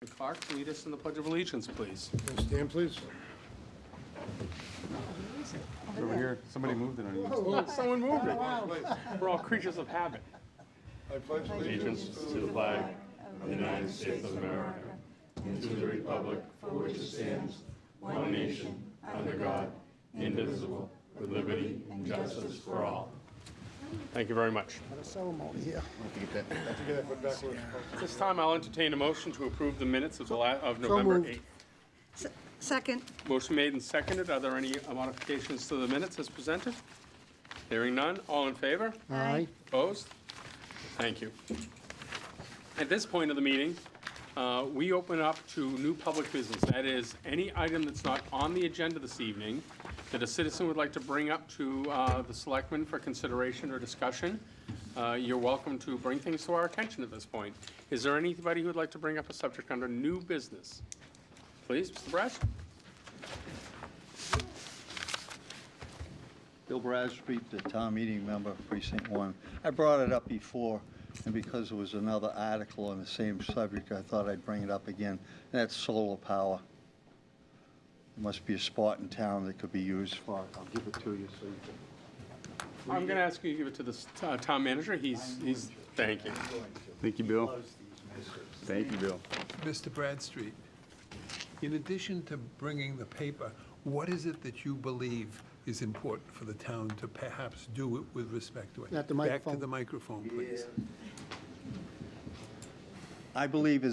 Clark, lead us in the Pledge of Allegiance, please. Stand, please. Over here, somebody moved it on you. Oh, someone moved it. We're all creatures of habit. I pledge allegiance to the flag of the United States of America and to the republic for which it stands, one nation, under God, indivisible, with liberty and justice for all. Thank you very much. ceremony here. At this time, I'll entertain a motion to approve the minutes of of So November moved. 8th. Second. Motion made and seconded. Are there any modifications to the minutes as presented? Hearing none. All in favor? Aye. Opposed? Thank you. At this point of the meeting, we open up to new public business. That is, any item that's not on the agenda this evening that a citizen would like to bring up to the selectmen for consideration or discussion, you're welcome to bring things to our attention at this point. Is there anybody who would like to bring up a subject under new business? Please, Mr. Brash. Bill Bradstreet, the town meeting member, Precinct 1. I brought it up before, and because there was another article on the same subject, I thought I'd bring it up again, and that's solar power. There must be a spot in town that could be used for it. I'll give it to you so you can... I'm going to ask you to give it to the town manager. He's thank you. Thank you, Bill. Thank you, Bill. Mr. Bradstreet, in addition to bringing the paper, what is it that you believe is important for the town to perhaps do it with respect to it? At the Back microphone. to the microphone, please. I believe,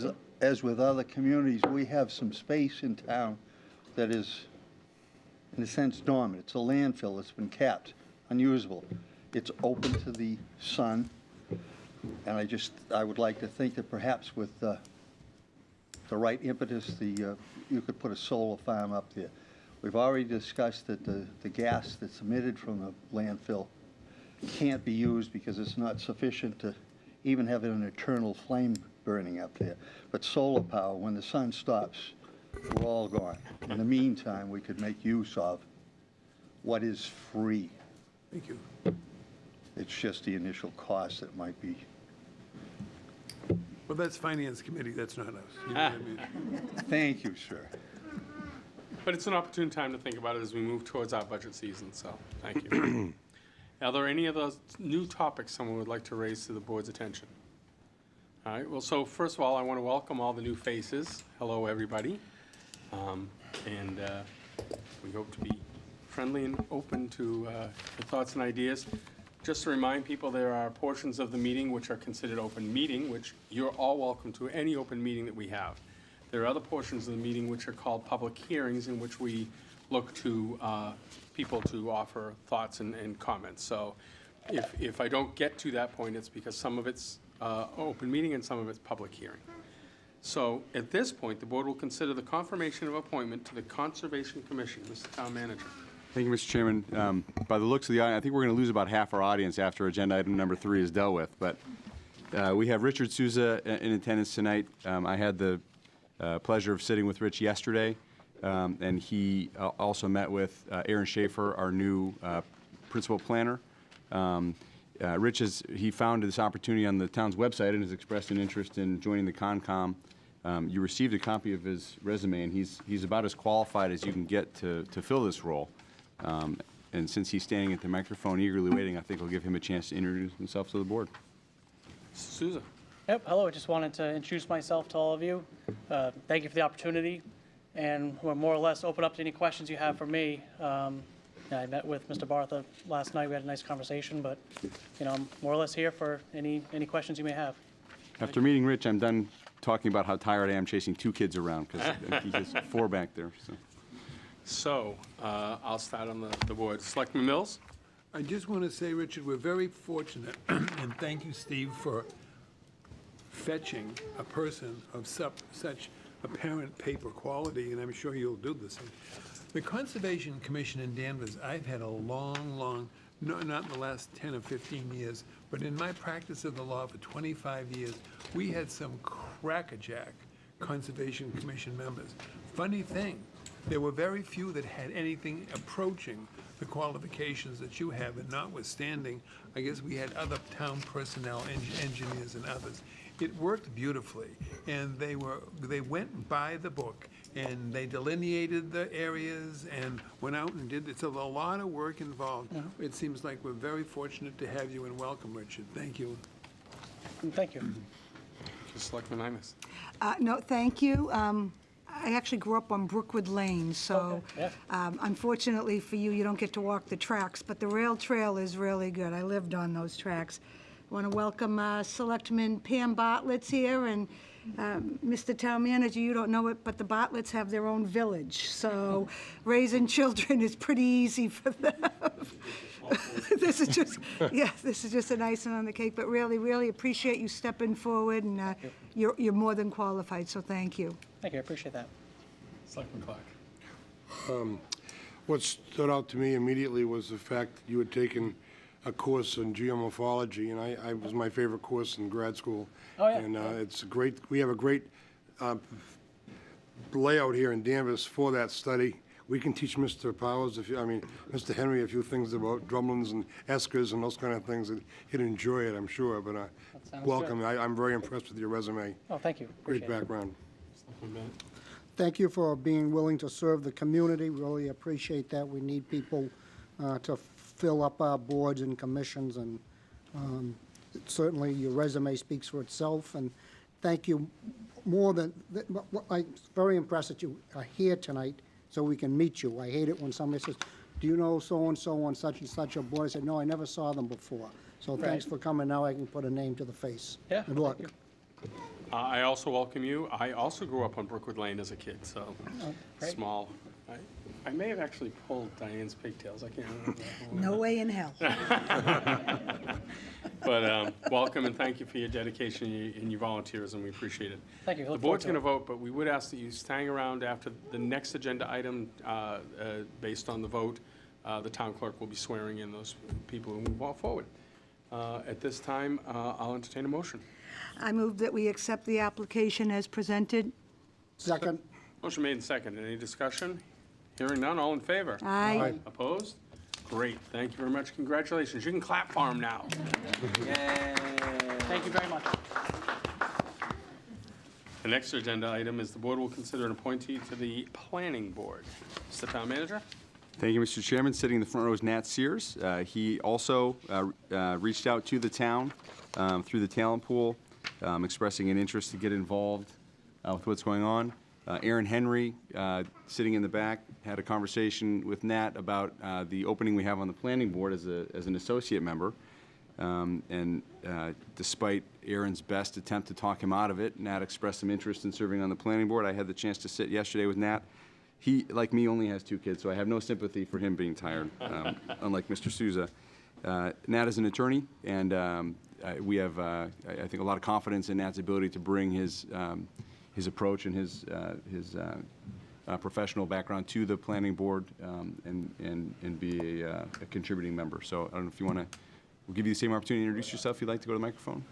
as with other communities, we have some space in town that is, in a sense, dormant. It's a landfill. It's been capped, unusable. It's open to the sun, and I would like to think that perhaps with the right impetus, you could put a solar farm up there. We've already discussed that the gas that's emitted from the landfill can't be used because it's not sufficient to even have an eternal flame burning up there. But solar power, when the sun stops, we're all gone. In the meantime, we could make use of what is free. Thank you. It's just the initial cost that might be. Well, that's Finance Committee, that's not us. You know what I mean? Thank you, sir. But it's an opportune time to think about it as we move towards our budget season, so thank you. Are there any of those new topics someone would like to raise to the board's attention? All right, well, so first of all, I want to welcome all the new faces. Hello, everybody. And we hope to be friendly and open to your thoughts and ideas. Just to remind people, there are portions of the meeting which are considered open meeting, which you're all welcome to any open meeting that we have. There are other portions of the meeting which are called public hearings, in which we look to people to offer thoughts and comments. So if I don't get to that point, it's because some of it's open meeting and some of it's public hearing. So at this point, the board will consider the confirmation of appointment to the Conservation Commission. Mr. Town Manager. Thank you, Mr. Chairman. By the looks of the audience, I think we're going to lose about half our audience after agenda item number 3 is dealt with. But we have Richard Souza in attendance tonight. I had the pleasure of sitting with Rich yesterday, and he also met with Aaron Schaefer, our new principal planner. Rich he found this opportunity on the town's website and has expressed an interest in joining the Concom. You received a copy of his resume, and he's about as qualified as you can get to fill this role. And since he's standing at the microphone eagerly waiting, I think I'll give him a chance to introduce himself to the board. Souza. Yep, hello. I just wanted to introduce myself to all of you. Thank you for the opportunity, and we're more or less open up to any questions you have for me. I met with Mr. Bartha last night. We had a nice conversation, but I'm more or less here for any questions you may have. After meeting Rich, I'm done talking about how tired I am chasing 2 kids around, because he has 4 back there. So I'll start on the board. Selectman Mills? I just want to say, Richard, we're very fortunate, and thank you, Steve, for fetching a person of such apparent paper quality, and I'm sure you'll do the same. The Conservation Commission in Danvers, I've had a long, not in the last 10 or 15 years, but in my practice of the law for 25 years, we had some crackerjack Conservation Commission members. Funny thing, there were very few that had anything approaching the qualifications that you have, and notwithstanding, I guess we had other town personnel, engineers and others. it worked beautifully. And they went by the book, and they delineated the areas and went out and did, it's a lot of work involved. It seems like we're very fortunate to have you, and welcome, Richard. Thank you. Thank you. Selectman Ines. No, thank you. I actually grew up on Brookwood Lane, so Okay, unfortunately for you, you don't get to walk the tracks, but the rail trail is really good. I lived on those tracks. I want to welcome Selectman Pam Bartlett's here, and Mr. Town Manager, you don't know it, but the Bartletts have their own village, so raising children is pretty easy for them. This is just an icing on the cake, but really, really appreciate you stepping forward, and you're more than qualified, so thank you. Thank you, I appreciate that. Selectman Clark. What stood out to me immediately was the fact that you had taken a course in geomorphology, and I was my favorite course in grad school. Oh, yeah. And it's a great, we have a great layout here in Danvers for that study. We can teach Mr. Powers, Mr. Henry, a few things about drumlins and eskers and those kind of things, and he'd enjoy it, I'm sure, but sounds welcome. I'm very impressed with your resume. Oh, thank you. Great Appreciate it. background. Selectman Bennett. Thank you for being willing to serve the community. Really appreciate that. We need people to fill up our boards and commissions, and certainly your resume speaks for itself. And thank you more than, I'm very impressed that you are here tonight so we can meet you. I hate it when somebody says, do you know so-and-so on such and such a board? I said, no, I never saw them before. So thanks for coming. Now I can put a name to the face. Yeah, Good luck. thank I also welcome you. I also grew up on Brookwood Lane as a kid, so great. small. I may have actually pulled Diane's pigtails. I can't remember. No way in hell. But welcome and thank you for your dedication and your volunteerism. We appreciate it. Thank you. The Look board's forward going to to vote, but we would ask that you hang around after the next agenda item based on the vote. The town clerk will be swearing in those people who move forward. At this time, I'll entertain a motion. I move that we accept the application as presented. Second. Motion made and seconded. Any discussion? Hearing none, all in favor? Aye. Opposed? Great, thank you very much. Congratulations. You can clap for him now. Thank you very much. The next agenda item is the board will consider an appointee to the planning board. Mr. Town Manager? Thank you, Mr. Chairman. Sitting in the front row is Nat Sears. He also reached out to the town through the talent pool, expressing an interest to get involved with what's going on. Aaron Henry, sitting in the back, had a conversation with Nat about the opening we have on the planning board as an associate member. Despite Aaron's best attempt to talk him out of it, Nat expressed some interest in serving on the planning board. I had the chance to sit yesterday with Nat. He, like me, only has 2 kids, so I have no sympathy for him being tired, unlike Mr. Souza. Nat is an attorney, and we have, I think, a lot of confidence in Nat's ability to bring his approach and his professional background to the planning board and be a contributing member. So I don't know if you want to, we'll give you the same opportunity to introduce yourself if you'd like to go to the microphone.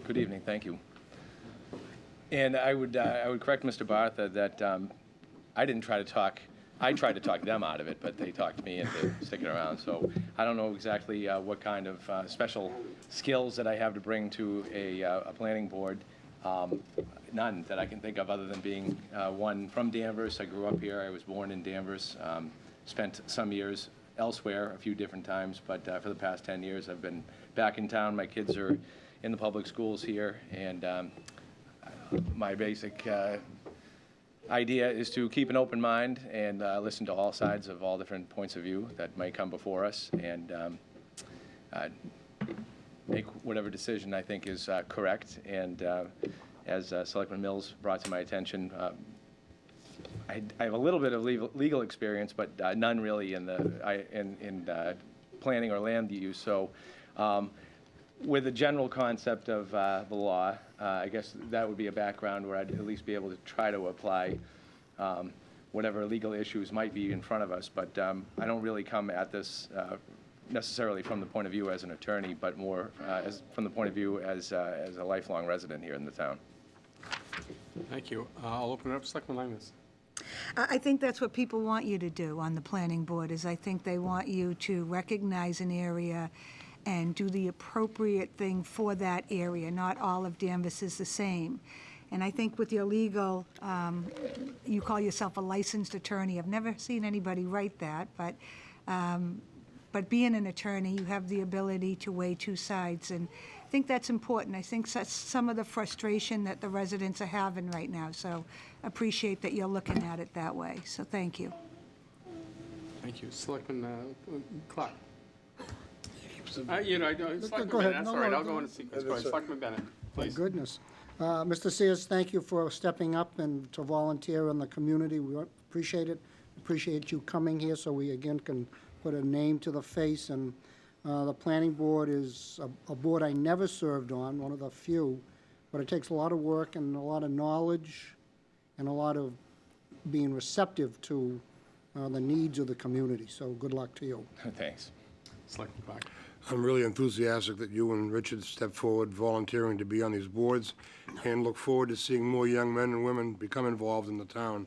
Good evening, thank you. And I would correct Mr. Bartha that I didn't try to talk, I tried to talk them out of it, but they talked me into sticking around. So I don't know exactly what kind of special skills that I have to bring to a planning board. None that I can think of other than being one from Danvers. I grew up here, I was born in Danvers, spent some years elsewhere a few different times, but for the past 10 years I've been back in town. My kids are in the public schools here, and my basic idea is to keep an open mind and listen to all sides of all different points of view that might come before us, and make whatever decision I think is correct. And as Selectman Mills brought to my attention, I have a little bit of legal experience, but none really in planning or land use. So with the general concept of the law, I guess that would be a background where I'd at least be able to try to apply whatever legal issues might be in front of us. But I don't really come at this necessarily from the point of view as an attorney, but more from the point of view as a lifelong resident here in the town. Thank you. I'll open it up to Selectman Langus. I think that's what people want you to do on the planning board, is I think they want you to recognize an area and do the appropriate thing for that area. Not all of Danvers is the same. And I think with your legal, you call yourself a licensed attorney. I've never seen anybody write that, but being an attorney, you have the ability to weigh two sides, and I think that's important. I think that's some of the frustration that the residents are having right now, so appreciate that you're looking at it that way, so thank you. Thank you. Selectman Clark. Selectman ahead. Bennett, that's No, all right, no, I'll go in sequence. Go ahead. Selectman Bennett, My please. goodness. Mr. Sears, thank you for stepping up and to volunteer in the community. We appreciate it. Appreciate you coming here so we again can put a name to the face. And the planning board is a board I never served on, one of the few, but it takes a lot of work and a lot of knowledge and a lot of being receptive to the needs of the community. So good luck to you. Thanks. Selectman Clark. I'm really enthusiastic that you and Richard stepped forward volunteering to be on these boards, and look forward to seeing more young men and women become involved in the town.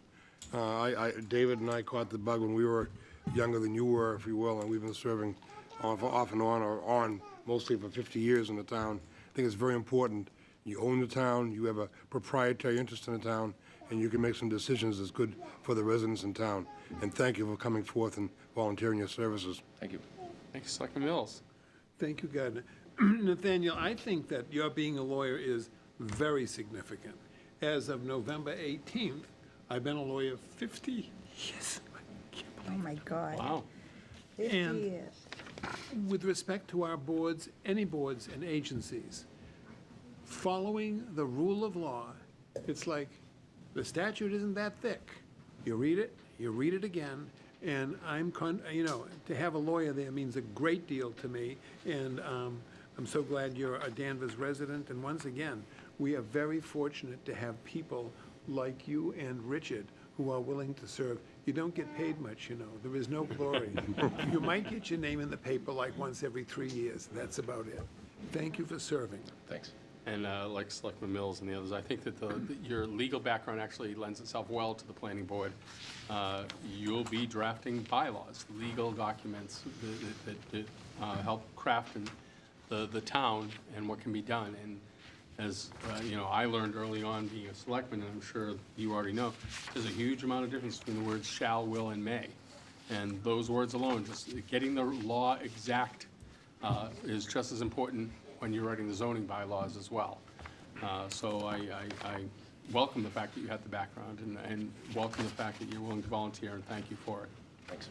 David and I caught the bug when we were younger than you were, if you will, and we've been serving off and on, or on mostly for 50 years in the town. I think it's very important. You own the town, you have a proprietary interest in the town, and you can make some decisions that's good for the residents in town. And thank you for coming forth and volunteering your services. Thank you. Thank you, Selectman Mills. Thank you, Gardner. Nathaniel, I think that your being a lawyer is very significant. As of November 18th, I've been a lawyer 50 years. Oh, my God. Wow. 50 And- years. With respect to our boards, any boards and agencies, following the rule of law, it's like the statute isn't that thick. You read it again, and to have a lawyer there means a great deal to me, and I'm so glad you're a Danvers resident, and once again, we are very fortunate to have people like you and Richard who are willing to serve. You don't get paid much, There is no glory. You might get your name in the paper like once every 3 years. That's about it. Thank you for serving. Thanks. And like Selectman Mills and the others, I think that your legal background actually lends itself well to the planning board. You'll be drafting bylaws, legal documents that help craft the town and what can be done. And as I learned early on being a selectman, and I'm sure you already know, there's a huge amount of difference between the words shall, will, and may. And those words alone, just getting the law exact is just as important when you're writing the zoning bylaws as well. So I welcome the fact that you had the background, and welcome the fact that you're willing to volunteer, and thank you for it. Thanks.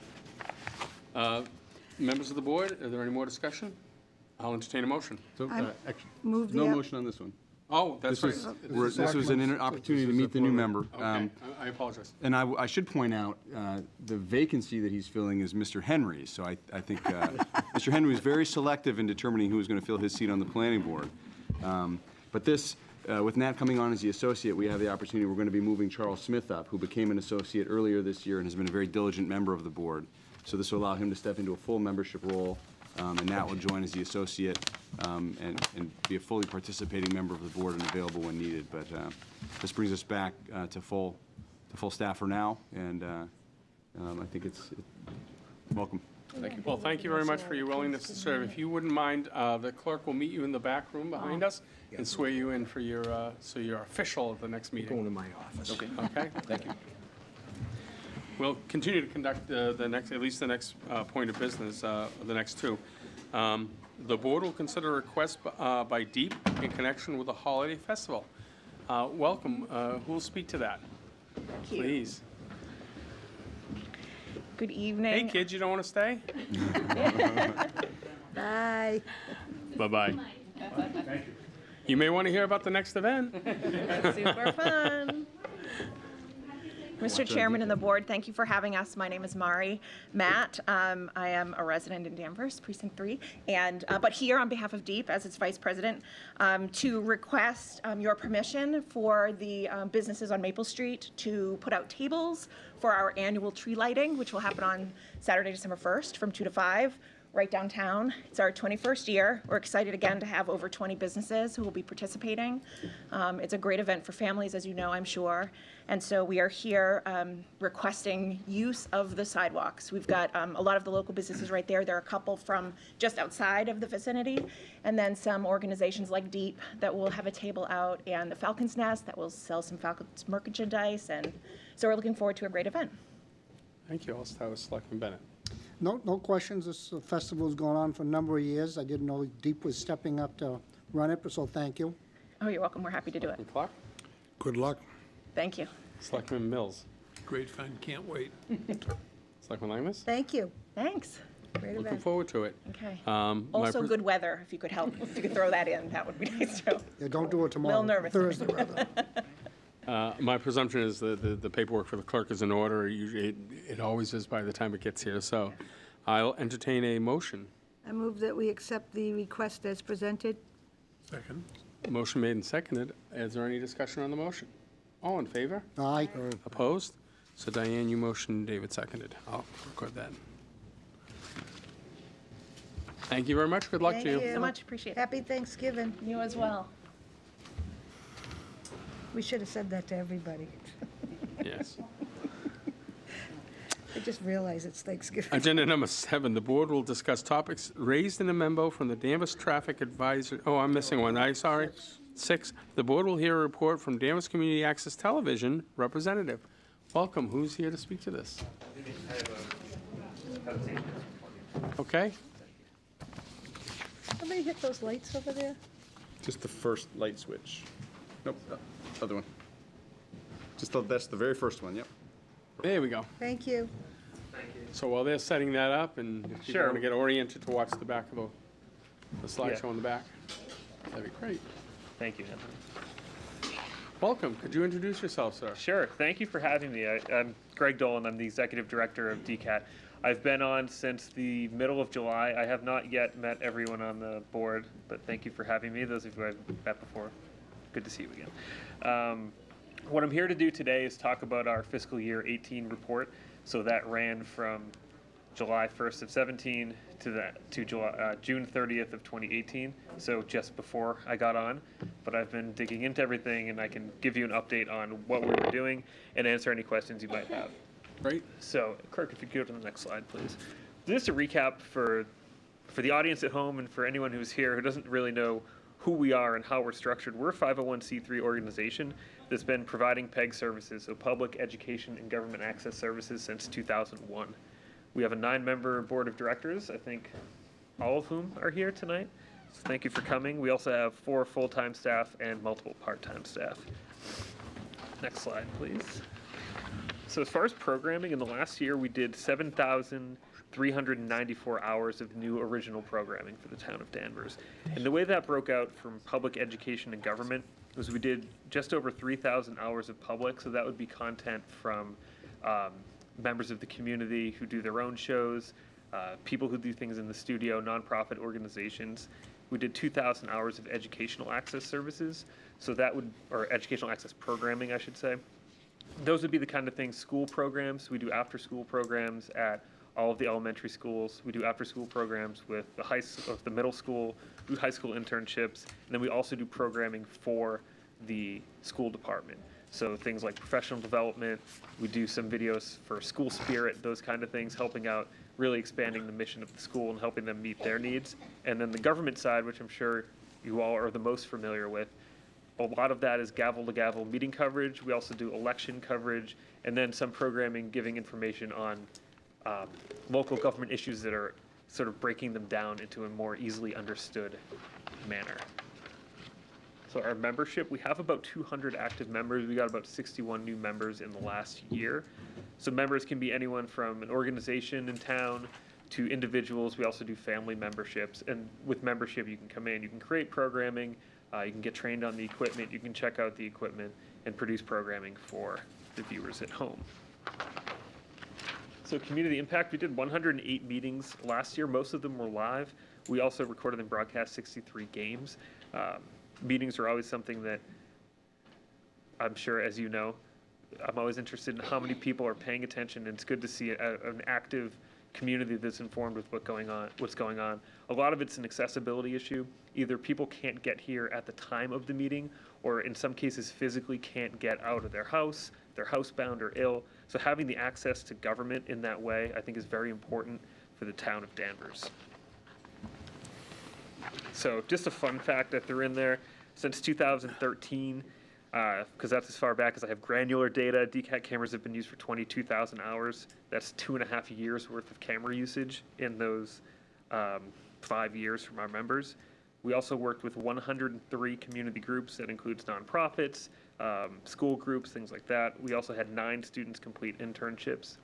Members of the board, are there any more discussion? I'll entertain a motion. So, I'm- actually, Move the no app- motion on this one. Oh, that's right. This was an opportunity to meet the new member. Okay, I apologize. And I should point out, the vacancy that he's filling is Mr. Henry's. So I think Mr. Henry is very selective in determining who is going to fill his seat on the planning board. But this, with Nat coming on as the associate, we have the opportunity, we're going to be moving Charles Smith up, who became an associate earlier this year and has been a very diligent member of the board. So this will allow him to step into a full membership role, and Nat will join as the associate and be a fully participating member of the board and available when needed. But this brings us back to full staff for now, and I think it's welcome. Thank you. Well, thank you very much for your willingness to serve. If you wouldn't mind, the clerk will meet you in the back room behind us and swear you in for your, so you're official at the next meeting. Going to my office. Okay. Okay? Thank you. We'll continue to conduct at least the next point of business, the next two. The board will consider a request by Deep in connection with the holiday festival. Welcome. Who will speak to that? Thank you. Please. Good Hey, evening. kids, you don't want to stay? Bye. Bye-bye. You may want to hear about the next event. Super fun. Mr. Chairman and the board, thank you for having us. My name is Mari Matt. I am a resident in Danvers, Precinct 3, and but here on behalf of DEEP as its vice president to request your permission for the businesses on Maple Street to put out tables for our annual tree lighting, which will happen on Saturday, December 1st from 2 to 5. right downtown. It's our 21st year. We're excited again to have over 20 businesses who will be participating. It's a great event for families, as you know, I'm sure. And so we are here requesting use of the sidewalks. We've got a lot of the local businesses right there. There are a couple from just outside of the vicinity, and then some organizations like Deep that will have a table out, and the Falcon's Nest that will sell some Falcon's merchandise. And so we're looking forward to a great event. Thank you. I'll start with Selectman Bennett. No questions. This festival's gone on for a number of years. I didn't know Deep was stepping up to run it, so thank you. Oh, you're welcome. We're happy to do it. Selectman Clark. Good luck. Thank you. Selectman Mills. Great fun, can't wait. Selectman Langley. Thank you. Thanks. Great Looking event. forward to it. Okay. My Also pres- good weather, if you could help, if you could throw that in, that would be nice too. Yeah, don't do it tomorrow. nervous. Thursday, rather. My presumption is the paperwork for the clerk is in order. Usually, it always is by the time it gets here. So I'll entertain a motion. I move that we accept the request as presented. Second. Motion made and seconded. Is there any discussion on the motion? All in favor? Aye. Opposed? So Diane, you motioned, David seconded. I'll record that. Thank you very much. Good luck to you. Thank So much, appreciate it. Happy Thanksgiving. You as well. We should have said that to everybody. Yes. I just realized it's Thanksgiving. Agenda number 7, the board will discuss topics raised in a memo from the Danvers Traffic Advisor. Oh, I'm missing one. Sorry. 6, the board will hear a report from Danvers Community Access Television representative. Welcome. Who's here to speak to this? Okay. Somebody hit those lights over there? Just the first light switch. Nope, other one. That's the very first one, yep. There we go. Thank you. So while they're setting that up, and if you Sure. want to get oriented to watch the back of the slideshow in the back, that'd be great. Thank you, Anthony. Welcome. Could you introduce yourself, sir? Sure. Thank you for having me. I'm Greg Dolan. I'm the executive director of DCAT. I've been on since the middle of July. I have not yet met everyone on the board, but thank you for having me. Those of you I've met before, good to see you again. What I'm here to do today is talk about our fiscal year 18 report. So that ran from July 1st of 17 to June 30th of 2018. So just before I got on, but I've been digging into everything, and I can give you an update on what we were doing and answer any questions you might have. Great. So, Clerk, if you could go to the next slide, please. Just a recap for the audience at home and for anyone who's here who doesn't really know who we are and how we're structured. We're a 501c3 organization that's been providing PEG services, so public education and government access services, since 2001. We have a 9-member board of directors, I think all of whom are here tonight. So thank you for coming. We also have 4 full-time staff and multiple part-time staff. Next slide, please. So as far as programming, in the last year, we did 7,394 hours of new original programming for the town of Danvers. And the way that broke out from public education and government was we did just over 3,000 hours of public, so that would be content from members of the community who do their own shows, people who do things in the studio, nonprofit organizations. We did 2,000 hours of educational access services, so that would, or educational access programming, I should say. Those would be the kind of things, school programs. We do after-school programs at all of the elementary schools. We do after-school programs with the middle school, do high school internships, and then we also do programming for the school department. So things like professional development, we do some videos for school spirit, those kind of things, helping out, really expanding the mission of the school and helping them meet their needs. And then the government side, which I'm sure you all are the most familiar with, a lot of that is gavel-to-gavel meeting coverage. We also do election coverage, and then some programming giving information on local government issues that are sort of breaking them down into a more easily understood manner. So our membership, we have about 200 active members. We got about 61 new members in the last year. So members can be anyone from an organization in town to individuals. We also do family memberships. And with membership, you can come in, you can create programming, you can get trained on the equipment, you can check out the equipment and produce programming for the viewers at home. So community impact, we did 108 meetings last year. Most of them were live. We also recorded and broadcast 63 games. Meetings are always something that I'm sure, as you know, I'm always interested in how many people are paying attention, and it's good to see an active community that's informed with what's going on. A lot of it's an accessibility issue. Either people can't get here at the time of the meeting, or in some cases physically can't get out of their house, they're housebound or ill. So having the access to government in that way, I think, is very important for the town of Danvers. So just a fun fact that they're in there, since 2013, because that's as far back as I have granular data, DCAT cameras have been used for 22,000 hours. That's 2.5 years worth of camera usage in those 5 years from our members. We also worked with 103 community groups. That includes nonprofits, school groups, things like that. We also had 9 students complete internships,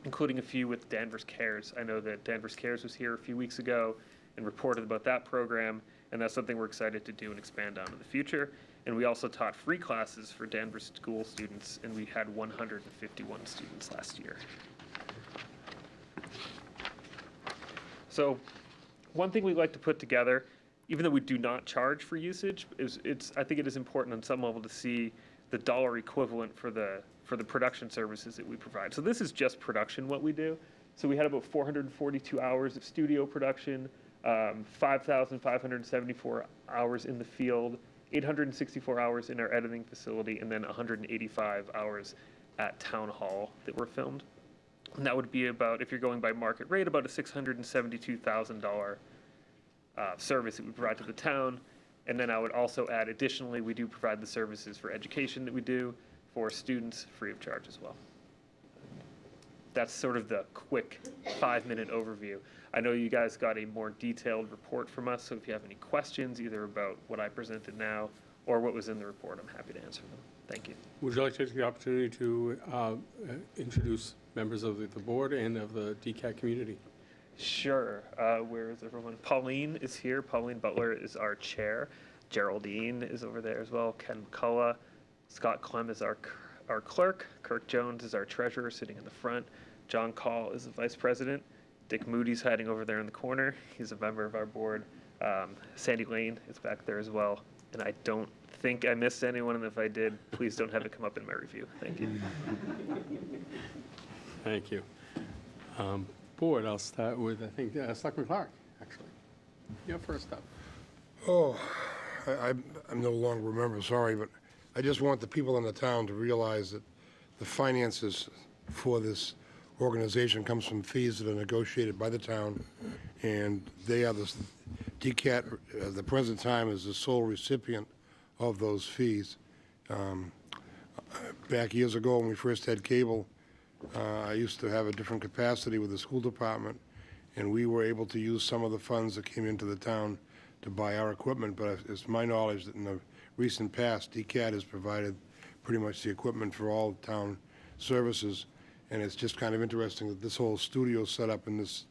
including a few with Danvers Cares. I know that Danvers Cares was here a few weeks ago and reported about that program, and that's something we're excited to do and expand on in the future. And we also taught free classes for Danvers school students, and we had 151 students last year. So one thing we like to put together, even though we do not charge for usage, I think it is important on some level to see the dollar equivalent for the production services that we provide. So this is just production, what we do. So we had about 442 hours of studio production, 5,574 hours in the field, 864 hours in our editing facility, and then 185 hours at Town Hall that were filmed. And that would be about, if you're going by market rate, about a $672,000 service that we provide to the town. And then I would also add, additionally, we do provide the services for education that we do for students free of charge as well. That's sort of the quick 5-minute overview. I know you guys got a more detailed report from us, so if you have any questions, either about what I presented now or what was in the report, I'm happy to answer them. Thank you. Would you like to take the opportunity to introduce members of the board and of the DCAT community? Sure. Where is everyone? Pauline is here. Pauline Butler is our chair. Geraldine is over there as well. Ken McCullough. Scott Clem is our clerk. Kirk Jones is our treasurer, sitting in the front. John Call is the vice president. Dick Moody's hiding over there in the corner. He's a member of our board. Sandy Lane is back there as well. And I don't think I missed anyone, and if I did, please don't have it come up in my review. Thank you. Thank you. Board, I'll start with, I think, Selectman Clark, actually. You're first up. Oh, I'm no longer a member, sorry, but I just want the people in the town to realize that the finances for this organization comes from fees that are negotiated by the town, and they are the DCAT, at the present time, is the sole recipient of those fees. Back years ago, when we first had cable, I used to have a different capacity with the school department, and we were able to use some of the funds that came into the town to buy our equipment, but it's my knowledge that in the recent past, DCAT has provided pretty much the equipment for all town services, and it's just kind of interesting that this whole studio setup in this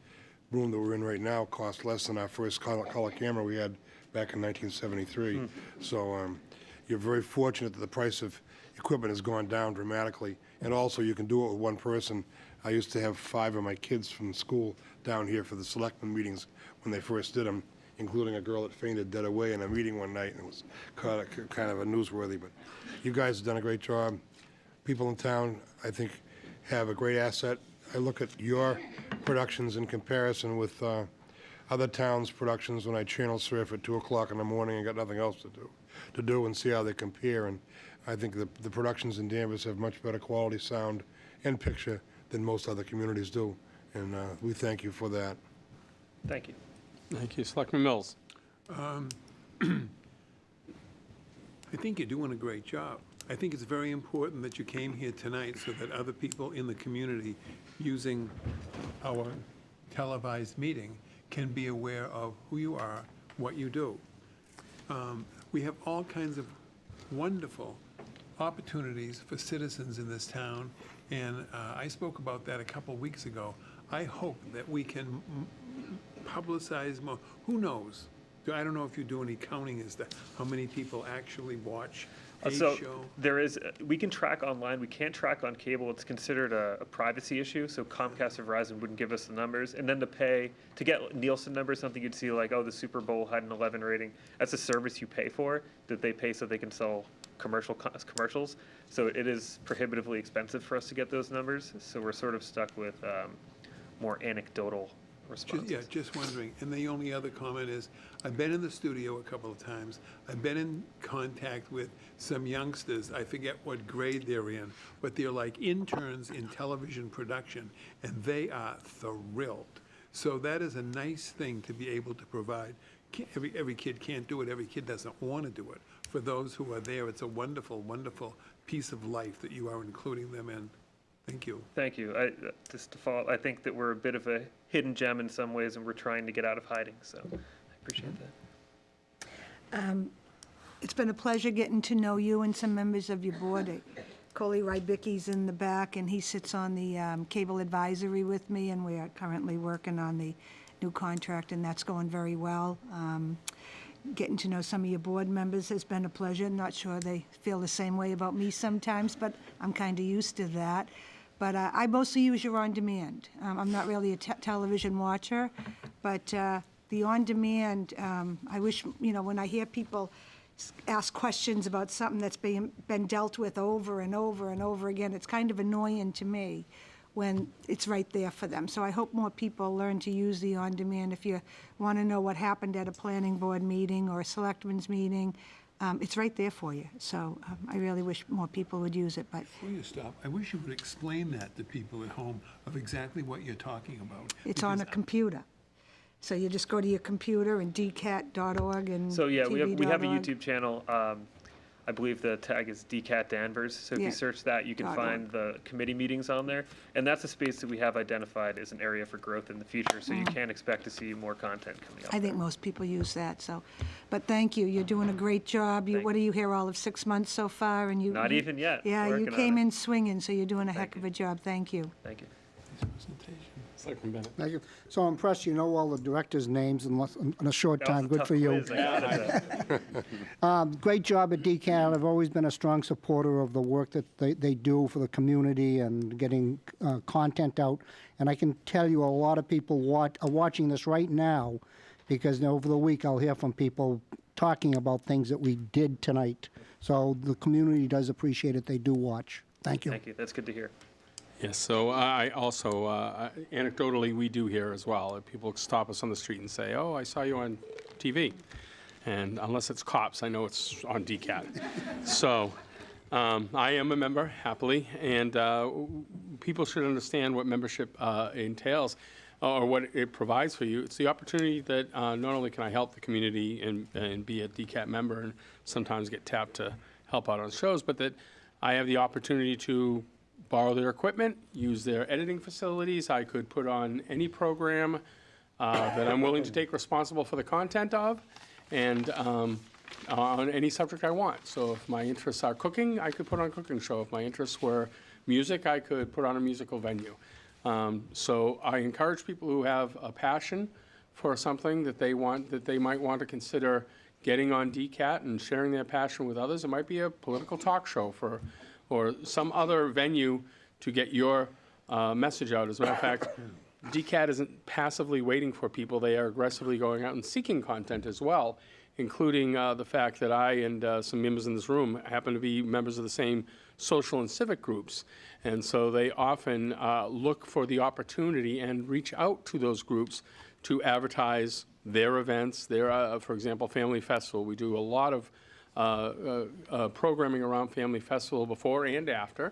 room that we're in right now cost less than our first color camera we had back in 1973. So you're very fortunate that the price of equipment has gone down dramatically, and also you can do it with one person. I used to have 5 of my kids from school down here for the selectmen meetings when they first did them, including a girl that fainted dead away in a meeting one night, and it was kind of a newsworthy. But you guys have done a great job. People in town, I think, have a great asset. I look at your productions in comparison with other towns' productions when I channel surf at 2 o'clock in the morning and got nothing else to do and see how they compare. And I think the productions in Danvers have much better quality sound and picture than most other communities do. And we thank you for that. Thank you. Thank you. Selectman Mills. I think you're doing a great job. I think it's very important that you came here tonight so that other people in the community using our televised meeting can be aware of who you are, what you do. We have all kinds of wonderful opportunities for citizens in this town, and I spoke about that a couple weeks ago. I hope that we can publicize more. Who knows? I don't know if you do any counting as to how many people actually watch a So show. there is, we can track online. We can't track on cable. It's considered a privacy issue. So Comcast or Verizon wouldn't give us the numbers. And then to get Nielsen numbers, something you'd see like, oh, the Super Bowl had an 11 rating. That's a service you pay for, that they pay so they can sell commercials. So it is prohibitively expensive for us to get those numbers. So we're sort of stuck with more anecdotal responses. Yeah, just wondering. And the only other comment is, I've been in the studio a couple of times. I've been in contact with some youngsters. I forget what grade they're in, but they're like interns in television production, and they are thrilled. So that is a nice thing to be able to provide. Every kid can't do it. Every kid doesn't want to do it. For those who are there, it's a wonderful, wonderful piece of life that you are including them in. Thank you. Thank you. Just to follow, I think that we're a bit of a hidden gem in some ways, and we're trying to get out of hiding, so I appreciate that. It's been a pleasure getting to know you and some members of your board. Coley Rybicki's in the back, and he sits on the cable advisory with me, and we are currently working on the new contract, and that's going very well. Getting to know some of your board members has been a pleasure. Not sure they feel the same way about me sometimes, but I'm kind of used to that. But I mostly use your on-demand. I'm not really a television watcher, but the on-demand, I wish, when I hear people ask questions about something that's been dealt with over and over and over again, it's kind of annoying to me when it's right there for them. So I hope more people learn to use the on-demand. If you want to know what happened at a planning board meeting or a selectmen's meeting, it's right there for you. So I really wish more people would use it. But Before you stop, I wish you would explain that to people at home of exactly what you're talking about. it's on a computer. So you just go to your computer and dcat.org and So yeah, we have a TV.org. YouTube channel. I believe the tag is DCAT Danvers. So if Yeah. you search that, you can .org. find the committee meetings on there. And that's a space that we have identified as an area for growth in the future. So you can expect to see more content coming up. I think most people use that, so, but thank you, you're doing a great job. Thank What are you here all of 6 months so far, and you... Not even yet. Yeah, you Working on came it. in swinging, so you're doing a heck Thank of a job, thank you. Thank you. Selectman Bennett. Thank you. So I'm impressed you know all the directors' names in a short That was time. a Good tough for you. quiz, I gotta say. Great job at DCAT. I've always been a strong supporter of the work that they do for the community and getting content out. And I can tell you a lot of people are watching this right now because over the week I'll hear from people talking about things that we did tonight. So the community does appreciate it. They do watch. Thank you. Thank you. That's good to hear. Yes, so I also, anecdotally, we do here as well. People stop us on the street and say, oh, I saw you on TV. And unless it's cops, I know it's on DCAT. So I am a member, happily, and people should understand what membership entails or what it provides for you. It's the opportunity that not only can I help the community and be a DCAT member and sometimes get tapped to help out on shows, but that I have the opportunity to borrow their equipment, use their editing facilities. I could put on any program that I'm willing to take responsible for the content of, and on any subject I want. So if my interests are cooking, I could put on a cooking show. If my interests were music, I could put on a musical venue. So I encourage people who have a passion for something that they might want to consider getting on DCAT and sharing their passion with others. It might be a political talk show or some other venue to get your message out. As a matter of fact, DCAT isn't passively waiting for people. They are aggressively going out and seeking content as well, including the fact that I and some members in this room happen to be members of the same social and civic groups. And so they often look for the opportunity and reach out to those groups to advertise their events. For example, Family Festival. We do a lot of programming around Family Festival before and after.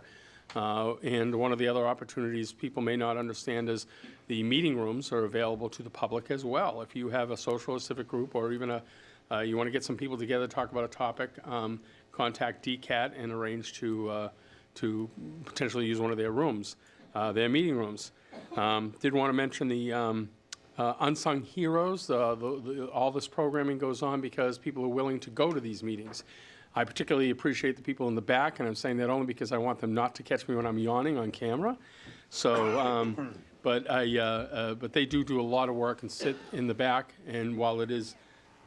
And one of the other opportunities people may not understand is the meeting rooms are available to the public as well. If you have a social or civic group, or even you want to get some people together to talk about a topic, contact DCAT and arrange to potentially use one of their rooms, their meeting rooms. Did want to mention the unsung heroes. All this programming goes on because people are willing to go to these meetings. I particularly appreciate the people in the back, and I'm saying that only because I want them not to catch me when I'm yawning on camera. So, but they do a lot of work and sit in the back. And while it is,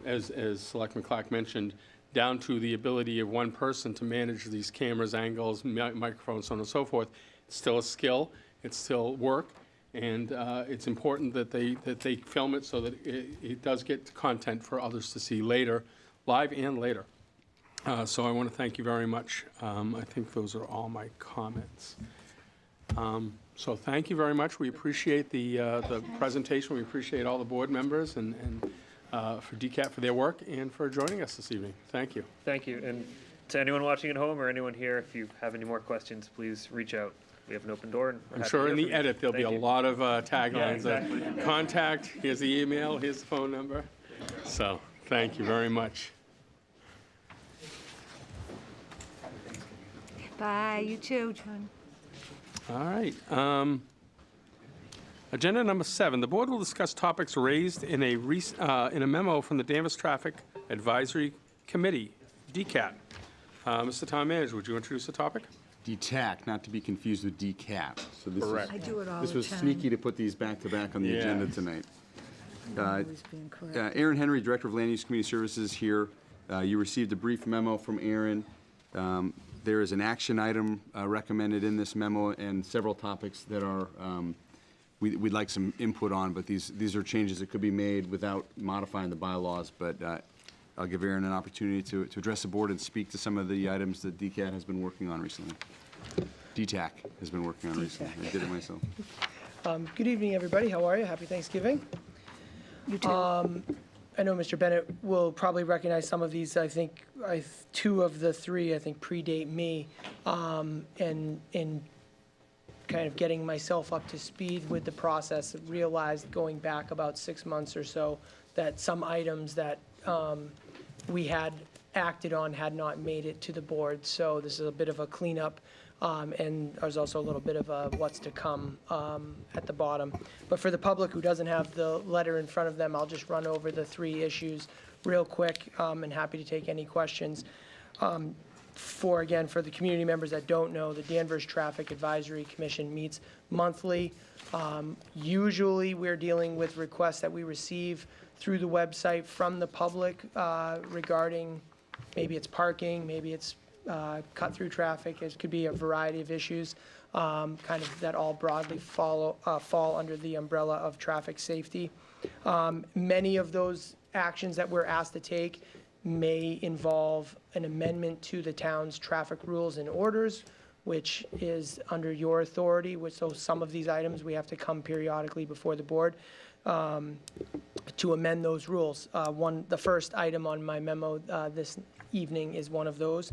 as Selectman Clark mentioned, down to the ability of one person to manage these cameras, angles, microphones, so on and so forth, it's still a skill. It's still work. And it's important that they film it so that it does get content for others to see later, live and later. So I want to thank you very much. I think those are all my comments. So thank you very much. We appreciate the presentation. We appreciate all the board members and for DCAT for their work and for joining us this evening. Thank you. Thank you. And to anyone watching at home or anyone here, if you have any more questions, please reach out. We have an open door. And we're I'm happy sure to in hear the from you. edit, there'll be a Thank you. lot of taglines. Yeah, exactly. Contact, here's the email, here's the phone number. So thank you very much. Bye, you too, John. All right. Agenda number 7, the board will discuss topics raised in a memo from the Danvers Traffic Advisory Committee, DCAT. Mr. Town Manager, would you introduce the topic? DTAC, not to be confused with DCAT. So this Correct. I do it all the time. This was sneaky to put these back to back on the agenda Yeah. tonight. Always being correct. Aaron Henry, Director of Land Use Community Services here. You received a brief memo from Aaron. There is an action item recommended in this memo and several topics that are, we'd like some input on, but these are changes that could be made without modifying the bylaws. But I'll give Aaron an opportunity to address the board and speak to some of the items that DCAT has been working on recently. DTAC has been working on recently. I did it myself. Good evening, everybody. How are you? Happy Thanksgiving. You too. I know Mr. Bennett will probably recognize some of these. I think 2 of the 3, I think, predate me. And in kind of getting myself up to speed with the process, realized going back about 6 months or so that some items that we had acted on had not made it to the board. So this is a bit of a cleanup. And there's also a little bit of a what's to come at the bottom. But for the public who doesn't have the letter in front of them, I'll just run over the 3 issues real quick and happy to take any questions. For the community members that don't know, the Danvers Traffic Advisory Commission meets monthly. Usually we're dealing with requests that we receive through the website from the public regarding maybe it's parking, maybe it's cut-through traffic. It could be a variety of issues, kind of that all broadly fall under the umbrella of traffic safety. Many of those actions that we're asked to take may involve an amendment to the town's traffic rules and orders, which is under your authority. So some of these items, we have to come periodically before the board to amend those rules. The first item on my memo this evening is one of those.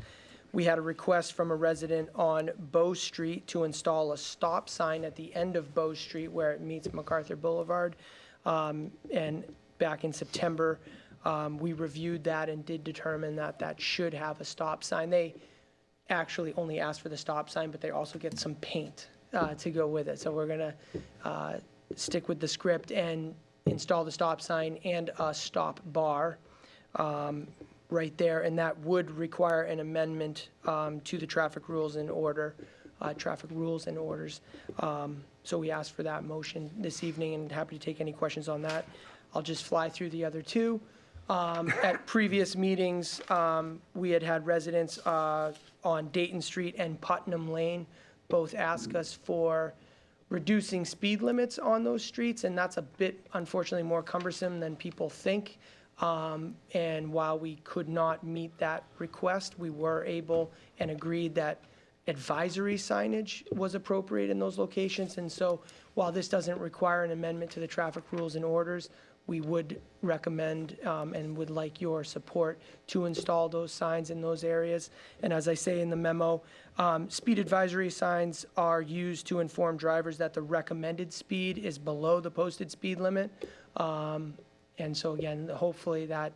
We had a request from a resident on Bow Street to install a stop sign at the end of Bow Street where it meets MacArthur Boulevard. And back in September, we reviewed that and did determine that that should have a stop sign. They actually only asked for the stop sign, but they also get some paint to go with it. So we're going to stick with the script and install the stop sign and a stop bar right there, and that would require an amendment to the traffic rules and orders. So we asked for that motion this evening, and happy to take any questions on that. I'll just fly through the other 2. At previous meetings, we had residents on Dayton Street and Putnam Lane both ask us for reducing speed limits on those streets, and that's a bit, unfortunately, more cumbersome than people think. And while we could not meet that request, we were able and agreed that advisory signage was appropriate in those locations. And so while this doesn't require an amendment to the traffic rules and orders, we would recommend and would like your support to install those signs in those areas. And as I say in the memo, speed advisory signs are used to inform drivers that the recommended speed is below the posted speed limit. And so again, hopefully that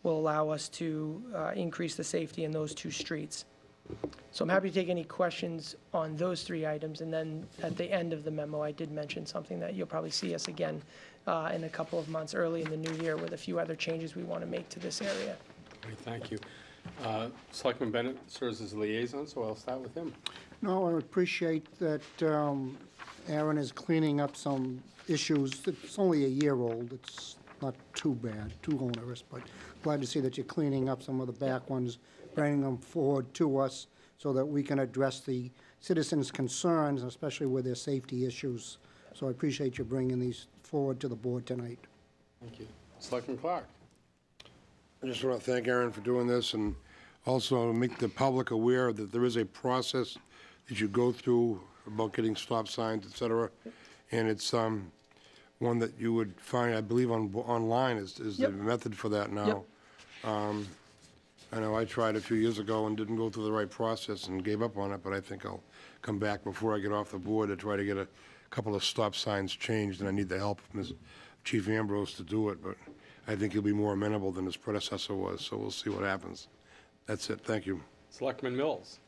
will allow us to increase the safety in those 2 streets. So I'm happy to take any questions on those 3 items. And then at the end of the memo, I did mention something that you'll probably see us again in a couple of months early in the new year with a few other changes we want to make to this area. Great, thank you. Selectman Bennett serves as a liaison, so I'll start with him. No, I appreciate that Aaron is cleaning up some issues. It's only a year old. It's not too bad, too onerous, but glad to see that you're cleaning up some of the back ones, bringing them forward to us so that we can address the citizens' concerns, especially with their safety issues. So I appreciate you bringing these forward to the board tonight. Thank you. Selectman Clark. I just want to thank Aaron for doing this, and also make the public aware that there is a process that you go through about getting stop signs, et cetera. And it's one that you would find, I believe, online is the Yep. method for that now. I know I tried a few years ago and didn't go through the right process and gave up on it, but I think I'll come back before I get off the board to try to get a couple of stop signs changed, and I need the help of Ms. Chief Ambrose to do it, but I think he'll be more amenable than his predecessor was, so we'll see what happens. That's it, thank you. Selectman Mills.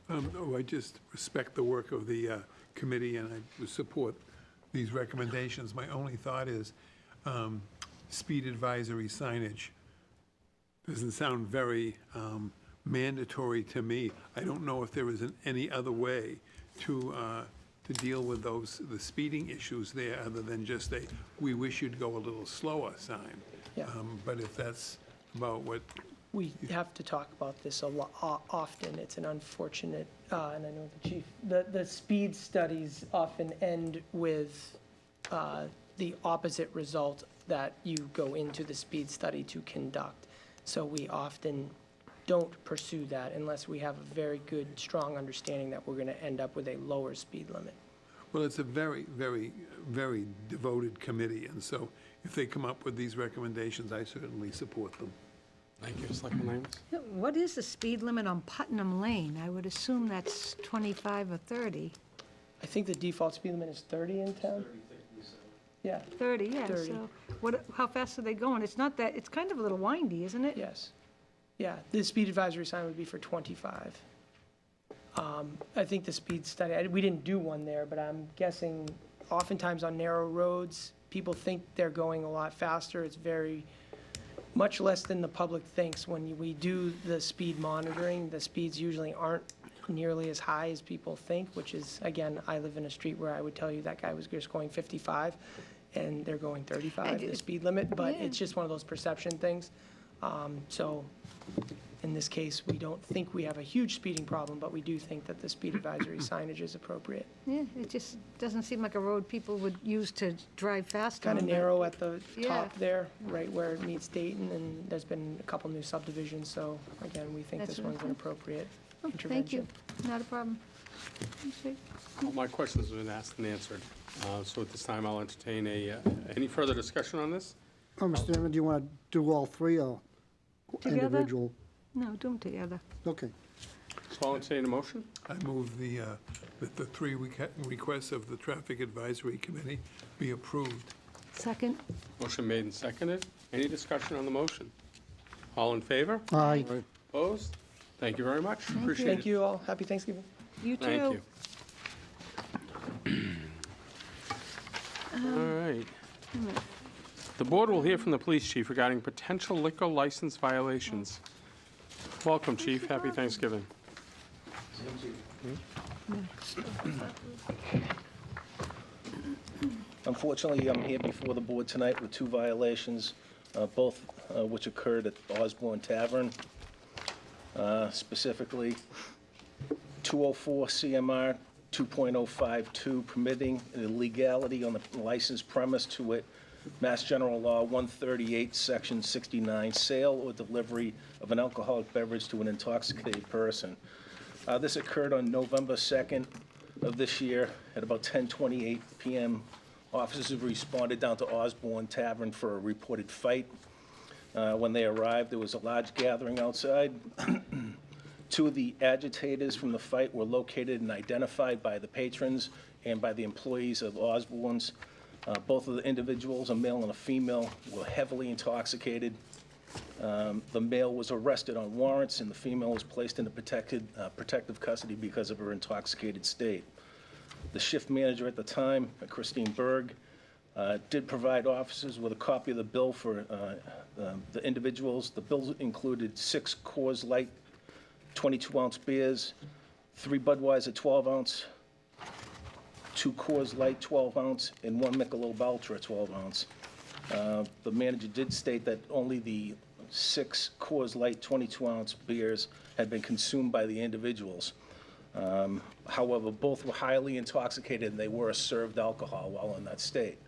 I just respect the work of the committee, and I would support these recommendations. My only thought is speed advisory signage doesn't sound very mandatory to me. I don't know if there is any other way to deal with the speeding issues there, other than just a, we wish you'd go a little slower sign. Yeah. But if that's about what, We have to talk about this a lot, often. It's an unfortunate, and I know the chief, the speed studies often end with the opposite result that you go into the speed study to conduct. So we often don't pursue that unless we have a very good, strong understanding that we're going to end up with a lower speed limit. well, it's a very, very, very devoted committee, and so if they come up with these recommendations, I certainly support them. Thank you, Selectman Lambert. What is the speed limit on Putnam Lane? I would assume that's 25 or 30. I think the default speed limit is 30 in town? Yeah, 30, yeah, 30. so how fast are they going? It's not that, it's kind of a little windy, isn't it? yes. Yeah, the speed advisory sign would be for 25. I think the speed study, we didn't do one there, but I'm guessing oftentimes on narrow roads, people think they're going a lot faster. It's very, much less than the public thinks. When we do the speed monitoring, the speeds usually aren't nearly as high as people think, which is, again, I live in a street where I would tell you that guy was just going 55, and they're going 35, the speed limit, but Yeah. it's just one of those perception things. So in this case, we don't think we have a huge speeding problem, but we do think that the speed advisory signage is appropriate. Yeah, it just doesn't seem like a road people would use to drive fast on. Kind of but- narrow at the Yeah. top there, right where it meets Dayton, and there's been a couple new subdivisions, so again, we think That's this what I one's an think. appropriate Oh, Thank you, intervention. not a problem. Okay. All my questions have been asked and answered. So at this time, I'll entertain any further discussion on this? Mr. Chairman, do you want to do all three or Together? individual? No, do them together. Okay. So I'll entertain a motion. I move that the three requests of the Traffic Advisory Committee be approved. Second? Motion made and seconded. Any discussion on the motion? All in favor? Aye. Opposed? Thank you very much. Appreciate it. Thank you all, happy Thanksgiving. You too. Thank you. All right. The board will hear from the police chief regarding potential liquor license violations. Welcome, chief. Happy Thanksgiving. Unfortunately, I'm here before the board tonight with two violations, both which occurred at Osborne Tavern. Specifically, 204 CMR 2.052, permitting illegality on the licensed premise, to wit, Mass General Law 138, Section 69, sale or delivery of an alcoholic beverage to an intoxicated person. This occurred on November 2nd of this year at about 10:28 p.m. Officers responded down to Osborne Tavern for a reported fight. When they arrived, there was a large gathering outside. Two of the agitators from the fight were located and identified by the patrons and by the employees of Osborne's. Both of the individuals, a male and a female, were heavily intoxicated. The male was arrested on warrants, and the female was placed into protective custody because of her intoxicated state. The shift manager at the time, Christine Berg, did provide officers with a copy of the bill for the individuals. The bill included 6 Coors Light 22-ounce beers, 3 Budweiser 12-ounce, 2 Coors Light 12-ounce, and 1 Michelob Ultra 12-ounce. The manager did state that only the 6 Coors Light 22-ounce beers had been consumed by the individuals. However, both were highly intoxicated, and they were served alcohol while in that state,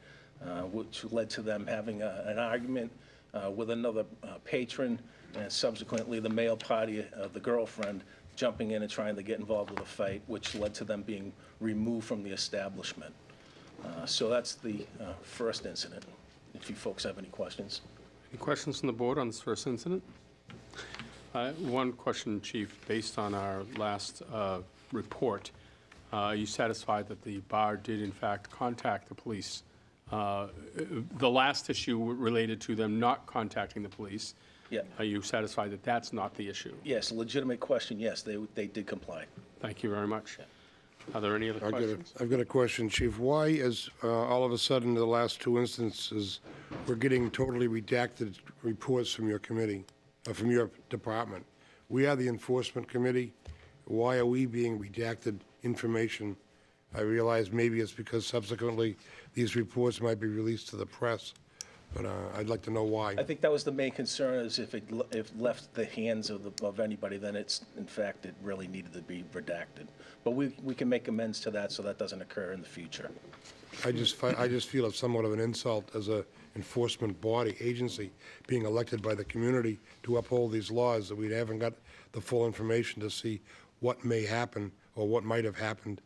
which led to them having an argument with another patron, and subsequently the male party of the girlfriend jumping in and trying to get involved with a fight, which led to them being removed from the establishment. So that's the first incident, if you folks have any questions. Any questions from the board on this first incident? One question, Chief. Based on our last report, are you satisfied that the bar did in fact contact the police? The last issue related to them not contacting the police. Yeah. Are you satisfied that that's not the issue? Yes, legitimate question, yes, they did comply. Thank you very much. Are there any other questions? I've got a question, Chief. Why is, all of a sudden, the last two instances, we're getting totally redacted reports from your committee, from your department? We are the enforcement committee. Why are we being redacted information? I realize maybe it's because subsequently these reports might be released to the press, but I'd like to know why. I think that was the main concern, is if it left the hands of anybody, then it's, in fact, it really needed to be redacted. But we can make amends to that so that doesn't occur in the future. I just feel it's somewhat of an insult as a enforcement body, agency, being elected by the community to uphold these laws, that we haven't got the full information to see what may happen or what might have happened.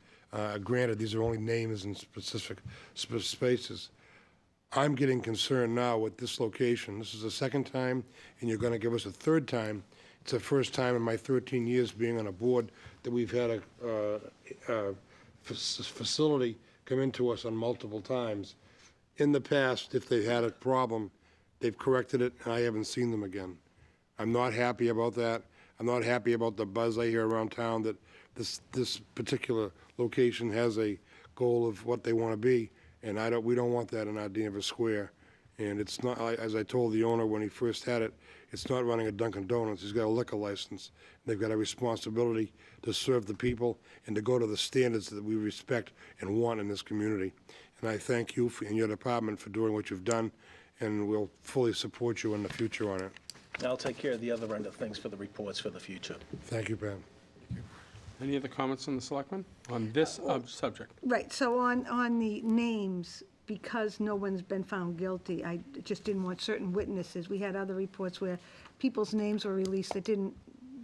Granted, these are only names and specific spaces. I'm getting concerned now with this location. This is the second time, and you're going to give us a third time. It's the first time in my 13 years being on a board that we've had a facility come into us on multiple times. In the past, if they've had a problem, they've corrected it, and I haven't seen them again. I'm not happy about that. I'm not happy about the buzz I hear around town that this particular location has a goal of what they want to be, and we don't want that in our Danvers Square. And it's not, as I told the owner when he first had it, it's not running a Dunkin' Donuts. He's got a liquor license. They've got a responsibility to serve the people and to go to the standards that we respect and want in this community. And I thank you and your department for doing what you've done, and we'll fully support you in the future on it. I'll take care of the other end of things for the reports for the future. Thank you, Pam. Any other comments from the selectmen on this subject? Right, so on the names, because no one's been found guilty, I just didn't want certain witnesses. We had other reports where people's names were released that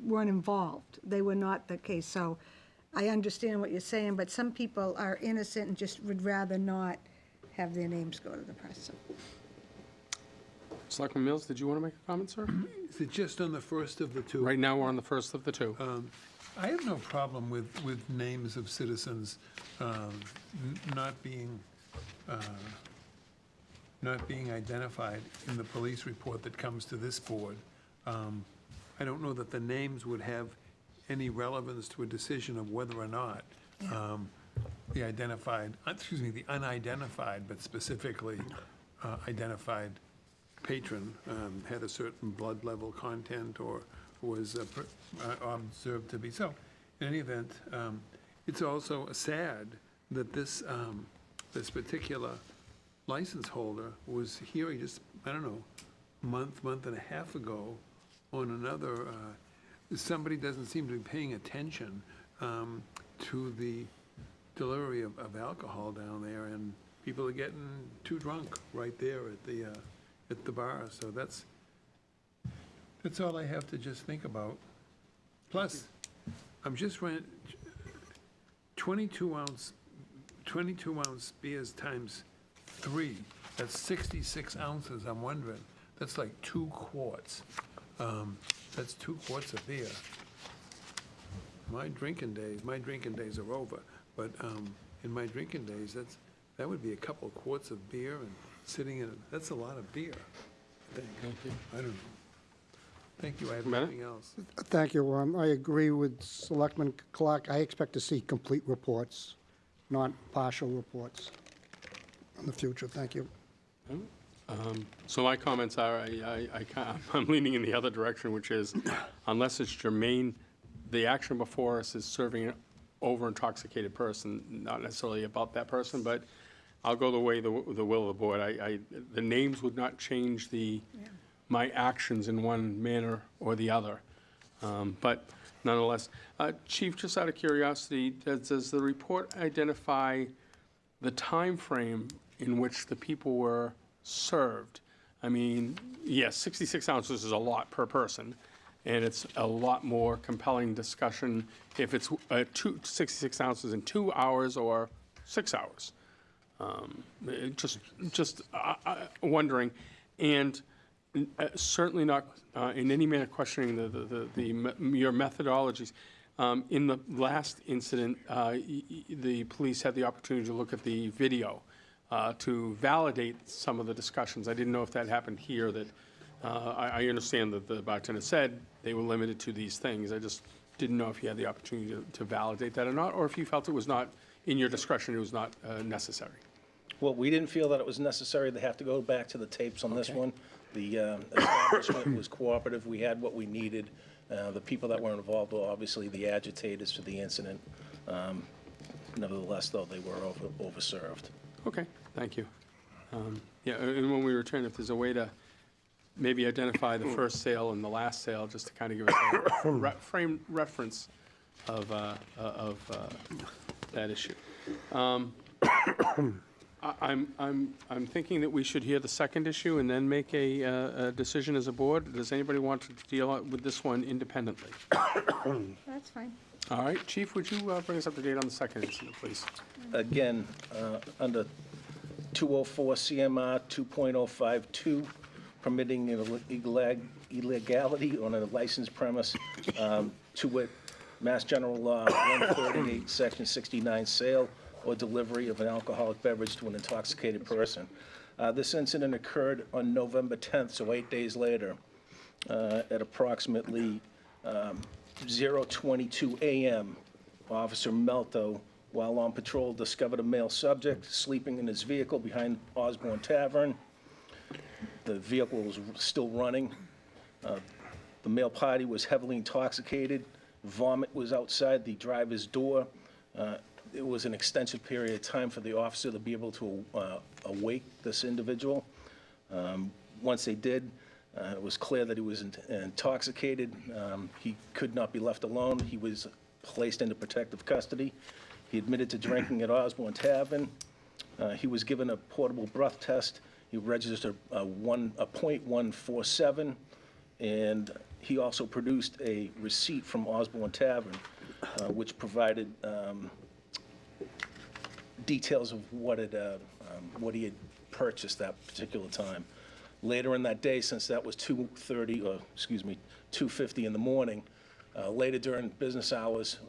weren't involved. They were not the case. So I understand what you're saying, but some people are innocent and just would rather not have their names go to the press. So. Selectman Mills, did you want to make a comment, sir? Is it just on the first of the two? Right now, we're on the first of the two. I have no problem with names of citizens not being identified in the police report that comes to this board. I don't know that the names would have any relevance to a decision of whether or not the unidentified, but specifically identified patron had a certain blood level content or was observed to be so. In any event, it's also sad that this particular license holder was hearing just, I don't know, month and a half ago on another, somebody doesn't seem to be paying attention to the delivery of alcohol down there, and people are getting too drunk right there at the bar. So that's all I have to just think about. Plus, I'm just renting 22 ounce beers times 3. That's 66 ounces. I'm wondering, that's like 2 quarts. That's 2 quarts of beer. My drinking days are over, but in my drinking days, that would be a couple of quarts of beer and sitting in it. That's a lot of beer, I think. Thank you. I don't know. Thank you. I have nothing else. Thank you. I agree with Selectman Clark. I expect to see complete reports, not partial reports in the future. Thank you. So my comments are, I'm leaning in the other direction, which is, unless it's germane, the action before us is serving an over-intoxicated person, not necessarily about that person, but I'll go the way the will of the board. The names would not change my actions in one manner or the other. But nonetheless, Chief, just out of curiosity, does the report identify the time frame in which the people were served? I mean, yes, 66 ounces is a lot per person, and it's a lot more compelling discussion if it's 66 ounces in 2 hours or 6 hours. Just wondering, and certainly not in any manner questioning your methodologies. In the last incident, the police had the opportunity to look at the video to validate some of the discussions. I didn't know if that happened here, that I understand that the bartender said they were limited to these things. I just didn't know if you had the opportunity to validate that or not, or if you felt it was not, in your discretion, it was not necessary. Well, we didn't feel that it was necessary. They have to go back to the tapes on this one. The establishment was cooperative. We had what we needed. The people that were involved were obviously the agitators for the incident. Nevertheless, though, they were overserved. Okay, thank you. Yeah, and when we return, if there's a way to maybe identify the first sale and the last sale, just to kind of give us a frame reference of that issue. I'm thinking that we should hear the second issue and then make a decision as a board. Does anybody want to deal with this one independently? That's fine. All right, Chief, would you bring us up to date on the second incident, please? Again, under 204 CMR 2.052, permitting illegality on a licensed premise, to wit, Mass General Law 138, Section 69, sale or delivery of an alcoholic beverage to an intoxicated person. This incident occurred on November 10th, so 8 days later, at approximately 0:22 a.m. Officer Melto, while on patrol, discovered a male subject sleeping in his vehicle behind Osborne Tavern. The vehicle was still running. The male party was heavily intoxicated. Vomit was outside the driver's door. It was an extensive period of time for the officer to be able to awake this individual. Once they did, it was clear that he was intoxicated. He could not be left alone. He was placed into protective custody. He admitted to drinking at Osborne Tavern. He was given a portable breath test. He registered a .147, and he also produced a receipt from Osborne Tavern, which provided details of what he had purchased that particular time. Later in that day, since that was 2:50 in the morning, later during business hours,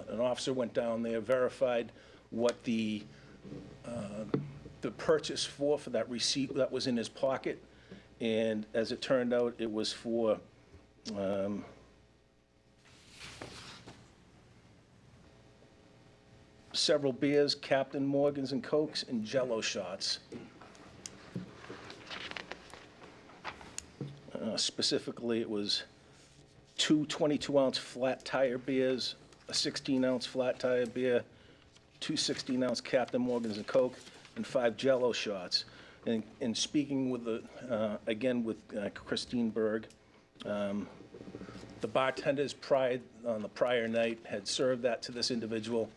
an officer went down there, verified what the purchase for that receipt that was in his pocket, and as it turned out, it was for several beers, Captain Morgan's and Cokes, and Jell-O shots. Specifically, it was 2 22-ounce flat tire beers, a 16-ounce flat tire beer, 2 16-ounce Captain Morgan's and Coke, and 5 Jell-O shots. And speaking with again with Christine Berg, the bartenders on the prior night had served that to this individual.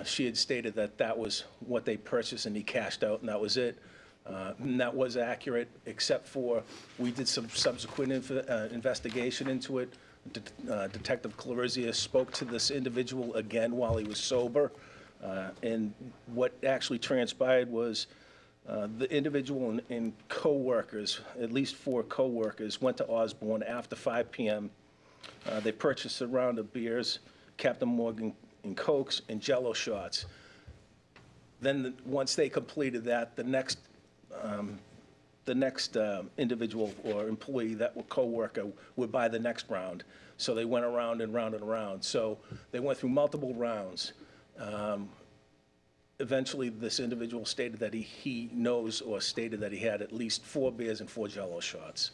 She had stated that that was what they purchased and he cashed out and that was it. And that was accurate, except for we did some subsequent investigation into it. Detective Clarizia spoke to this individual again while he was sober. And what actually transpired was the individual and co-workers, at least 4 co-workers, went to Osborne after 5 p.m. They purchased a round of beers, Captain Morgan and Cokes, and Jell-O shots. Then once they completed that, the next individual or employee that were co-worker would buy the next round. So they went around and round and around. So they went through multiple rounds. Eventually, this individual stated that he knows or stated that he had at least 4 beers and 4 Jell-O shots.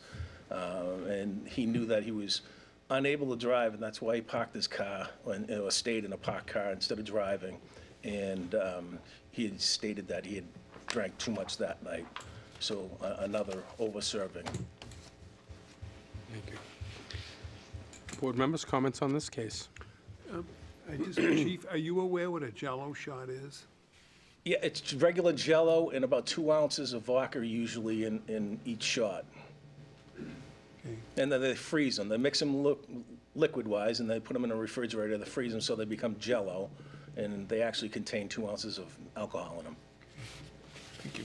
And he knew that he was unable to drive, and that's why he parked his car or stayed in a parked car instead of driving. And he had stated that he had drank too much that night. So another over-serving. Thank you. Board members, comments on this case? Chief, are you aware what a Jell-O shot is? Yeah, it's regular Jell-O and about 2 ounces of vodka usually in each shot. Okay. And then they freeze them. They mix them liquid-wise, and they put them in a refrigerator. They freeze them so they become Jell-O, and they actually contain 2 ounces of alcohol in them. Thank you.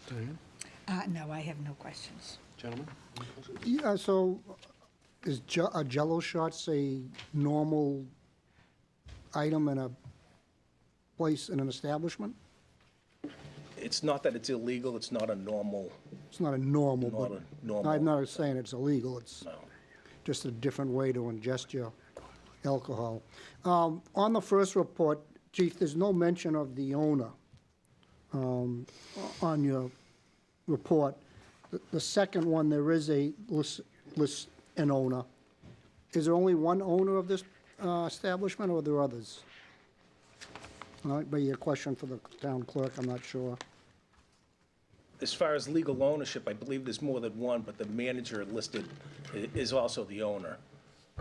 Diane? No, I have no questions. Gentlemen? Any questions? Yeah, so is Jell-O shots a normal item in a place, in an establishment? It's not that it's illegal, it's not a normal, It's not a normal, not but a normal. I'm not saying it's illegal, it's No. just a different way to ingest your alcohol. On the first report, Chief, there's no mention of the owner on your report. The second one, there is a list an owner. Is there only one owner of this establishment, or are there others? Might be a question for the town clerk, I'm not sure. As far as legal ownership, I believe there's more than one, but the manager listed is also the owner.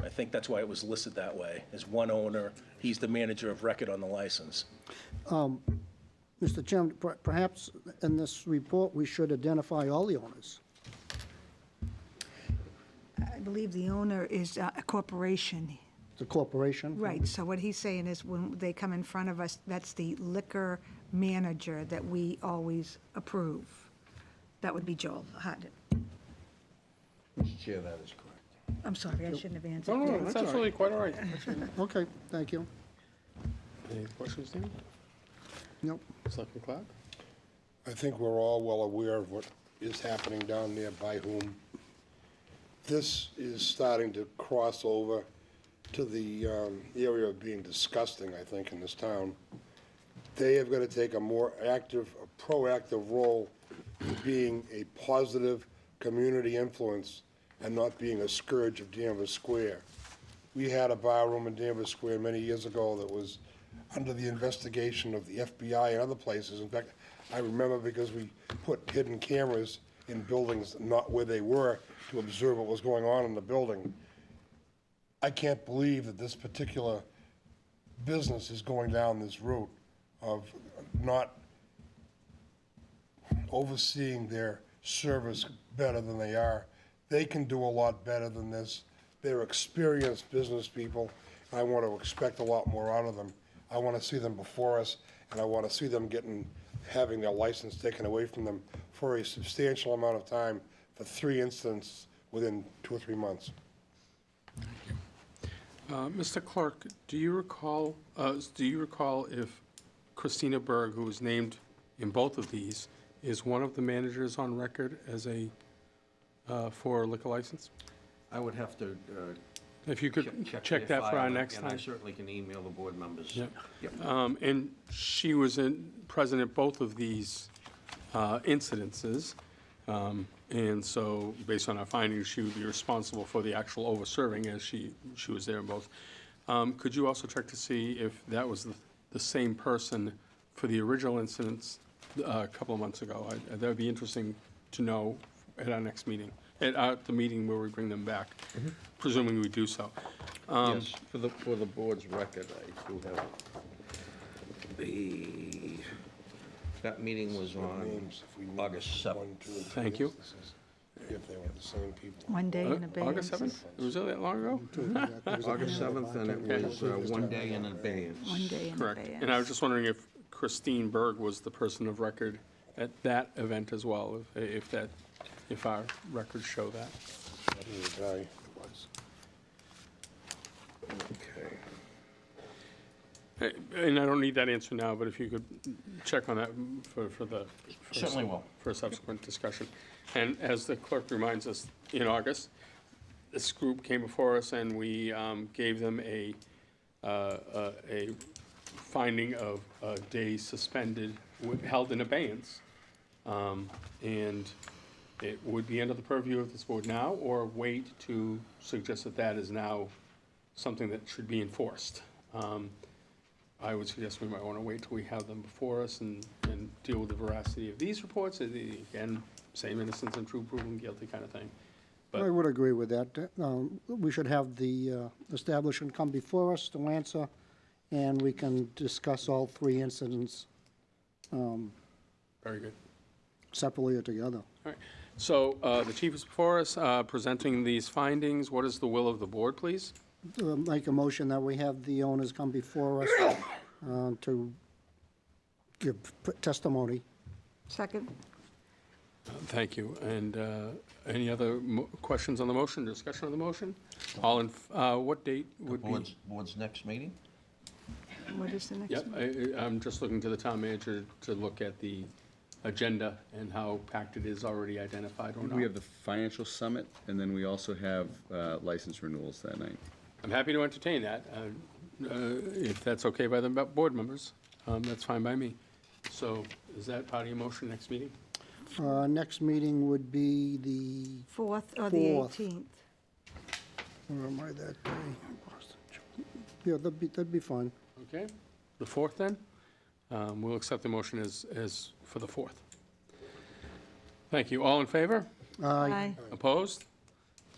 I think that's why it was listed that way, as one owner. He's the manager of record on the license. Mr. Chairman, perhaps in this report, we should identify all the owners. I believe the owner is a corporation. The corporation? Right, so what he's saying is when they come in front of us, that's the liquor manager that we always approve. That would be Joel Hardin. Mr. Chair, that is correct. I'm sorry, I shouldn't have answered. No, that. that's absolutely quite all right. Okay, thank you. Any questions, Dan? Nope. Selectman Clark? I think we're all well aware of what is happening down there by whom. This is starting to cross over to the area of being disgusting, I think, in this town. They have got to take a more active, a proactive role in being a positive community influence and not being a scourge of Danvers Square. We had a bar room in Danvers Square many years ago that was under the investigation of the FBI and other places. In fact, I remember because we put hidden cameras in buildings not where they were to observe what was going on in the building. I can't believe that this particular business is going down this route of not overseeing their service better than they are. They can do a lot better than this. They're experienced business people. I want to expect a lot more out of them. I want to see them before us, and I want to see them having their license taken away from them for a substantial amount of time for 3 incidents within 2 or 3 months. Mr. Clerk, do you recall if Christina Berg, who was named in both of these, is one of the managers on record as for a liquor license? I would have to If you could check their that for our file, next and I time. certainly can email the board members. Yeah. Yep. And she was present at both of these incidences. And so, based on our findings, she would be responsible for the actual over-serving as she was there in both. Could you also check to see if that was the same person for the original incidents a couple of months ago? That would be interesting to know at our next meeting, at the meeting where we bring them back, presuming we do so. Yes, for the board's record, I do have that meeting was on August 7th. Thank you. If they were the same people. One day in abeyance. August 7th? Was it that long ago? August 7th, and it was 1 day in abeyance. One day in Correct. abeyance. And I was just wondering if Christine Berg was the person of record at that event as well, if our records show that. That is a guy. Okay. And I don't need that answer now, but if you could check on that for the. Certainly will. For a subsequent discussion. And as the clerk reminds us, in August, this group came before us and we gave them a finding of a day suspended, held in abeyance. And it would be under the purview of this board now, or wait to suggest that that is now something that should be enforced. I would suggest we might want to wait till we have them before us and deal with the veracity of these reports. Again, same innocence and true proven guilty kind of thing. I would agree with that. We should have the establishment come before us to answer, and we can discuss all 3 incidents Very good. separately or together. All right. So the chief is before us, presenting these findings. What is the will of the board, please? Make a motion that we have the owners come before us to give testimony. Second? Thank you. And any other questions on the motion, discussion on the motion? All in, what date would be? Board's next meeting? What is the next Yep, one? I'm just looking to the town manager to look at the agenda and how packed it is already identified or not. We have the financial summit, and then we also have license renewals that night. I'm happy to entertain that, if that's okay by the board members. That's fine by me. So is that part of your motion, next meeting? Next meeting would be the, 4th or the 4th. 18th? where am I that day? Yeah, that'd be fine. Okay, the 4th then? We'll accept the motion as for the 4th. Thank you. All in favor? Aye. Opposed?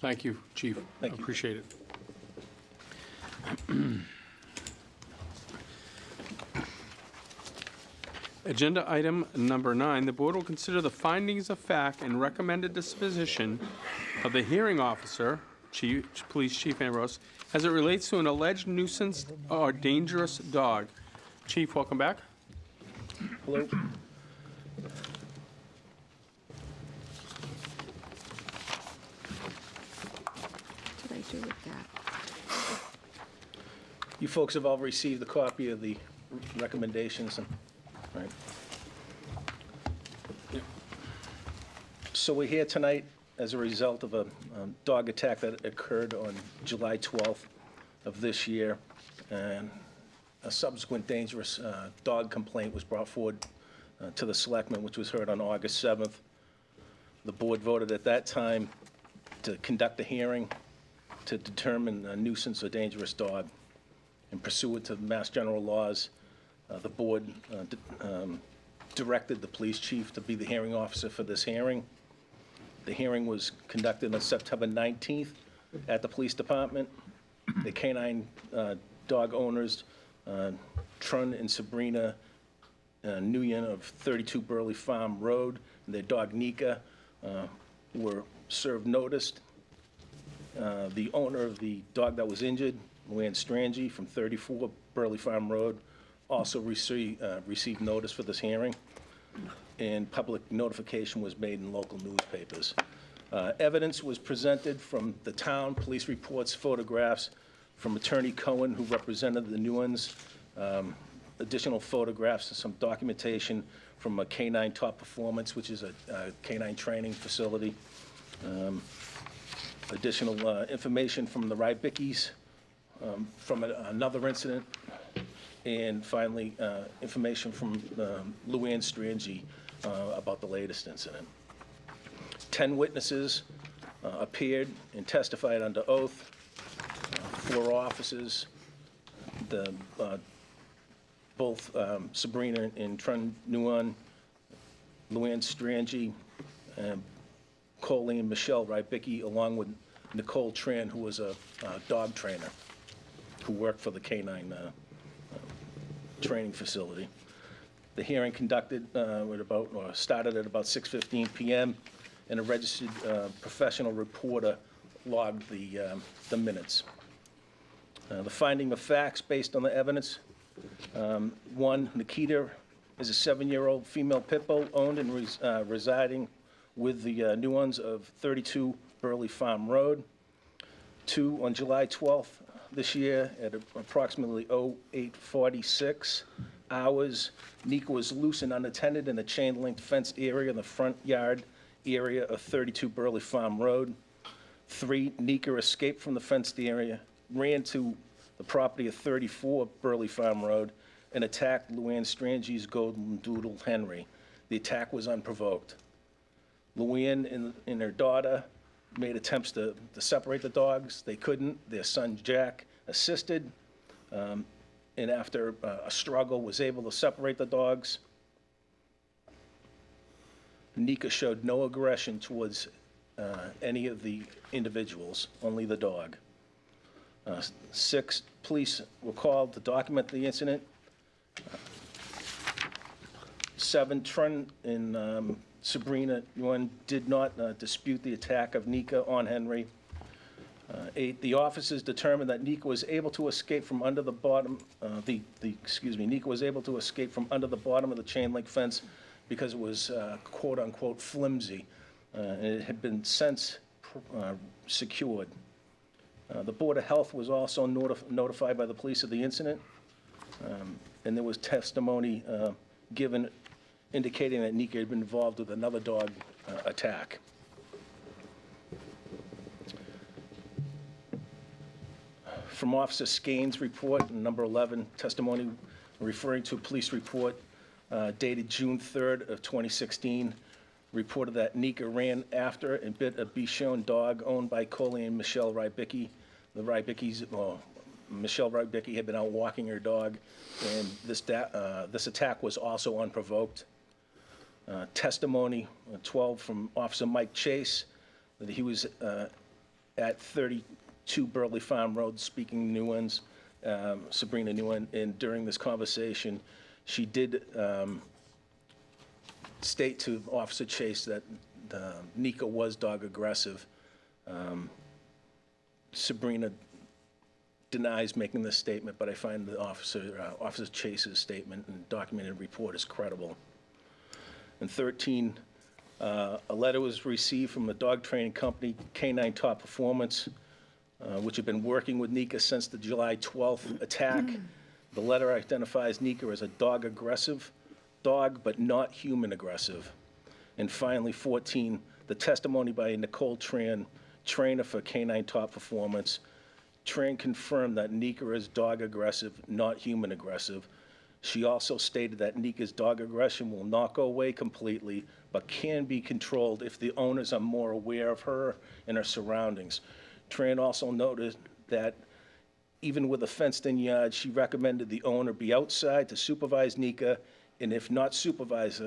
Thank you, chief. Thank you. Appreciate it. Agenda item number 9, the board will consider the findings of fact and recommended disposition of the hearing officer, Police Chief Ambrose, as it relates to an alleged nuisance or dangerous dog. Chief, welcome back. Hello? What did I do with that? You folks have all received a copy of the recommendations, right? So we're here tonight as a result of a dog attack that occurred on July 12th of this year, and a subsequent dangerous dog complaint was brought forward to the selectmen, which was heard on August 7th. The board voted at that time to conduct a hearing to determine a nuisance or dangerous dog. And pursuant to Mass General laws, the board directed the police chief to be the hearing officer for this hearing. The hearing was conducted on September 19th at the police department. The canine dog owners, Trun and Sabrina Nguyen of 32 Burley Farm Road, and their dog Nika were served notice. The owner of the dog that was injured, Luann Strange from 34 Burley Farm Road, also received notice for this hearing, and public notification was made in local newspapers. Evidence was presented from the town, police reports, photographs from Attorney Cohen, who represented the Nguyen's, additional photographs and some documentation from a Canine Top Performance, which is a canine training facility. Additional information from the Rybickies, from another incident, and finally, information from Luann Strange about the latest incident. 10 witnesses appeared and testified under oath. 4 officers, both Sabrina and Trun Nguyen, Luann Strange, and Colleen Michelle Rybicki, along with Nicole Tran, who was a dog trainer who worked for the canine training facility. The hearing started at about 6:15 p.m., and a registered professional reporter logged the minutes. The finding of facts based on the evidence: 1, Nikita is a 7-year-old female pit bull owned and residing with the Nguyen's of 32 Burley Farm Road. 2, on July 12th this year at approximately 08:46 hours, Nika was loose and unattended in the chain-link fenced area in the front yard area of 32 Burley Farm Road. 3, Nika escaped from the fenced area, ran to the property of 34 Burley Farm Road, and attacked Luann Strange's Golden Doodle Henry. The attack was unprovoked. Luann and her daughter made attempts to separate the dogs. They couldn't. Their son Jack assisted, and after a struggle was able to separate the dogs. Nika showed no aggression towards any of the individuals, only the dog. 6, police were called to document the incident. 7, Trun and Sabrina Nguyen did not dispute the attack of Nika on Henry. 8, the officers determined that Nika was able to escape from under the bottom, Nika was able to escape from under the bottom of the chain link fence because it was quote-unquote flimsy, and it had been since secured. The Board of Health was also notified by the police of the incident, and there was testimony given indicating that Nika had been involved with another dog attack. From Officer Skane's report, number 11, testimony referring to a police report dated June 3rd of 2016, reported that Nika ran after and bit a Bichon dog owned by Coley and Michelle Rybicki. The Rybickis, Michelle Rybicki had been out walking her dog, and this attack was also unprovoked. Testimony 12 from Officer Mike Chase, that he was at 32 Burley Farm Road speaking to Nguyen's, Sabrina Nguyen, and during this conversation, she did state to Officer Chase that Nika was dog aggressive. Sabrina denies making this statement, but I find the Officer Chase's statement and documented report is credible. And 13, a letter was received from the dog training company, K9 Top Performance, which had been working with Nika since the July 12th attack. The letter identifies Nika as a dog aggressive dog, but not human aggressive. And finally, 14, the testimony by Nicole Tran, trainer for K9 Top Performance. Tran confirmed that Nika is dog aggressive, not human aggressive. She also stated that Nika's dog aggression will not go away completely, but can be controlled if the owners are more aware of her and her surroundings. Tran also noted that even with a fenced-in yard, she recommended the owner be outside to supervise Nika, and if not supervised,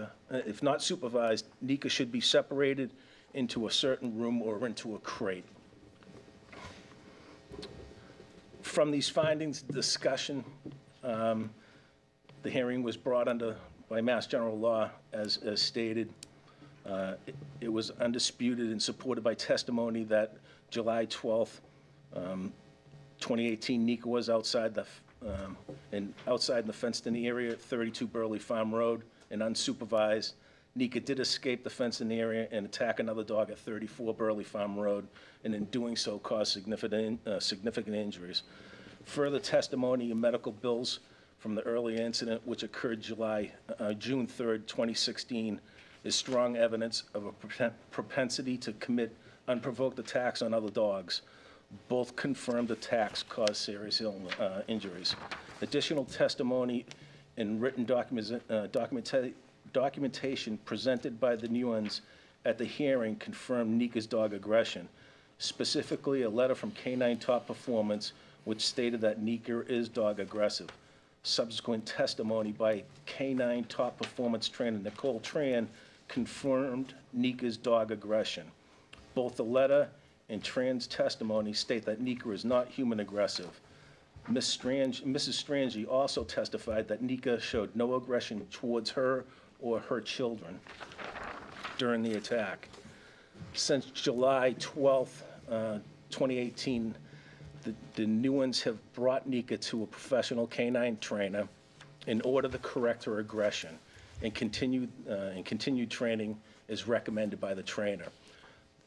Nika should be separated into a certain room or into a crate. From these findings, discussion, the hearing was brought under by Mass General Law as stated. It was undisputed and supported by testimony that July 12th, 2018, Nika was outside in the fenced-in area at 32 Burley Farm Road and unsupervised. Nika did escape the fenced-in area and attack another dog at 34 Burley Farm Road, and in doing so caused significant injuries. Further testimony and medical bills from the early incident, which occurred June 3rd, 2016, is strong evidence of a propensity to commit unprovoked attacks on other dogs. Both confirmed attacks caused serious injuries. Additional testimony and written documentation presented by the Nguyen's at the hearing confirmed Nika's dog aggression, specifically a letter from K9 Top Performance which stated that Nika is dog aggressive. Subsequent testimony by K9 Top Performance trainer Nicole Tran confirmed Nika's dog aggression. Both the letter and Tran's testimony state that Nika is not human aggressive. Mrs. Strange also testified that Nika showed no aggression towards her or her children during the attack. Since July 12th, 2018, the Nguyen's have brought Nika to a professional canine trainer in order to correct her aggression, and continued training is recommended by the trainer.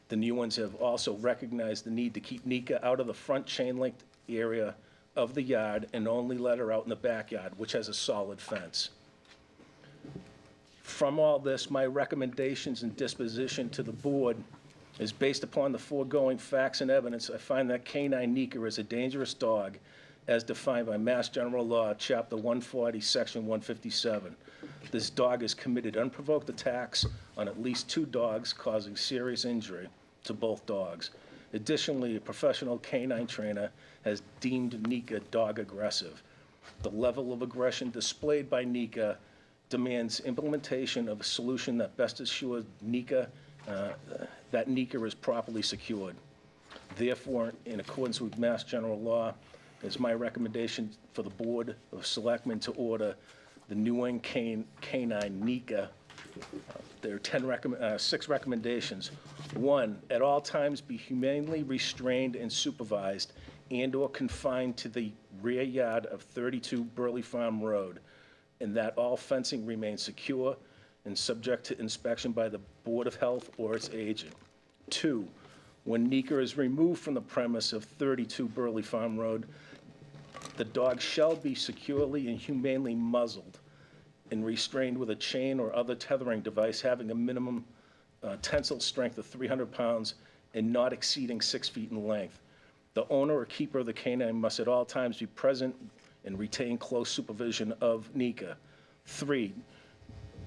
The Nguyen's have also recognized the need to keep Nika out of the front chain link area of the yard and only let her out in the backyard, which has a solid fence. From all this, my recommendations and disposition to the board is based upon the foregoing facts and evidence. I find that canine Nika is a dangerous dog as defined by Mass General Law, Chapter 140, Section 157. This dog has committed unprovoked attacks on at least 2 dogs, causing serious injury to both dogs. Additionally, a professional canine trainer has deemed Nika dog aggressive. The level of aggression displayed by Nika demands implementation of a solution that best assures that Nika is properly secured. Therefore, in accordance with Mass General Law, it's my recommendation for the Board of Selectmen to order the Nguyen canine Nika There are 6 recommendations. 1, at all times be humanely restrained and supervised and/or confined to the rear yard of 32 Burley Farm Road, and that all fencing remains secure and subject to inspection by the Board of Health or its agent. 2, when Nika is removed from the premise of 32 Burley Farm Road, the dog shall be securely and humanely muzzled and restrained with a chain or other tethering device having a minimum tensile strength of 300 pounds and not exceeding 6 feet in length. The owner or keeper of the canine must at all times be present and retain close supervision of Nika. 3,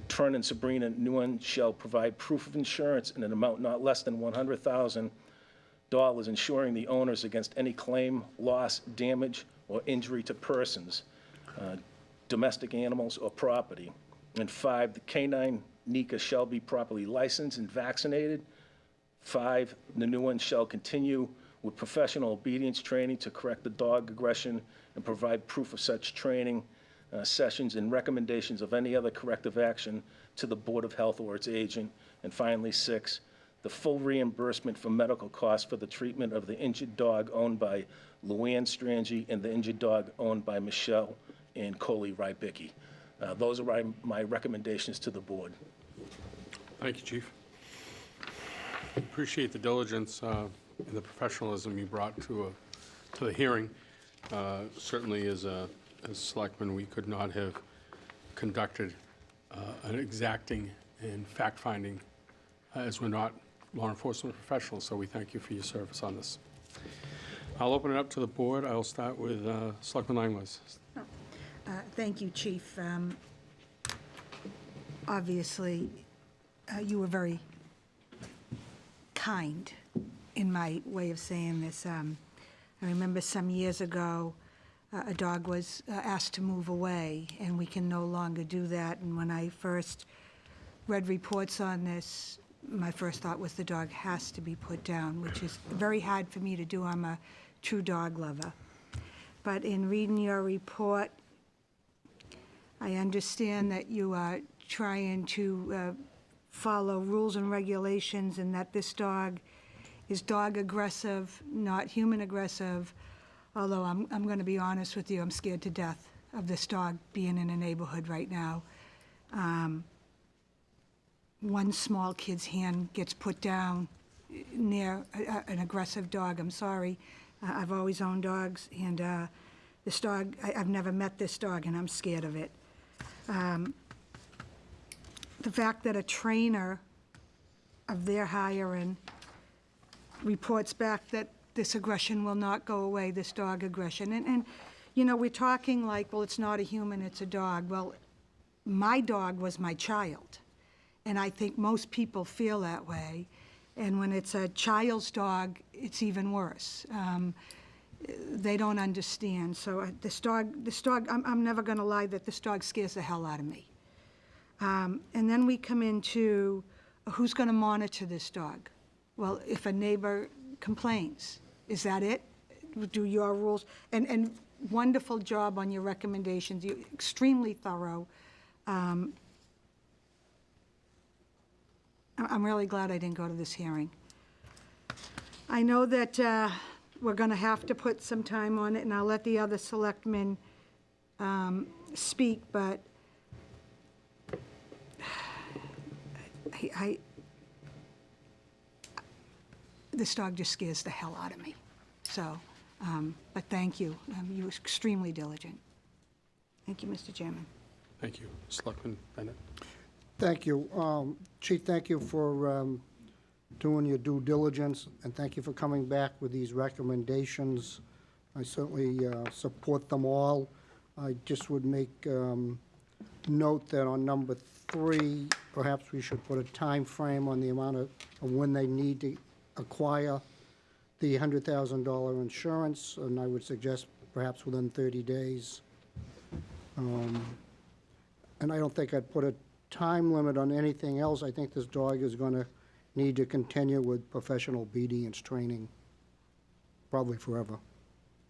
Trent and Sabrina Nguyen shall provide proof of insurance in an amount not less than $100,000, insuring the owners against any claim, loss, damage, or injury to persons, domestic animals, or property. And 5, the canine Nika shall be properly licensed and vaccinated. 5, the new one shall continue with professional obedience training to correct the dog aggression and provide proof of such training sessions and recommendations of any other corrective action to the Board of Health or its agent. And finally, 6, the full reimbursement for medical costs for the treatment of the injured dog owned by Luann Strange and the injured dog owned by Michelle and Coley Rybicki. Those are my recommendations to the board. Thank you, Chief. Appreciate the diligence and the professionalism you brought to the hearing. Certainly, as selectmen, we could not have conducted an exacting and fact-finding, as we're not law enforcement professionals, so we thank you for your service on this. I'll open it up to the board. I'll start with Selectman Langlois. Thank you, Chief. Obviously, you were very kind in my way of saying this. I remember some years ago, a dog was asked to move away, and we can no longer do that. And when I first read reports on this, my first thought was the dog has to be put down, which is very hard for me to do. I'm a true dog lover. But in reading your report, I understand that you are trying to follow rules and regulations, and that this dog is dog aggressive, not human aggressive. Although I'm going to be honest with you, I'm scared to death of this dog being in a neighborhood right now. One small kid's hand gets put down near an aggressive dog. I'm sorry. I've always owned dogs, and this dog, I've never met this dog, and I'm scared of it. The fact that a trainer of their hiring reports back that this aggression will not go away, this dog aggression. And you know, we're talking like, well, it's not a human, it's a dog. Well, my dog was my child, and I think most people feel that way. And when it's a child's dog, it's even worse. They don't understand. So this dog, I'm never going to lie that this dog scares the hell out of me. And then we come into who's going to monitor this dog? Well, if a neighbor complains, is that it? Do your rules? And wonderful job on your recommendations. You're extremely thorough. I'm really glad I didn't go to this hearing. I know that we're going to have to put some time on it, and I'll let the other selectmen speak, but this dog just scares the hell out of me. So, but thank you. You were extremely diligent. Thank you, Mr. Chairman. Thank you. Selectman Bennett. Thank you. Chief, thank you for doing your due diligence, and thank you for coming back with these recommendations. I certainly support them all. I just would make note that on number 3, perhaps we should put a time frame on the amount of when they need to acquire the $100,000 insurance, and I would suggest perhaps within 30 days. And I don't think I'd put a time limit on anything else. I think this dog is going to need to continue with professional obedience training, probably forever.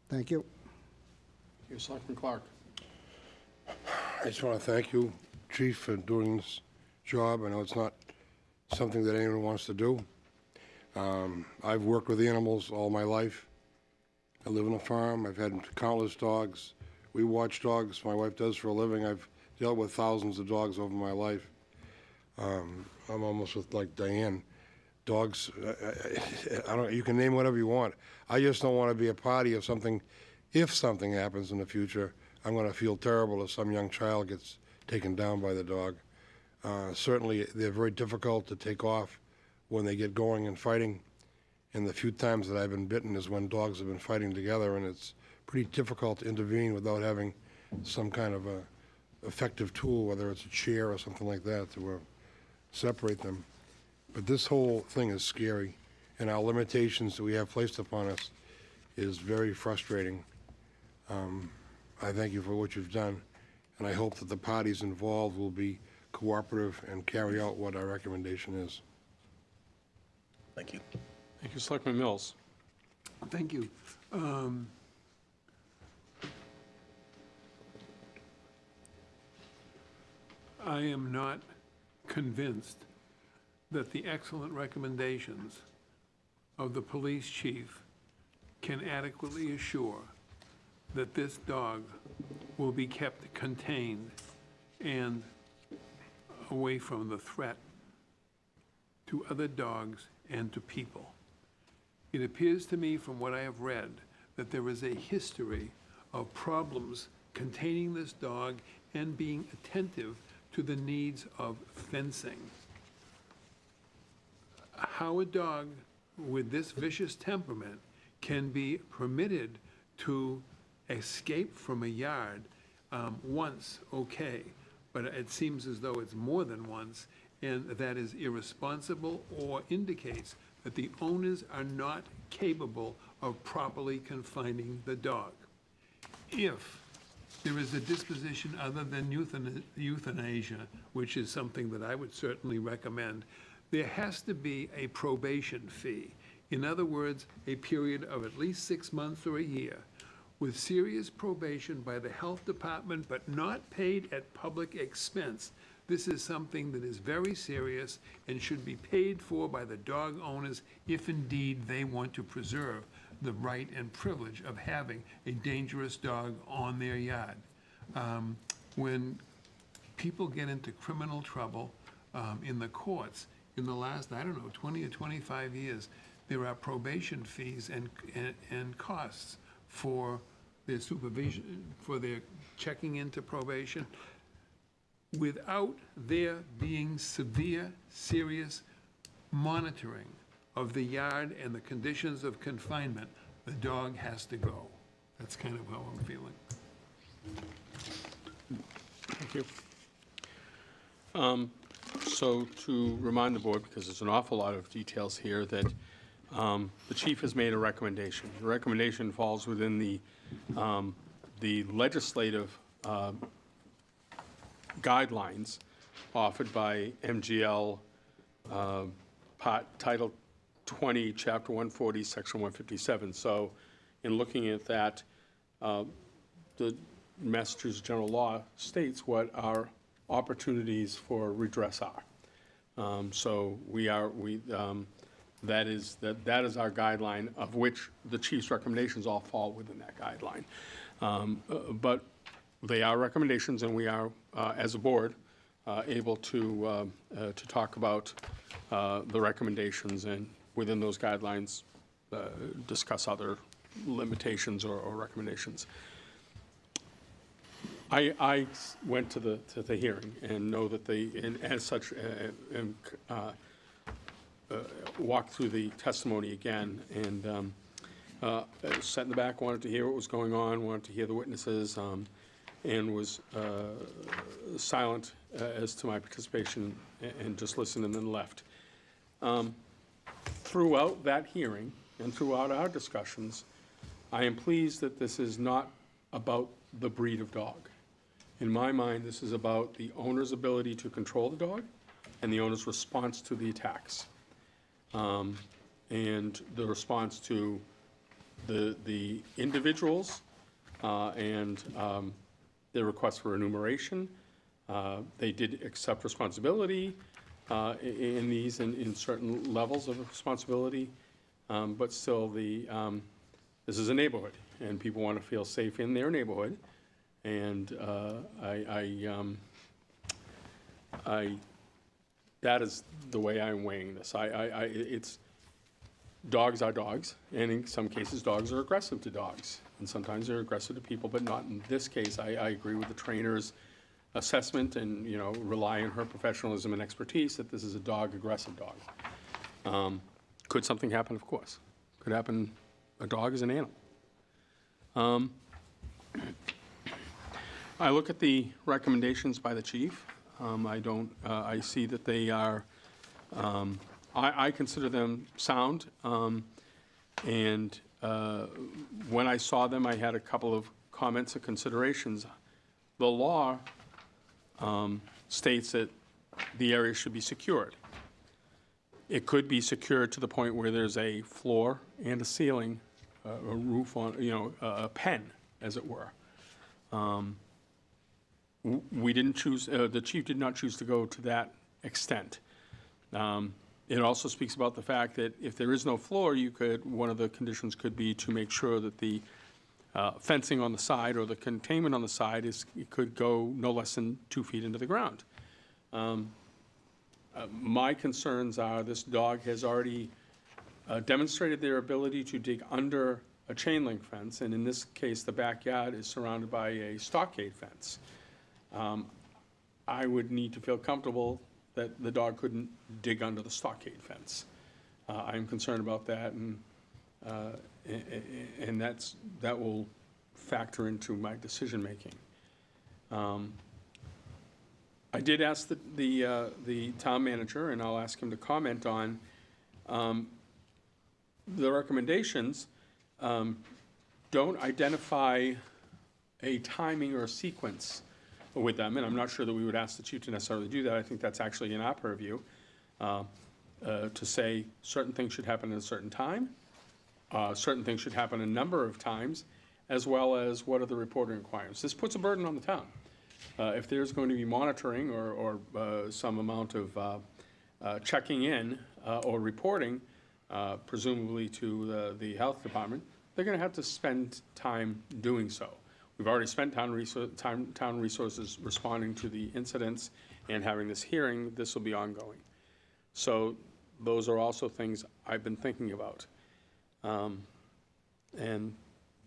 Thank you. Thank you, Selectman Clark. I just want to thank you, Chief, for doing this job. I know it's not something that anyone wants to do. I've worked with animals all my life. I live on a farm. I've had countless dogs. We watch dogs. My wife does for a living. I've dealt with thousands of dogs over my life. I'm almost with like Diane. Dogs, I don't. You can name whatever you want. I just don't want to be a party of something. If something happens in the future, I'm going to feel terrible if some young child gets taken down by the dog. Certainly, they're very difficult to take off when they get going and fighting. And the few times that I've been bitten is when dogs have been fighting together, and it's pretty difficult to intervene without having some kind of a effective tool, whether it's a chair or something like that, to separate them. But this whole thing is scary, and our limitations that we have placed upon us is very frustrating. I thank you for what you've done, and I hope that the parties involved will be cooperative and carry out what our recommendation is. Thank you. Thank you, Selectman Mills. Thank you. I am not convinced that the excellent recommendations of the police chief can adequately assure that this dog will be kept contained and away from the threat to other dogs and to people. It appears to me from what I have read that there is a history of problems containing this dog and being attentive to the needs of fencing. How a dog with this vicious temperament can be permitted to escape from a yard once, okay, but it seems as though it's more than once, and that is irresponsible or indicates that the owners are not capable of properly confining the dog. If there is a disposition other than euthanasia, which is something that I would certainly recommend, there has to be a probation fee. In other words, a period of at least 6 months or a year, with serious probation by the health department, but not paid at public expense. This is something that is very serious and should be paid for by the dog owners if indeed they want to preserve the right and privilege of having a dangerous dog on their yard. When people get into criminal trouble in the courts, in the last, 20 or 25 years, there are probation fees and costs for their supervision, for their checking into probation. Without there being severe, serious monitoring of the yard and the conditions of confinement, the dog has to go. That's kind of how I'm feeling. Thank you. So to remind the board, because there's an awful lot of details here, that the chief has made a recommendation. The recommendation falls within the legislative guidelines offered by MGL Title 20, Chapter 140, Section 157. So in looking at that, the Massachusetts general law states what our opportunities for redress are. So that is our guideline, of which the chief's recommendations all fall within that guideline. But they are recommendations, and we are, as a board, able to talk about the recommendations, and within those guidelines, discuss other limitations or recommendations. I went to the hearing and know that and as such, walked through the testimony again, and sat in the back, wanted to hear what was going on, wanted to hear the witnesses, and was silent as to my participation, and just listened and then left. Throughout that hearing and throughout our discussions, I am pleased that this is not about the breed of dog. In my mind, this is about the owner's ability to control the dog and the owner's response to the attacks. And the response to the individuals and their request for enumeration, They did accept responsibility in these, in certain levels of responsibility, but still, this is a neighborhood, and people want to feel safe in their neighborhood, and that is the way I'm weighing this. It's, dogs are dogs, and in some cases, dogs are aggressive to dogs, and sometimes they're aggressive to people, but not in this case. I agree with the trainer's assessment and, you know, rely on her professionalism and expertise that this is a aggressive dog. Could something happen? Of course. Could happen. A dog is an animal. I look at the recommendations by the chief. I see that they are, I consider them sound. And when I saw them, I had a couple of comments and considerations. The law states that the area should be secured. It could be secured to the point where there's a floor and a ceiling, a roof on, you know, a pen, as it were. We didn't choose, the chief did not choose to go to that extent. It also speaks about the fact that if there is no floor, one of the conditions could be to make sure that the fencing on the side or the containment on the side it could go no less than 2 feet into the ground. My concerns are this dog has already demonstrated their ability to dig under a chain link fence, and in this case, the backyard is surrounded by a stockade fence. I would need to feel comfortable that the dog couldn't dig under the stockade fence. I'm concerned about that, and that will factor into my decision-making. I did ask the town manager, and I'll ask him to comment on the recommendations. Don't identify a timing or a sequence with them, and I'm not sure that we would ask the chief to necessarily do that. I think that's actually in our purview, to say certain things should happen at a certain time, certain things should happen a number of times, as well as what are the reporting requirements. This puts a burden on the town. If there's going to be monitoring or some amount of checking in or reporting, presumably to the health department, they're going to have to spend time doing so. We've already spent town resources responding to the incidents and having this hearing. This will be ongoing. So those are also things I've been thinking about. And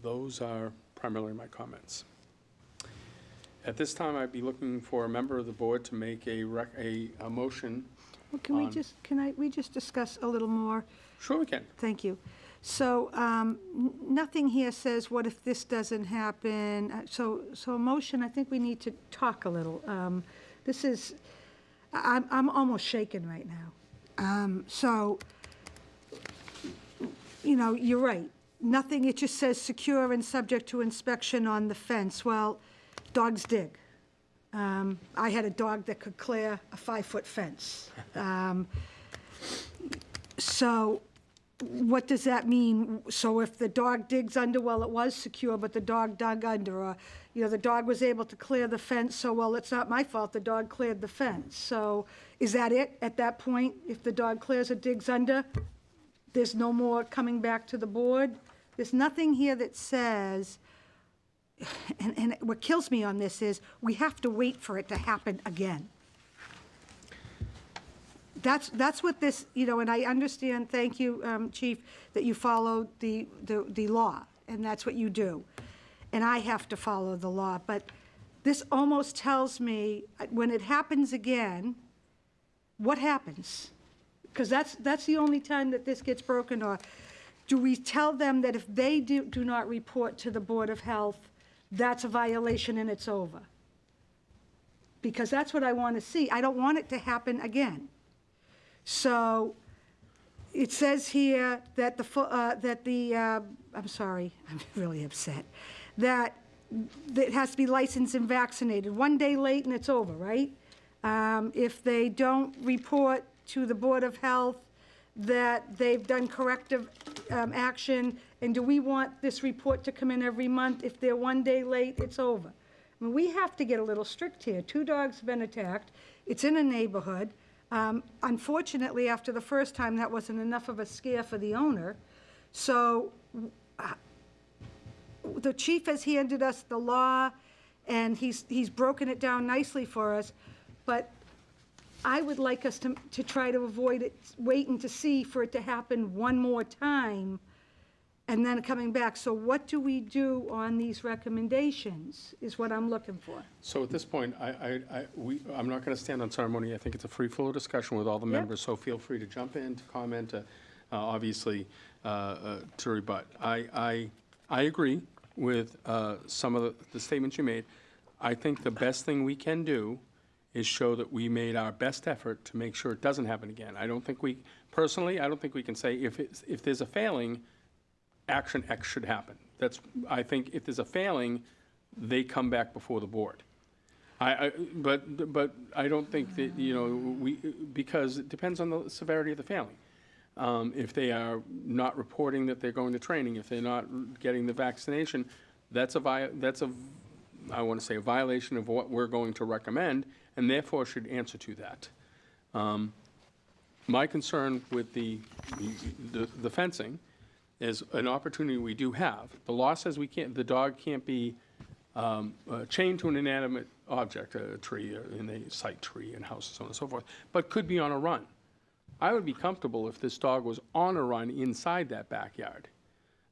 those are primarily my comments. At this time, I'd be looking for a member of the board to make a motion. Well, can we just discuss a little more? Sure we can. Thank you. So nothing here says, what if this doesn't happen? So a motion, I think we need to talk a little. I'm almost shaken right now. So, you know, you're right. Nothing, it just says secure and subject to inspection on the fence. Well, dogs dig. I had a dog that could clear a 5-foot fence. So what does that mean? So if the dog digs under, well, it was secure, but the dog dug under, or, you know, the dog was able to clear the fence, so, well, it's not my fault, the dog cleared the fence. So is that it at that point? If the dog clears or digs under, there's no more coming back to the board? There's nothing here that says, and what kills me on this is, we have to wait for it to happen again. That's what this, you know, and I understand, thank you, Chief, that you follow the law, and that's what you do. And I have to follow the law, but this almost tells me, when it happens again, what happens? Because that's the only time that this gets broken, or do we tell them that if they do not report to the Board of Health, that's a violation and it's over? Because that's what I want to see. I don't want it to happen again. So it says here that I'm sorry, I'm really upset, that it has to be licensed and vaccinated. 1 day late and it's over, right? If they don't report to the Board of Health that they've done corrective action, and do we want this report to come in every month? If they're 1 day late, it's over. I mean, we have to get a little strict here. 2 dogs have been attacked. It's in a neighborhood. Unfortunately, after the first time, that wasn't enough of a scare for the owner. So the chief has handed us the law, and he's broken it down nicely for us. But I would like us to try to avoid it, waiting to see for it to happen one more time, and then coming back. So what do we do on these recommendations, is what I'm looking for. So at this point, I'm not going to stand on ceremony. I think it's a free-flow discussion with all the members, so feel free to jump in, to comment, obviously, to rebut. I agree with some of the statements you made. I think the best thing we can do is show that we made our best effort to make sure it doesn't happen again. I don't think we can say if there's a failing, action X should happen. I think if there's a failing, they come back before the board. But I don't think that, because it depends on the severity of the failing. If they are not reporting that they're going to training, if they're not getting the vaccination, that's a violation of what we're going to recommend, and therefore should answer to that. My concern with the fencing is an opportunity we do have. The law says the dog can't be chained to an inanimate object, a tree, in a site tree, and house, so on and so forth, but could be on a run. I would be comfortable if this dog was on a run inside that backyard.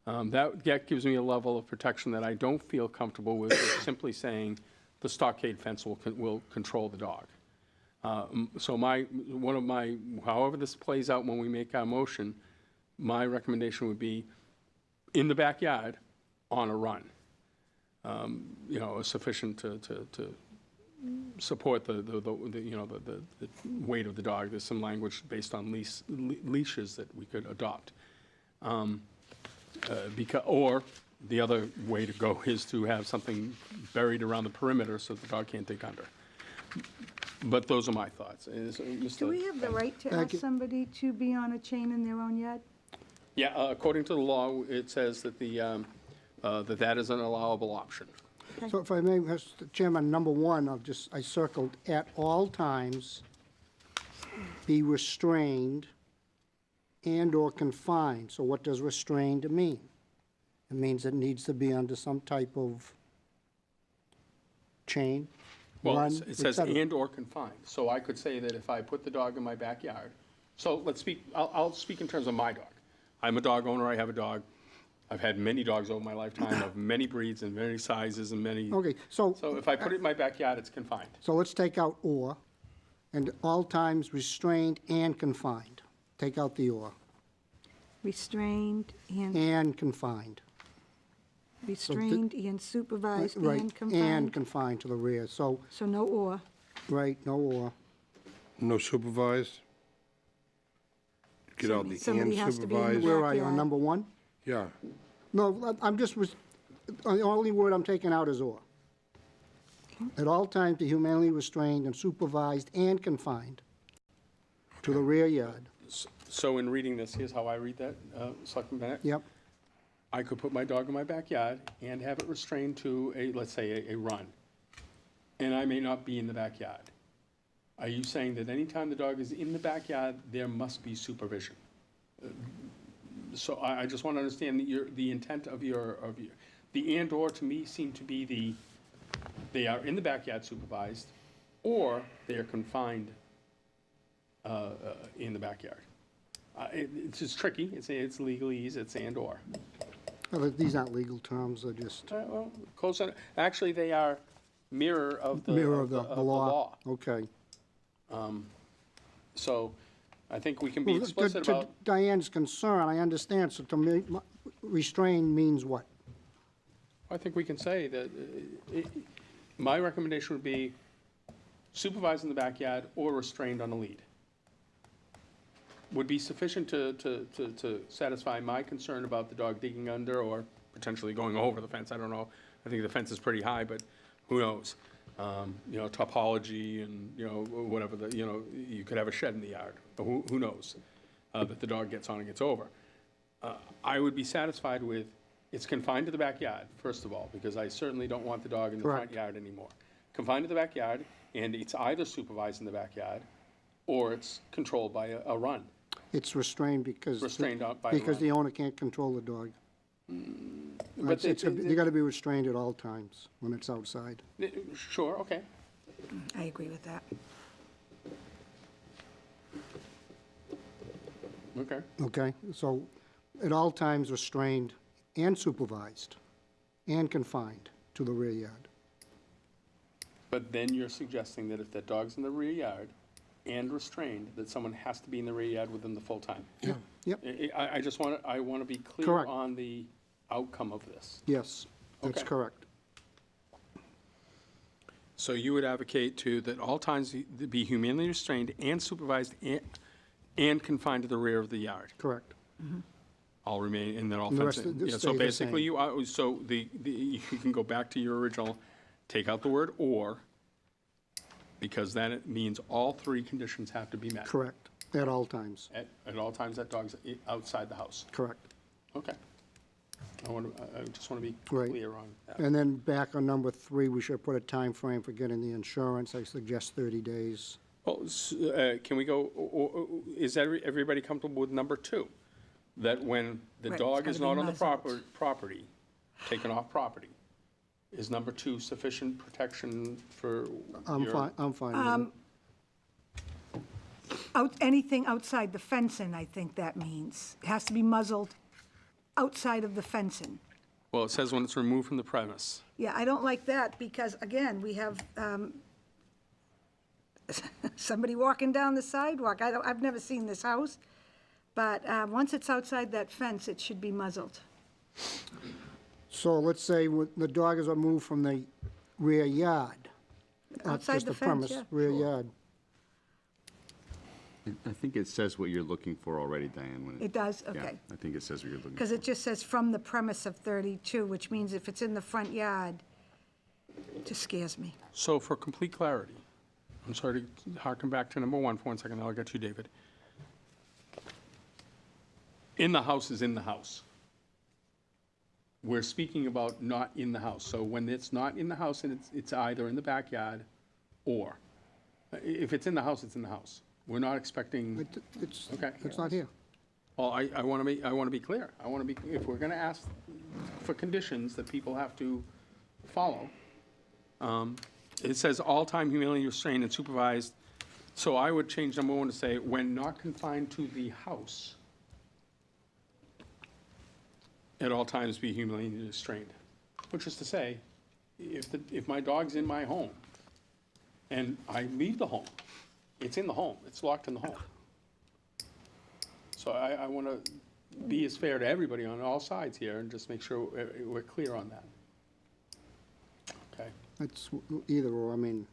That gives me a level of protection that I don't feel comfortable with simply saying the stockade fence will control the dog. So however this plays out when we make our motion, my recommendation would be in the backyard on a run. Sufficient to support the weight of the dog. There's some language based on leashes that we could adopt. Or the other way to go is to have something buried around the perimeter so the dog can't dig under. But those are my thoughts. Do we have the right to ask somebody to be on a chain in their own yard? Yeah, according to the law, it says that that is an allowable option. So if I may, Mr. Chairman, number 1, I circled at all times be restrained and/or confined. So what does restrained mean? It means it needs to be under some type of chain. Well, run, it says etc. and/or confined. So I could say that if I put the dog in my backyard, so I'll speak in terms of my dog. I'm a dog owner, I have a dog. I've had many dogs over my lifetime of many breeds and many sizes and many. Okay, so if I put it in my backyard, it's confined. So let's take out or, and all times restrained and confined. Take out the or. Restrained And confined. Restrained and supervised Right, and confined? and confined to the rear. So, no or. right, no or. No supervised? Get out the Somebody and has to be in the supervised? Where are you, on backyard. number 1? Yeah. No, the only word I'm taking out is or. At all times be humanely restrained and supervised and confined to the rear yard. So in reading this, here's how I read that, Selectman Bennett. Yep. I could put my dog in my backyard and have it restrained to let's say a run. And I may not be in the backyard. Are you saying that anytime the dog is in the backyard, there must be supervision? So I just want to understand the intent of the and/or to me seem to be they are in the backyard supervised, or they are confined in the backyard. It's just tricky. It's legalese. It's and/or. Well, these aren't legal terms, they're just Well, close on. Actually, they are mirror of the law. Okay. So I think we can be Well, explicit to about. Diane's concern, I understand, so to me, restrain means what? I think we can say that my recommendation would be supervised in the backyard or restrained on a lead. Would be sufficient to satisfy my concern about the dog digging under or potentially going over the fence. I don't know. I think the fence is pretty high, but who knows? Topology and, whatever, you could have a shed in the yard. But who knows that the dog gets on and gets over. I would be satisfied with It's confined to the backyard, first of all, because I certainly don't want the dog in the front Correct. yard anymore. Confined to the backyard, and it's either supervised in the backyard, or it's controlled by a run. It's restrained because. Restrained out by a Because run. the owner can't control the dog. But You gotta be restrained at all times when it's outside. Sure, okay. I agree with that. Okay. Okay, so at all times restrained and supervised and confined to the rear yard. But then you're suggesting that if that dog's in the rear yard and restrained, that someone has to be in the rear yard with them the full time? Yeah. Yep, I just want to be clear Correct. on the outcome of this. yes, that's Okay. correct. So you would advocate to that all times be humanely restrained and supervised and confined to the rear of the yard? Correct. All remain, and then all And the rest fencing. of it Yeah, so stays the basically, same. so you can go back to your original, take out the word "or," because then it means all three conditions have to be met. Correct, at all times, At all times, that dog's outside the house. correct. Okay. I just want to be Right. clear on that. And then back on number 3, we should put a time frame for getting the insurance. I suggest 30 days. Well, can we go, is everybody comfortable with number 2? That when the Right, dog it's is gotta not be on the muzzled. property, taken off property, is number 2 sufficient protection for I'm your? fine, I'm fine with it. Anything outside the fencing, I think that means. It has to be muzzled outside of the fencing. Well, it says when it's removed from the premise. Yeah, I don't like that because, again, we have somebody walking down the sidewalk. I've never seen this house, but once it's outside that fence, it should be muzzled. So let's say the dog is removed from the rear yard. not Outside just the fence, premise, yeah. rear yard. I think it says what you're looking for already, Diane. when It does? Yeah, Okay. I think it says what you're looking for. Because it just says from the premise of 32, which means if it's in the front yard, it just scares me. So for complete clarity, I'm sorry to harken back to number 1 for 1 second, then I'll get to you, David. In the house is in the house. We're speaking about not in the house. So when it's not in the house, and it's either in the backyard or, if it's in the house, it's in the house. We're not expecting, It's Okay. not here. well, I want to be clear. If we're going to ask for conditions that people have to follow, it says all-time humanely restrained and supervised. So I would change number 1 to say, when not confined to the house, at all times be humanely restrained. Which is to say, if my dog's in my home and I leave the home, it's in the home, it's locked in the home. So I want to be as fair to everybody on all sides here and just make sure we're clear on that. Okay. It's either or, I mean,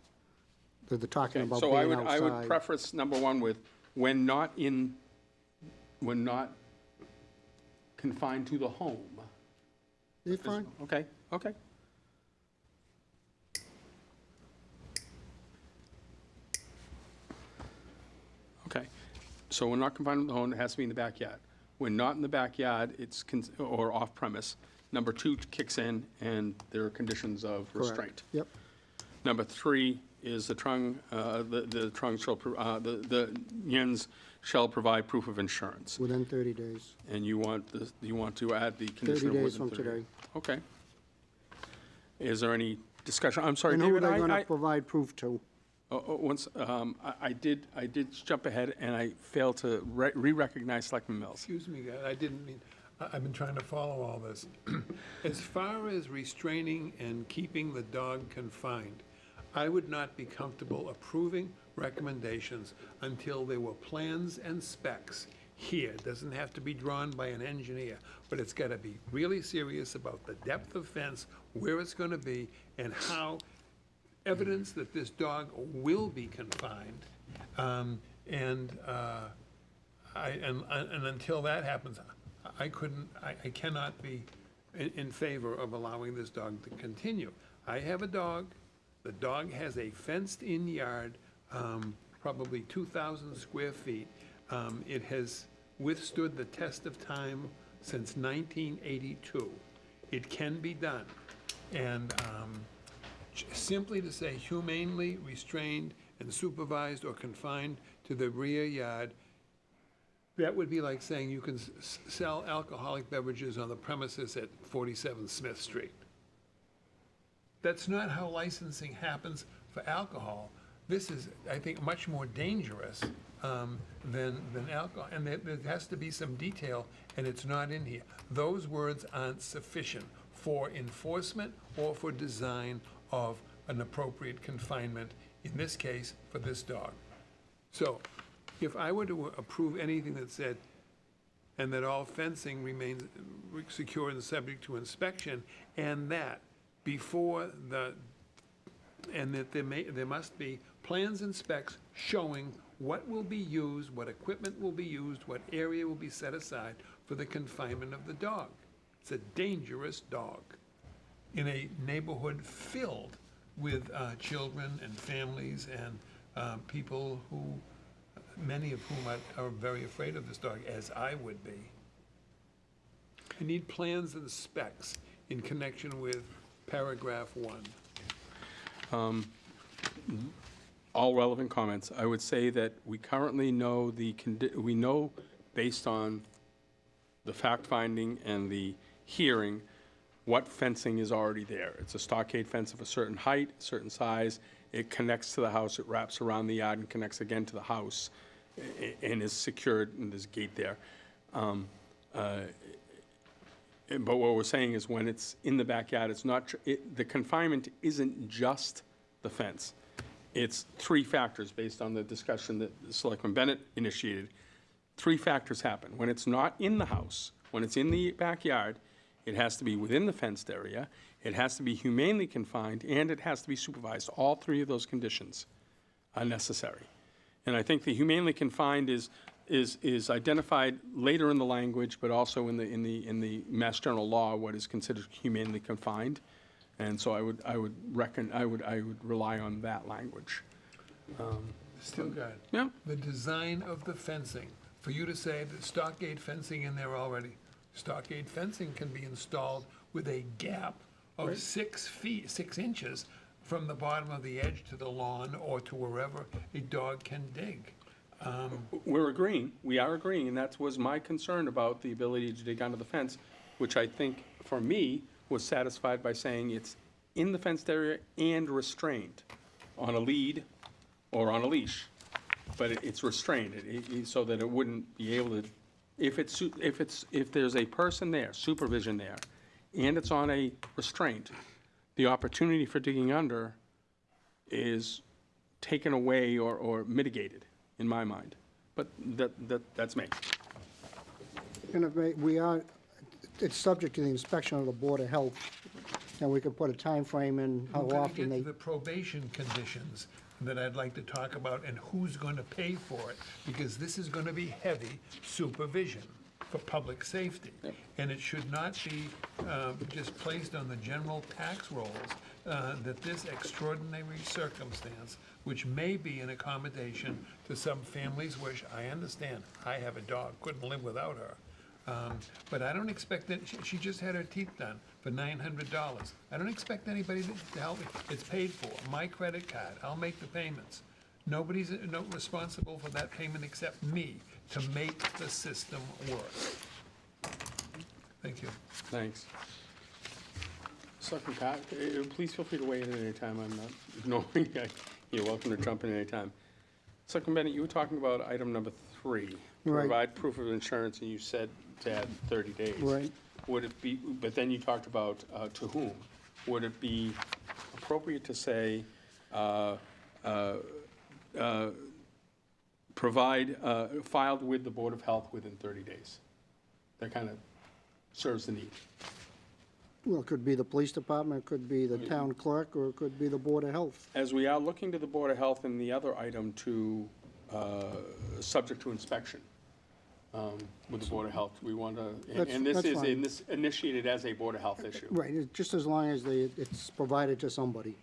they're talking Okay, about so being I would outside. preface number 1 with, when not confined to the home. You're fine. Okay, okay. Okay, so when not confined to the home, it has to be in the backyard. When not in the backyard, or off premise. Number 2 kicks in, and there are conditions of Correct. restraint. Yep, Number 3 is the Yens shall provide proof of insurance. within 30 days. And you want to add the condition 30 of days within from 30. today. Okay. Is there any discussion? I'm sorry, And who are David, they going I, to provide proof to? I did jump ahead and I failed to re-recognize Selectman Mills. Excuse me, guys, I didn't mean, I've been trying to follow all this. As far as restraining and keeping the dog confined, I would not be comfortable approving recommendations until there were plans and specs here. It doesn't have to be drawn by an engineer, but it's got to be really serious about the depth of fence, where it's going to be, and how evidence that this dog will be confined. And until that happens, I cannot be in favor of allowing this dog to continue. I have a dog. The dog has a fenced-in yard, probably 2,000 square feet. It has withstood the test of time since 1982. It can be done. And simply to say humanely restrained and supervised or confined to the rear yard, that would be like saying you can sell alcoholic beverages on the premises at 47 Smith Street. That's not how licensing happens for alcohol. This is, I think, much more dangerous than alcohol. And there has to be some detail, and it's not in here. Those words aren't sufficient for enforcement or for design of an appropriate confinement, in this case, for this dog. So, if I were to approve anything that said, and that all fencing remains secure and subject to inspection, and that before and that there must be plans and specs showing what will be used, what equipment will be used, what area will be set aside for the confinement of the dog. It's a dangerous dog in a neighborhood filled with children and families and people who, many of whom are very afraid of this dog, as I would be. I need plans and specs in connection with paragraph 1. All relevant comments. I would say that we currently know we know based on the fact-finding and the hearing what fencing is already there. It's a stockade fence of a certain height, certain size. It connects to the house, it wraps around the yard and connects again to the house and is secured, and there's a gate there. But what we're saying is when it's in the backyard, it's not, the confinement isn't just the fence. It's three factors based on the discussion that Selectman Bennett initiated. Three factors happen. When it's not in the house, when it's in the backyard, it has to be within the fenced area, it has to be humanely confined, and it has to be supervised. All three of those conditions are necessary. And I think the humanely confined is identified later in the language, but also in the Mass General Law, what is considered humanely confined. And so I would rely on that language. Still good. Yeah. The design of the fencing, for you to say that stockade fencing in there already, stockade fencing can be installed with a gap of 6 feet, 6 inches from the bottom of the edge to the lawn or to wherever a dog can dig. We're agreeing, we are agreeing, and that was my concern about the ability to dig under the fence, which I think, for me, was satisfied by saying it's in the fenced area and restrained on a lead or on a leash, but it's restrained so that it wouldn't be able to, if there's a person there, supervision there, and it's on a restraint, the opportunity for digging under is taken away or mitigated, in my mind. But that's me. And it's subject to the inspection of the Board of Health, and we could put a time frame in how We're gonna often get they. to the probation conditions that I'd like to talk about and who's going to pay for it, because this is going to be heavy supervision for public safety. And it should not be just placed on the general tax rolls that this extraordinary circumstance, which may be an accommodation to some families, which I understand, I have a dog, couldn't live without her. But I don't expect that, she just had her teeth done for $900. I don't expect anybody to help me. It's paid for, my credit card, I'll make the payments. Nobody's responsible for that payment except me to make the system work. Thank you. Thanks. Selectman Pat, please feel free to weigh in at any time. I'm not ignoring you. You're welcome to jump in at any time. Selectman Bennett, you were talking about item number 3. Right. Provide proof of insurance, and you said to add 30 days. Right. Would it be, but then you talked about to whom. Would it be appropriate to say, provide, filed with the Board of Health within 30 days? That kind of serves the need. Well, it could be the police department, it could be the town clerk, or it could be the Board of Health. As we are looking to the Board of Health and the other item to, subject to inspection with the Board of Health, we want to, and this That's is fine. this initiated as a Board of Health issue. Right, just as long as it's provided to somebody.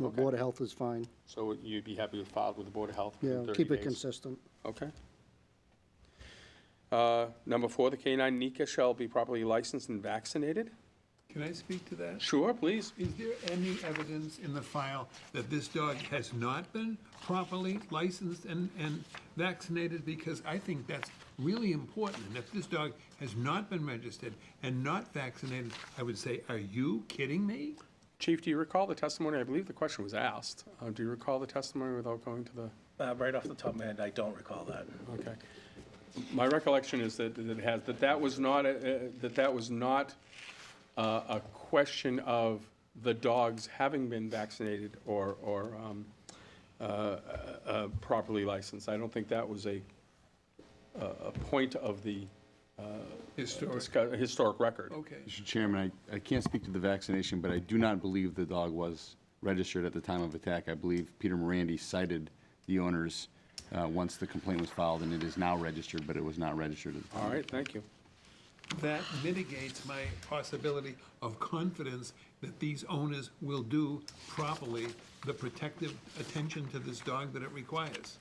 The Okay. Board of Health is fine. So you'd be happy with filed with the Board of Health Yeah, within 30 keep it days? consistent. Okay. Number 4, the canine NICA shall be properly licensed and vaccinated. Can I speak to that? Sure, please. Is there any evidence in the file that this dog has not been properly licensed and vaccinated? Because I think that's really important. And if this dog has not been registered and not vaccinated, I would say, are you kidding me? Chief, do you recall the testimony? I believe the question was asked. Do you recall the testimony without going to the? Right off the top of my head, I don't recall that. Okay. My recollection is that that was not a question of the dogs having been vaccinated or properly licensed. I don't think that was a point of the historic record. Okay. Mr. Chairman, I can't speak to the vaccination, but I do not believe the dog was registered at the time of attack. I believe Peter Morandi cited the owners once the complaint was filed, and it is now registered, but it was not registered at the time. All right, thank you. That mitigates my possibility of confidence that these owners will do properly the protective attention to this dog that it requires.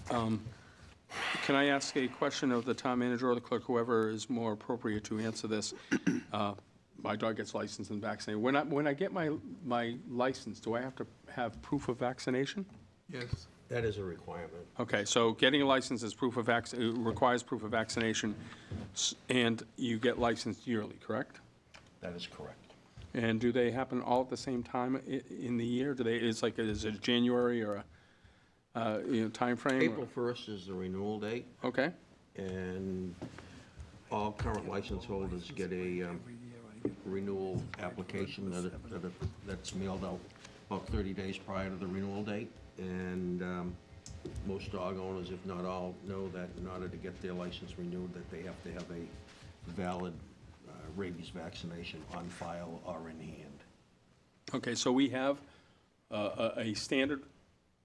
Can I ask a question of the town manager or the clerk, whoever is more appropriate to answer this? My dog gets licensed and vaccinated. When I get my license, do I have to have proof of vaccination? Yes. That is a requirement. Okay, so getting a license is requires proof of vaccination, and you get licensed yearly, correct? That is correct. And do they happen all at the same time in the year? Is it January or a timeframe? April 1st is the renewal date, Okay, and all current license holders get a renewal application that's mailed out about 30 days prior to the renewal date. And most dog owners, if not all, know that in order to get their license renewed, that they have to have a valid rabies vaccination on file or in hand. okay, so we have a standard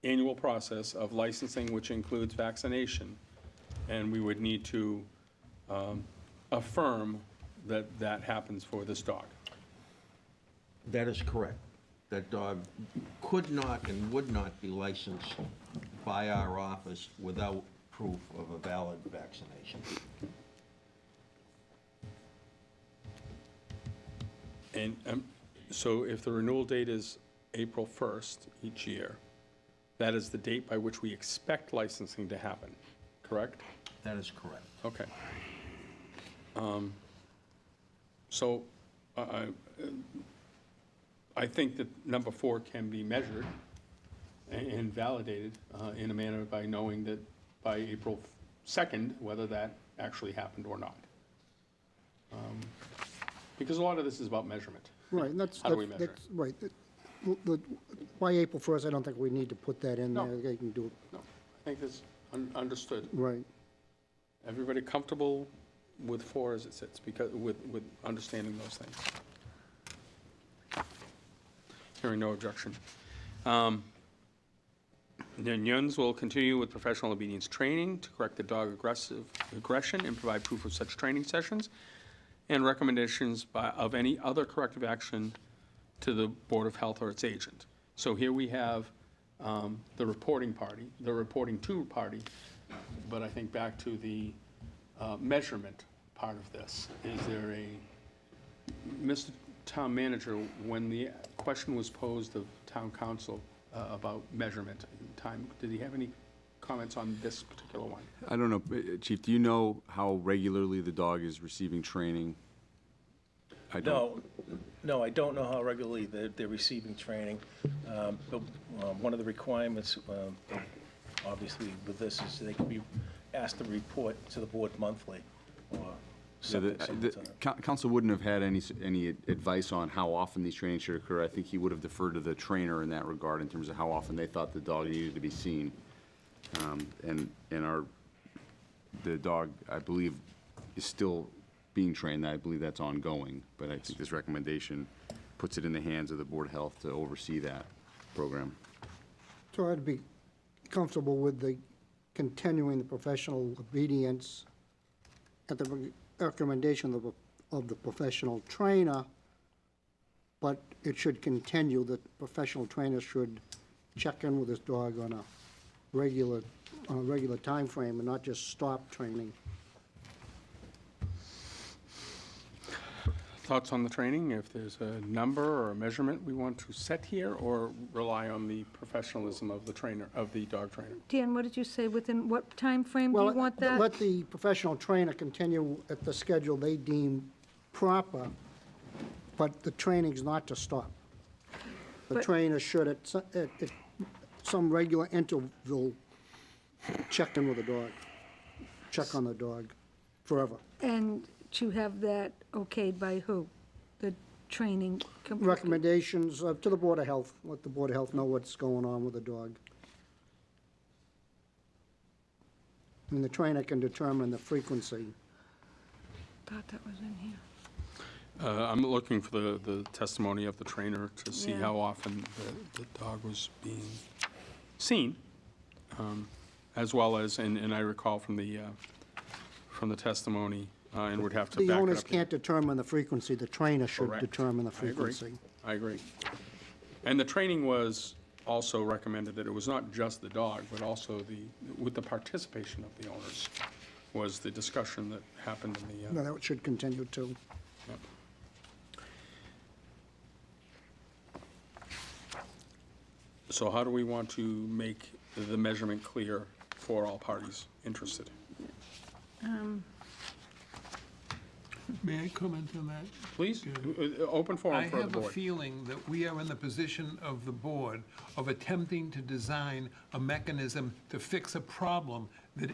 annual process of licensing, which includes vaccination, and we would need to affirm that that happens for this dog. That is correct. That dog could not and would not be licensed by our office without proof of a valid vaccination. And so if the renewal date is April 1st each year, that is the date by which we expect licensing to happen, correct? That is correct. Okay. So I think that number 4 can be measured and validated in a manner by knowing that by April 2nd, whether that actually happened or not. Because a lot of this is about measurement. Right, and that's, How do we measure that's, right. By April 1st, I don't think we need to put that in there. No. They can do it, No, I think that's understood. right. Everybody comfortable with 4 as it sits, because with understanding those things? Hearing no objection. Then Yuns will continue with professional obedience training to correct the dog aggression and provide proof of such training sessions and recommendations of any other corrective action to the Board of Health or its agent. So here we have the reporting to party, but I think back to the measurement part of this. Is there a, Mr. Town Manager, when the question was posed of Town Council about measurement time, did he have any comments on this particular one? I don't know, Chief, do you know how regularly the dog is receiving training? I don't. No, I don't know how regularly they're receiving training. But one of the requirements, obviously, with this is they can be asked to report to the board monthly or something. Council wouldn't have had any advice on how often these trainings should occur. I think he would have deferred to the trainer in that regard in terms of how often they thought the dog needed to be seen. The dog, I believe, is still being trained. I believe that's ongoing, but I think this recommendation puts it in the hands of the Board of Health to oversee that program. So I'd be comfortable with the continuing the professional obedience at the recommendation of the professional trainer, but it should continue, the professional trainer should check in with this dog on a regular time frame and not just stop training. Thoughts on the training, if there's a number or a measurement we want to set here, or rely on the professionalism of the trainer, of the dog trainer? Dan, what did you say, within what time frame do you Well, want that? let the professional trainer continue at the schedule they deem proper, but the training's not to stop. The But- trainer should, at some regular interval, check in with the dog, check on the dog forever. And to have that okayed by who? The training? Recommendations to the Board of Health, let the Board of Health know what's going on with the dog. And the trainer can determine the frequency. Thought that was in here. I'm looking for the testimony of the trainer to see Yeah. how often the dog was being seen, as well as, and I recall from the testimony, and would have to back it The up. owners can't determine the frequency, the trainer should Correct. determine the I agree. frequency. I agree. And the training was also recommended that it was not just the dog, but also with the participation of the owners, was the discussion that happened in the. No, that should continue too. Yep. So how do we want to make the measurement clear for all parties interested? May I comment on that? Please, open I forum for the have a board. feeling that we are in the position of the board of attempting to design a mechanism to fix a problem that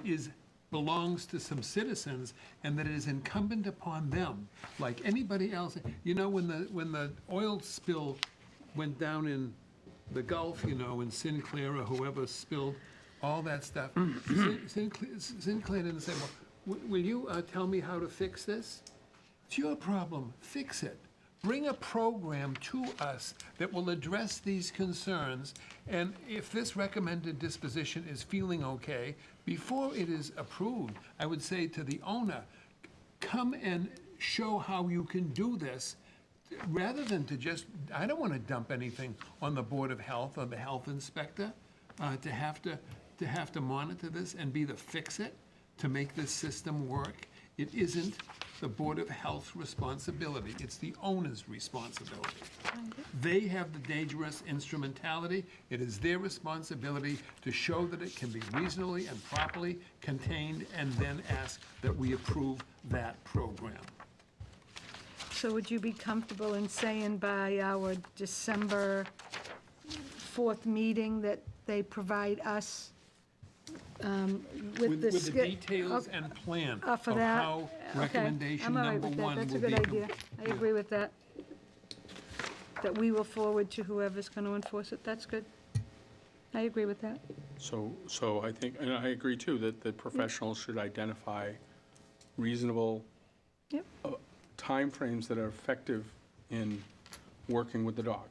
belongs to some citizens, and that it is incumbent upon them, like anybody else. You know, when the oil spill went down in the Gulf, you know, in Sinclair or whoever spilled all that stuff, Sinclair didn't say, well, will you tell me how to fix this? It's your problem, fix it. Bring a program to us that will address these concerns, and if this recommended disposition is feeling okay, before it is approved, I would say to the owner, come and show how you can do this, rather than to just, I don't want to dump anything on the Board of Health or the health inspector, to have to monitor this and be the fix-it to make this system work. It isn't the Board of Health's responsibility, it's the owner's responsibility. They have the dangerous instrumentality. It is their responsibility to show that it can be reasonably and properly contained, and then ask that we approve that program. So would you be comfortable in saying by our December 4th meeting that they provide us with the... With the details and plan of for that? how Okay, recommendation I'm all right number with that. one will be. That's a good idea. I agree with that. That we will forward to whoever's going to enforce it. That's good. I agree with that. So I think, and I agree too, that the professionals should identify reasonable Yep. timeframes that are effective in working with the dog.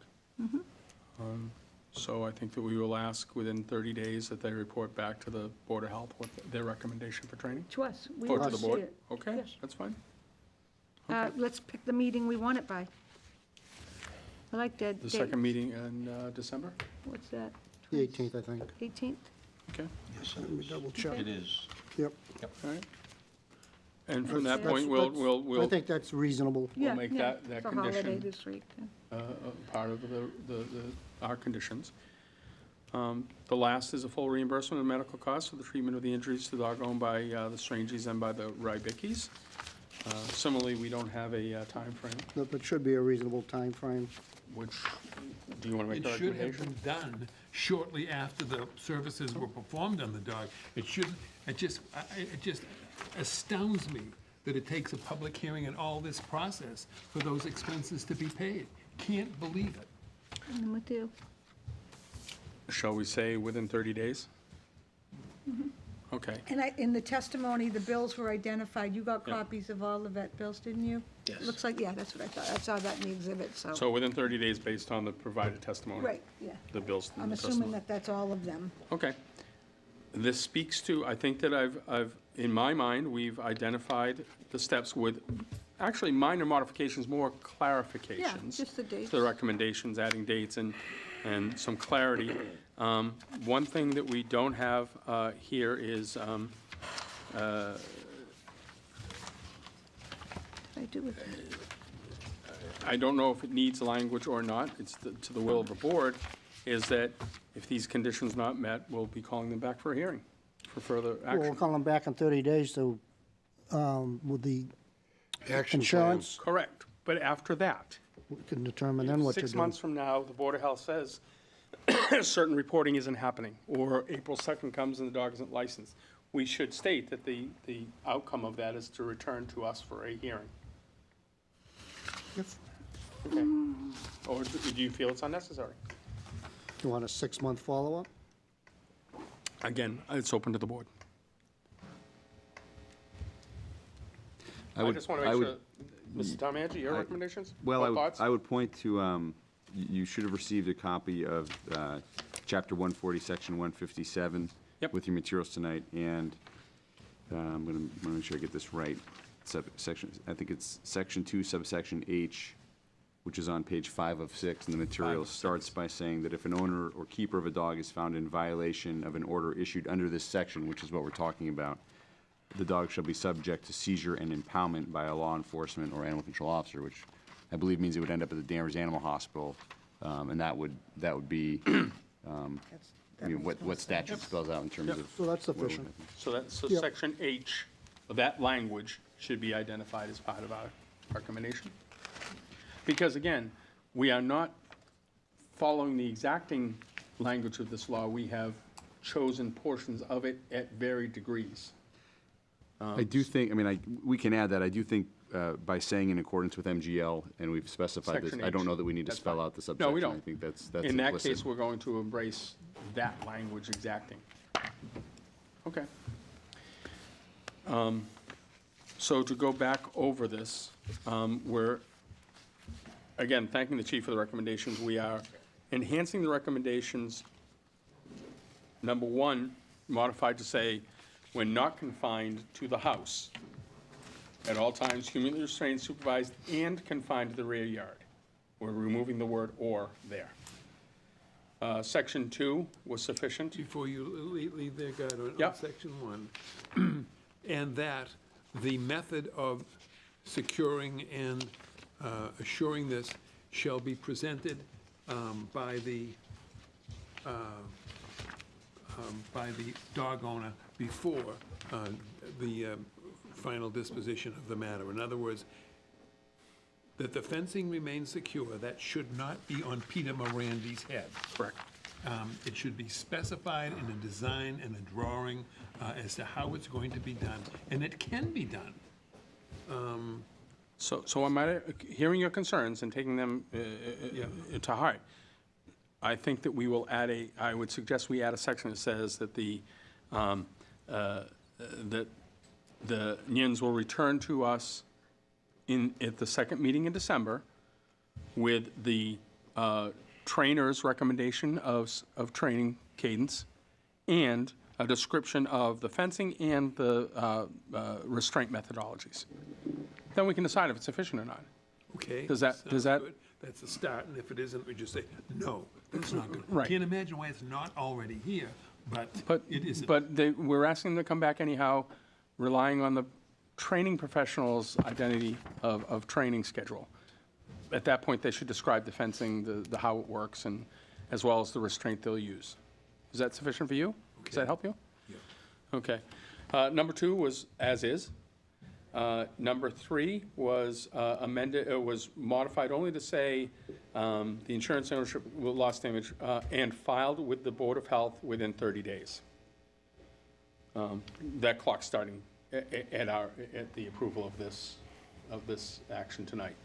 So I think that we will ask within 30 days that they report back to the Board of Health what their recommendation for training. To us. We Or want to the see board? it. Okay, Yes. that's fine. Let's pick the meeting we want it by. I like that The date. second meeting in December? What's that? The 18th, I think. 18th? Okay, Let me double check. It is. Yep. all right. And from that That's- point, that's- I we'll think that's reasonable. Yeah, make yeah. that For holiday condition this week. yeah. part of our conditions. The last is a full reimbursement of medical costs for the treatment of the injuries to the dog owned by the Strangies and by the Rybickies. Similarly, we don't have a timeframe, But it should be a reasonable time frame. which, do you want to make It the should have recommendation? been done shortly after the services were performed on the dog. It just astounds me that it takes a public hearing and all this process for those expenses to be paid. Can't believe it. I'm with you. Shall we say within 30 days? Okay. And in the testimony, the bills were identified. You got Yeah. copies of all the vet bills, didn't you? Yes. Looks like, yeah, that's what I thought. I saw that in the exhibit, so. So within 30 days, based on the provided testimony? Right, yeah. The bills and I'm the assuming testimony. that that's all of them. Okay. This speaks to, I think that I've, in my mind, we've identified the steps with, actually minor modifications, more clarifications. just the dates. To the recommendations, adding dates and some clarity. One thing that we don't have here is, I do with that. I don't know if it needs language or not, it's to the will of the board, is that if these conditions not met, we'll be calling them back for a hearing for further Well, we'll action. call them back in 30 days to, with the Action insurance, Correct, but after that, we can determine then what to do. 6 months from now, the Board of Health says certain reporting isn't happening, or April 2nd comes and the dog isn't licensed, we should state that the outcome of that is to return to us for a hearing. Okay. Or do you feel it's unnecessary? You want a 6-month follow-up? Again, it's open to the board. I just want to make sure, Mr. Town Manager, your recommendations? Well, Or thoughts? I would point to, you should have received a copy of Chapter 140, Section 157 Yep. with your materials tonight, and I'm going to make sure I get this right. Section, I think it's Section 2, subsection H, which is on page 5 of 6 in the materials, starts by saying that if an owner or keeper of a dog is found in violation of an order issued under this section, which is what we're talking about, the dog shall be subject to seizure and impoundment by a law enforcement or animal control officer, which I believe means it would end up at the Danvers Animal Hospital, and that would be, I mean, what statute spells out in terms of. So that's sufficient. So Yep. section H, of that language should be identified as part of our recommendation. Because again, we are not following the exacting language of this law. We have chosen portions of it at varied degrees. I do think, I mean, we can add that, I do think by saying in accordance with MGL, and we've specified this, Section I don't H. know that we need to That's spell fine. out the subsection. No, we don't. I think that's In that implicit. case, we're going to embrace that language exacting. Okay. So to go back over this, we're, again, thanking the chief for the recommendations. We are enhancing the recommendations. Number 1, modified to say, when not confined to the house, at all times humanly restrained, supervised, and confined to the rear yard. We're removing the word "or" there. Section 2 was sufficient. Before you leave there, Guy, on Yep. section 1, and that the method of securing and assuring this shall be presented by the dog owner before the final disposition of the matter. In other words, that the fencing remains secure, that should not be on Peter Morandi's head. Correct. It should be specified in a design and a drawing as to how it's going to be done, and it can be done. So I'm hearing your concerns and taking them to heart. I think that we will add I would suggest we add a section that says that the NINs will return to us at the second meeting in December with the trainer's recommendation of training cadence and a description of the fencing and the restraint methodologies. Then we can decide if it's sufficient or not. Okay? Does that- sounds that- good. That's a start, and if it isn't, we just say, no, that's not good. Right. Can't imagine why it's not already here, but it isn't. But we're asking them to come back anyhow, relying on the training professional's identity of training schedule. At that point, they should describe the fencing, the how it works, and as well as the restraint they'll use. Is that sufficient for you? Does that help you? Yeah. Okay. Number 2 was as is. Number 3 was amended, was modified only to say the insurance ownership will loss damage and filed with the Board of Health within 30 days. That clock starting at the approval of this action tonight.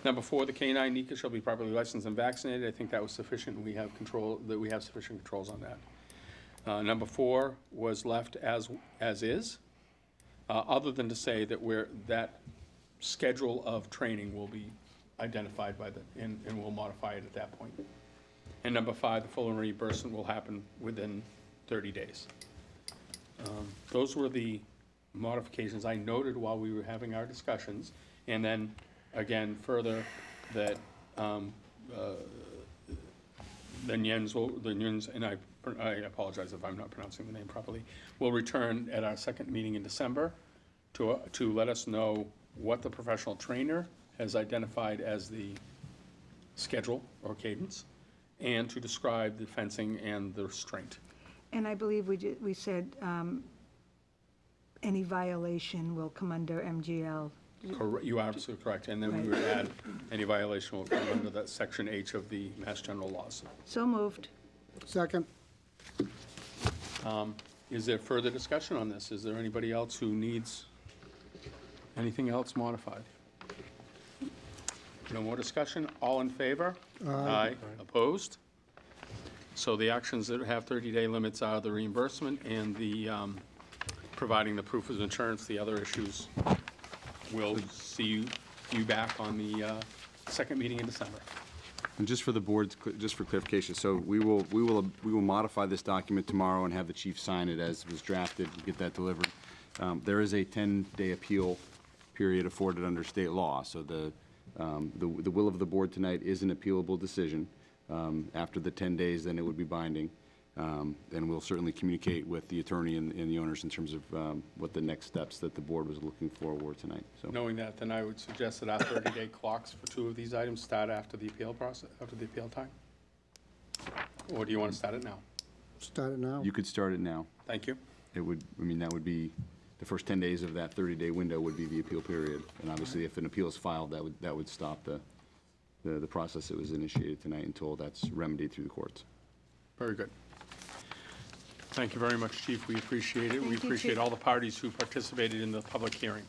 Number 4, the K-9 NECA shall be properly licensed and vaccinated. I think that was sufficient. We have sufficient controls on that. Number 4 was left as is. Other than to say that that schedule of training will be identified and we'll modify it at that point. And number 5, the full reimbursement will happen within 30 days. Those were the modifications I noted while we were having our discussions. And then, again, further, that the Nyens, and I apologize if I'm not pronouncing the name properly, will return at our second meeting in December to let us know what the professional trainer has identified as the schedule or cadence, and to describe the fencing and the restraint. And I believe we said any violation will come under MGL. You are absolutely correct. And then we Right. would add, any violation will come under that Section H of the Mass General laws. So moved. Second. Is there further discussion on this? Is there anybody else who needs anything else modified? No more discussion? All in favor? Aye. Opposed? So the actions that have 30-day limits are the reimbursement and the providing the proof of insurance. The other issues, we'll see you back on the second meeting in December. And just for the board's, just for clarification, so we will modify this document tomorrow and have the chief sign it as was drafted, and get that delivered. There is a 10-day appeal period afforded under state law, so the will of the board tonight is an appealable decision. After the 10 days, then it would be binding. And we'll certainly communicate with the attorney and the owners in terms of what the next steps that the board was looking for were tonight. So, Knowing that, then I would suggest that our 30-day clocks for two of these items start after the appeal process, after the appeal time? Or do you want to start it now? Start it now. you could start it now. Thank you. It would, I mean, that would be, the first 10 days of that 30-day window would be the appeal period. And obviously, if an appeal is filed, that would stop the process that was initiated tonight until that's remedied through the courts. Very good. Thank you very much, Chief. We appreciate it. We Thank you, appreciate Chief. all the parties who participated in the public hearing.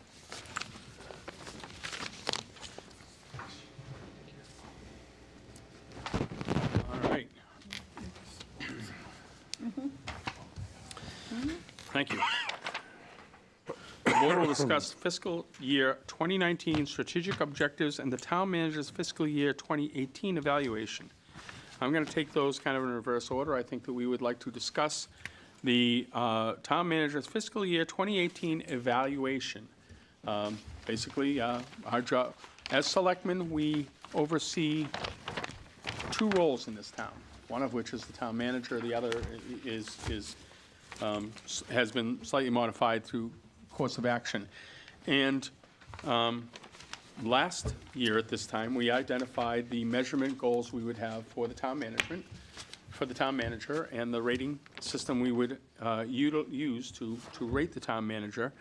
All right. Thank you. The board will discuss fiscal year 2019 strategic objectives and the town manager's fiscal year 2018 evaluation. I'm going to take those kind of in reverse order. I think that we would like to discuss the town manager's fiscal year 2018 evaluation. Basically, our job, as selectmen, we oversee two roles in this town, one of which is the town manager, the other has been slightly modified through course of action. And last year at this time, we identified the measurement goals we would have for the town management, for the town manager, and the rating system we would use to rate the town manager.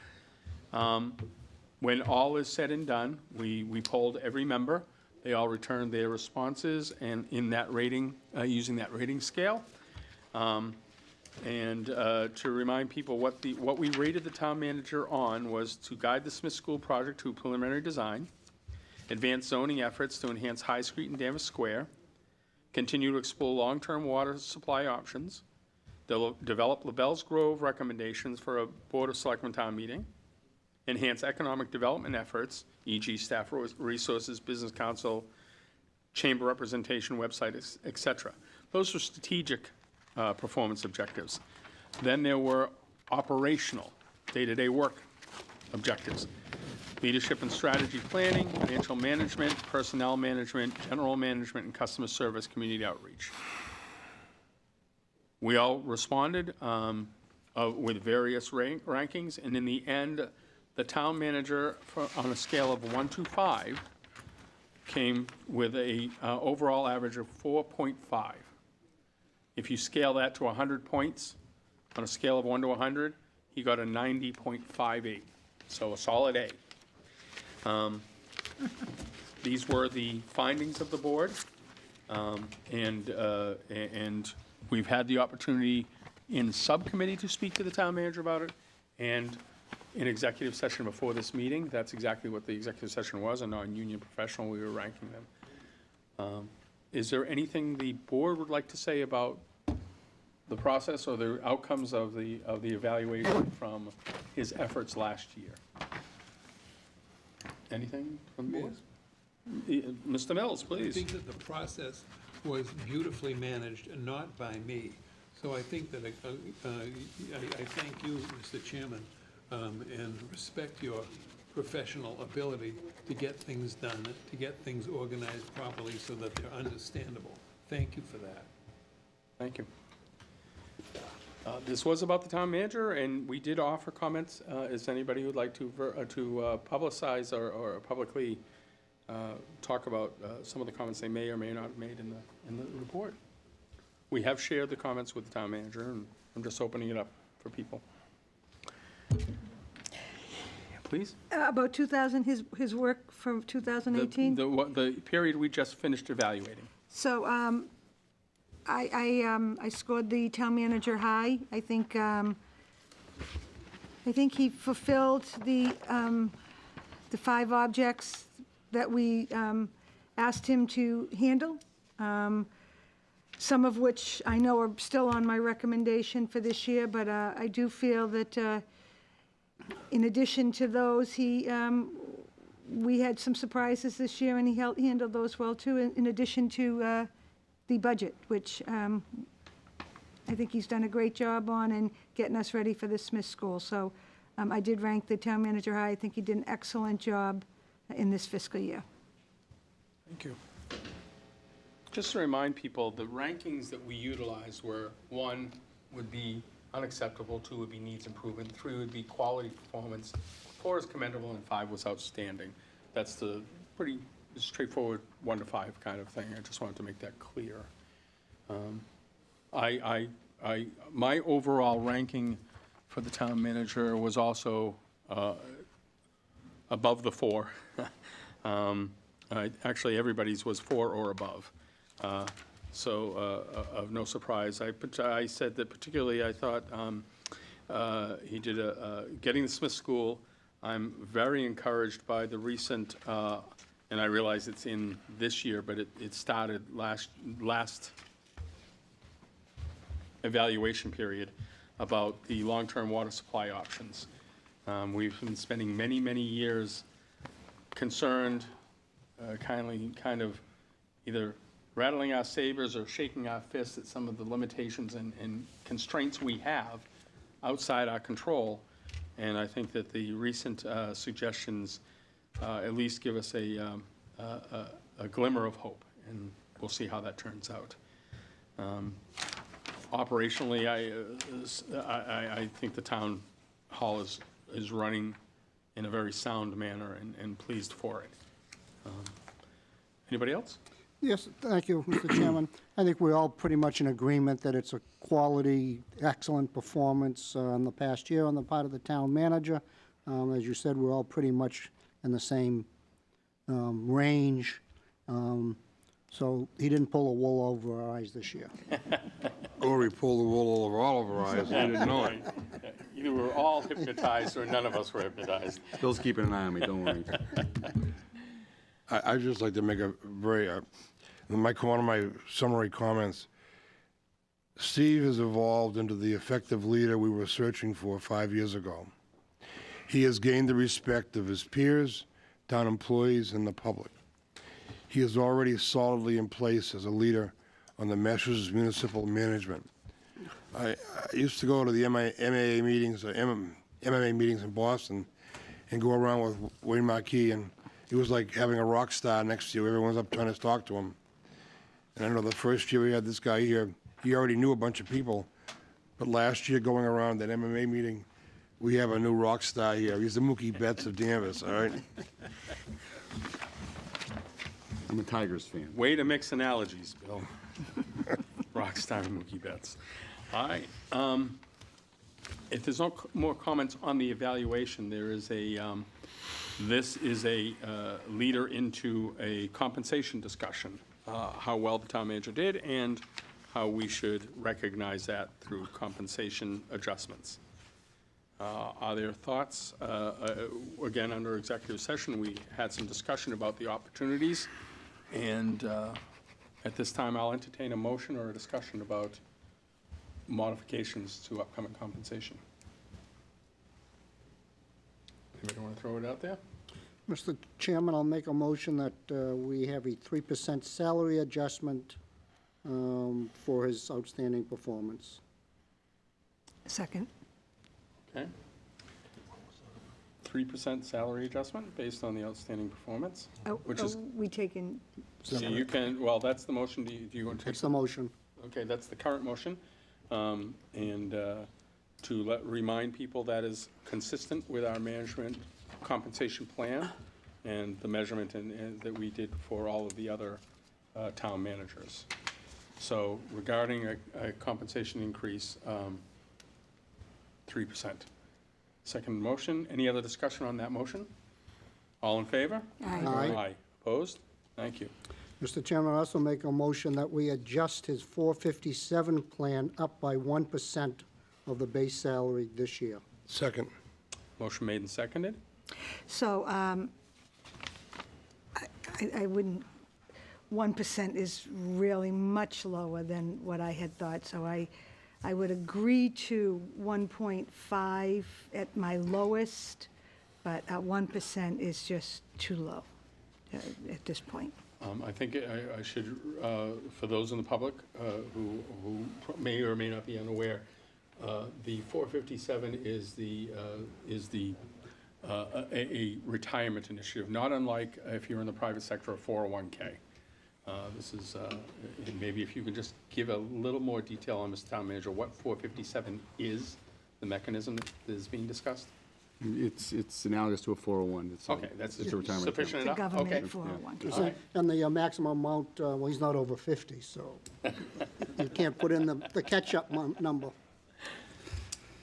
When all is said and done, we polled every member. They all returned their responses, and in that rating, using that rating scale. And to remind people, what we rated the town manager on was to guide the Smith School project to preliminary design, advance zoning efforts to enhance High Street and Danvers Square, continue to explore long-term water supply options, develop LaBelle's Grove recommendations for a Board of Selectmen town meeting, enhance economic development efforts, e.g. staff resources, business council, chamber representation, website, et cetera. Those were strategic performance objectives. Then there were operational, day-to-day work objectives. Leadership and strategy planning, financial management, personnel management, general management, and customer service, community outreach. We all responded with various rankings, and in the end, the town manager, on a scale of 1 to 5, came with a overall average of 4.5. If you scale that to 100 points, on a scale of 1 to 100, he got a 90.58, so a solid A. These were the findings of the board, and we've had the opportunity in subcommittee to speak to the town manager about it, and in executive session before this meeting. That's exactly what the executive session was, a non-union professional, we were ranking them. Is there anything the board would like to say about the process or the outcomes of the evaluation from his efforts last year? Anything from the board? Mr. Mills, I please. think that the process was beautifully managed and not by me. So I think that I thank you, Mr. Chairman, and respect your professional ability to get things done, to get things organized properly so that they're understandable. Thank you for that. Thank you. This was about the town manager, and we did offer comments. Is anybody who'd like to publicize or publicly talk about some of the comments they may or may not have made in the report. We have shared the comments with the town manager, and I'm just opening it up for people. Please? About 2000, his work for 2018? The period we just finished evaluating. So I scored the town manager high. I think he fulfilled the 5 objects that we asked him to handle, some of which I know are still on my recommendation for this year, but I do feel that in addition to those, we had some surprises this year, and he handled those well, too, in addition to the budget, which I think he's done a great job on and getting us ready for the Smith School. So I did rank the town manager high. I think he did an excellent job in this fiscal year. Thank you. Just to remind people, the rankings that we utilized were 1 would be unacceptable, 2 would be needs improvement, 3 would be quality performance, 4 is commendable, and 5 was outstanding. That's the pretty straightforward 1 to 5 kind of thing. I just wanted to make that clear. My overall ranking for the town manager was also above the 4. Actually, everybody's was 4 or above. So of no surprise. I said that particularly I thought he did getting the Smith School. I'm very encouraged by the recent, and I realize it's in this year, but it started last evaluation period about the long-term water supply options. We've been spending many, many years concerned, kind of either rattling our sabers or shaking our fists at some of the limitations and constraints we have outside our control. And I think that the recent suggestions at least give us a glimmer of hope, and we'll see how that turns out. Operationally, I think the town hall is running in a very sound manner, and pleased for it. Anybody else? Yes, thank you, Mr. Chairman. I think we're all pretty much in agreement that it's a quality, excellent performance in the past year on the part of the town manager. As you said, we're all pretty much in the same range. So he didn't pull a wool over our eyes this year. Or he pulled the wool over all of our eyes, I didn't know it. Either we're all hypnotized or none of us were hypnotized. Bill's keeping an eye on me, don't worry. I'd just like to make a very, one of my summary comments. Steve has evolved into the effective leader we were searching for 5 years ago. He has gained the respect of his peers, town employees, and the public. He is already solidly in place as a leader on the Massachusetts Municipal Management. I used to go to the MMA meetings in Boston and go around with Wayne Marquis, and it was like having a rock star next to you. Everyone's up trying to talk to him. And I know the first year we had this guy here, he already knew a bunch of people. But last year, going around that MMA meeting, we have a new rock star here. He's the Mookie Betts of Danvers, all right? I'm a Tigers fan. Way to mix analogies, Bill. Rockstar and Mookie Betts. All right. If there's no more comments on the evaluation, there is this is a leader into a compensation discussion, how well the town manager did and how we should recognize that through compensation adjustments. Are there thoughts? Again, under executive session, we had some discussion about the opportunities, and at this time, I'll entertain a motion or a discussion about modifications to upcoming compensation. Anybody want to throw it out there? Mr. Chairman, I'll make a motion that we have a 3% salary adjustment for his outstanding performance. Second. Okay. 3% salary adjustment based on the outstanding performance, which is, We taken, so you can, well, that's the motion. Do you want to take? That's the motion. Okay, that's the current motion. And to remind people that is consistent with our management compensation plan. and the measurement and that we did for all of the other town managers. So regarding a compensation increase, 3%. Second motion, any other discussion on that motion? All in favor? Aye. Aye. Opposed? Thank you. Mr. Chairman, I also make a motion that we adjust his 457 plan up by 1% of the base salary this year. Second. Motion made and seconded. So I wouldn't, 1% is really much lower than what I had thought, so I would agree to 1.5 at my lowest, but 1% is just too low at this point. I think I should, for those in the public who may or may not be unaware, the 457 is a retirement initiative, not unlike if you're in the private sector, a 401K. This is, and maybe if you could just give a little more detail on, Mr. Town Manager, what 457 is, the mechanism that is being discussed? It's analogous to a 401. Okay, that's it's a retirement sufficient It's a enough? Okay. government 401. All right. And the maximum amount, well, he's not over 50, so you can't put in the catch-up number.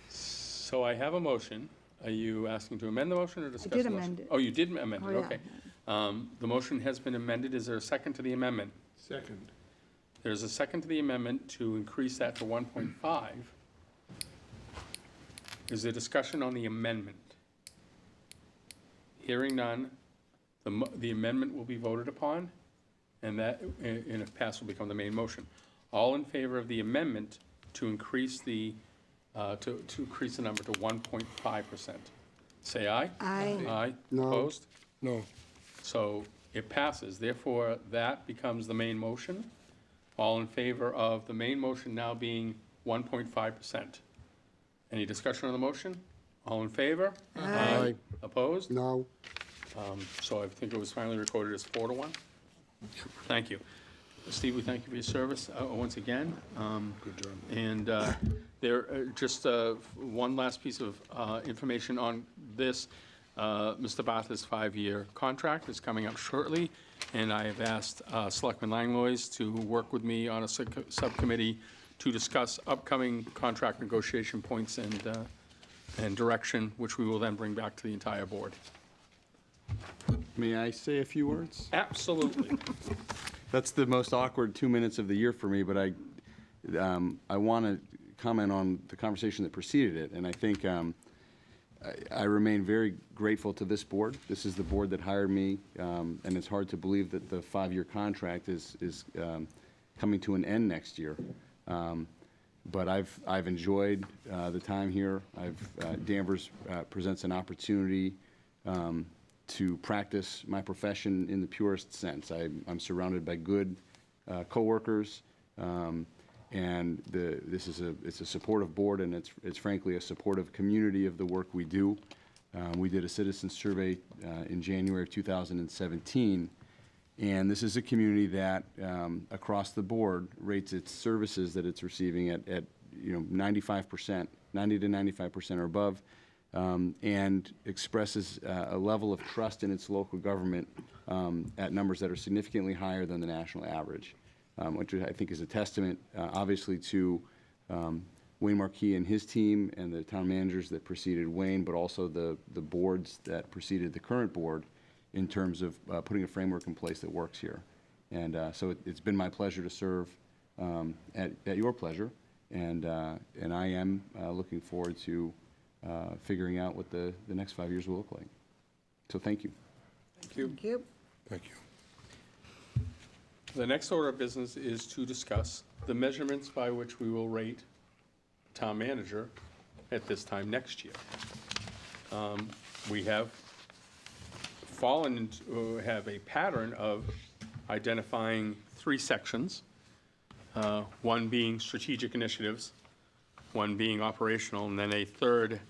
So I have a motion. Are you asking to amend the motion or discuss the did motion? amend it. Oh, you did amend it, Oh, yeah. okay. The motion has been amended. Is there a second to the amendment? Second. There's a second to the amendment to increase that to 1.5. Is there discussion on the amendment? Hearing none, the amendment will be voted upon, and if passed, will become the main motion. All in favor of the amendment to increase the number to 1.5%? Say aye. Aye. Aye. No. Opposed? No. So it passes. Therefore, that becomes the main motion. All in favor of the main motion now being 1.5%? Any discussion on the motion? All in favor? Aye. Opposed? No. So I think it was finally recorded as 4-1. Thank you. Steve, we thank you for your service once again. Good job. And just one last piece of information on this. Mr. Bartha's 5-year contract is coming up shortly, and I have asked Selectman Langlois to work with me on a subcommittee to discuss upcoming contract negotiation points and direction, which we will then bring back to the entire board. May I say a few words? Absolutely. That's the most awkward 2 minutes of the year for me, but I want to comment on the conversation that preceded it, and I think I remain very grateful to this board. This is the board that hired me, and it's hard to believe that the 5-year contract is coming to an end next year. But I've enjoyed the time here. Danvers presents an opportunity to practice my profession in the purest sense. I'm surrounded by good coworkers, and it's a supportive board, and it's frankly a supportive community of the work we do. We did a citizen survey in January of 2017, and this is a community that across the board rates its services that it's receiving at 95%, 90 to 95% or above, and expresses a level of trust in its local government at numbers that are significantly higher than the national average, which I think is a testament, obviously, to Wayne Marquis and his team and the town managers that preceded Wayne, but also the boards that preceded the current board in terms of putting a framework in place that works here. And so it's been my pleasure to serve at your pleasure, and I am looking forward to figuring out what the next 5 years will look like. So thank you. Thank you. Thank you. Thank you. The next order of business is to discuss the measurements by which we will rate town manager at this time next year. We have fallen into have a pattern of identifying 3 sections, one being strategic initiatives, one being operational, and then a third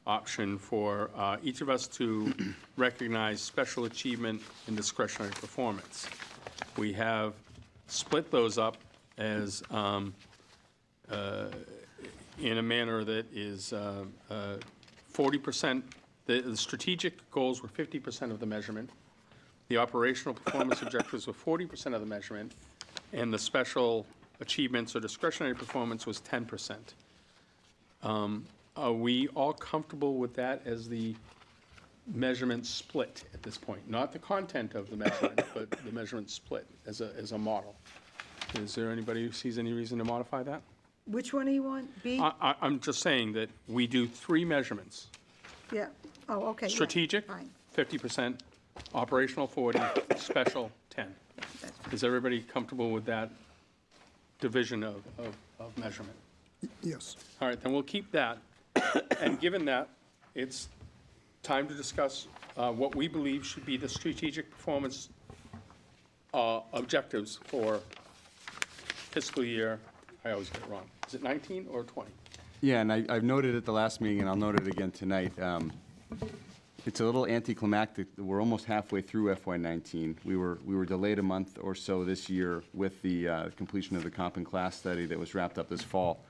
option for each of us to recognize special achievement and discretionary performance. We have split those up as in a manner that is 40%. The strategic goals were 50% of the measurement, The operational performance objectives were 40% of the measurement, and the special achievements or discretionary performance was 10%. Are we all comfortable with that as the measurement split at this point? Not the content of the measurement, but the measurement split as a model. Is there anybody who sees any reason to modify that? Which one do you want? B? I'm just saying that we do 3 measurements. Yeah. Oh, okay. yeah. Strategic, Fine. 50%, operational 40, special 10. Is everybody comfortable with that division of measurement? Yes. All right, then we'll keep that. And given that, it's time to discuss what we believe should be the strategic performance objectives for fiscal year, I always get it wrong. Is it 19 or 20? Yeah, and I've noted at the last meeting, and I'll note it again tonight. It's a little anticlimactic. We're almost halfway through FY19. We were delayed a month or so this year with the completion of the comp and class study that was wrapped up this fall.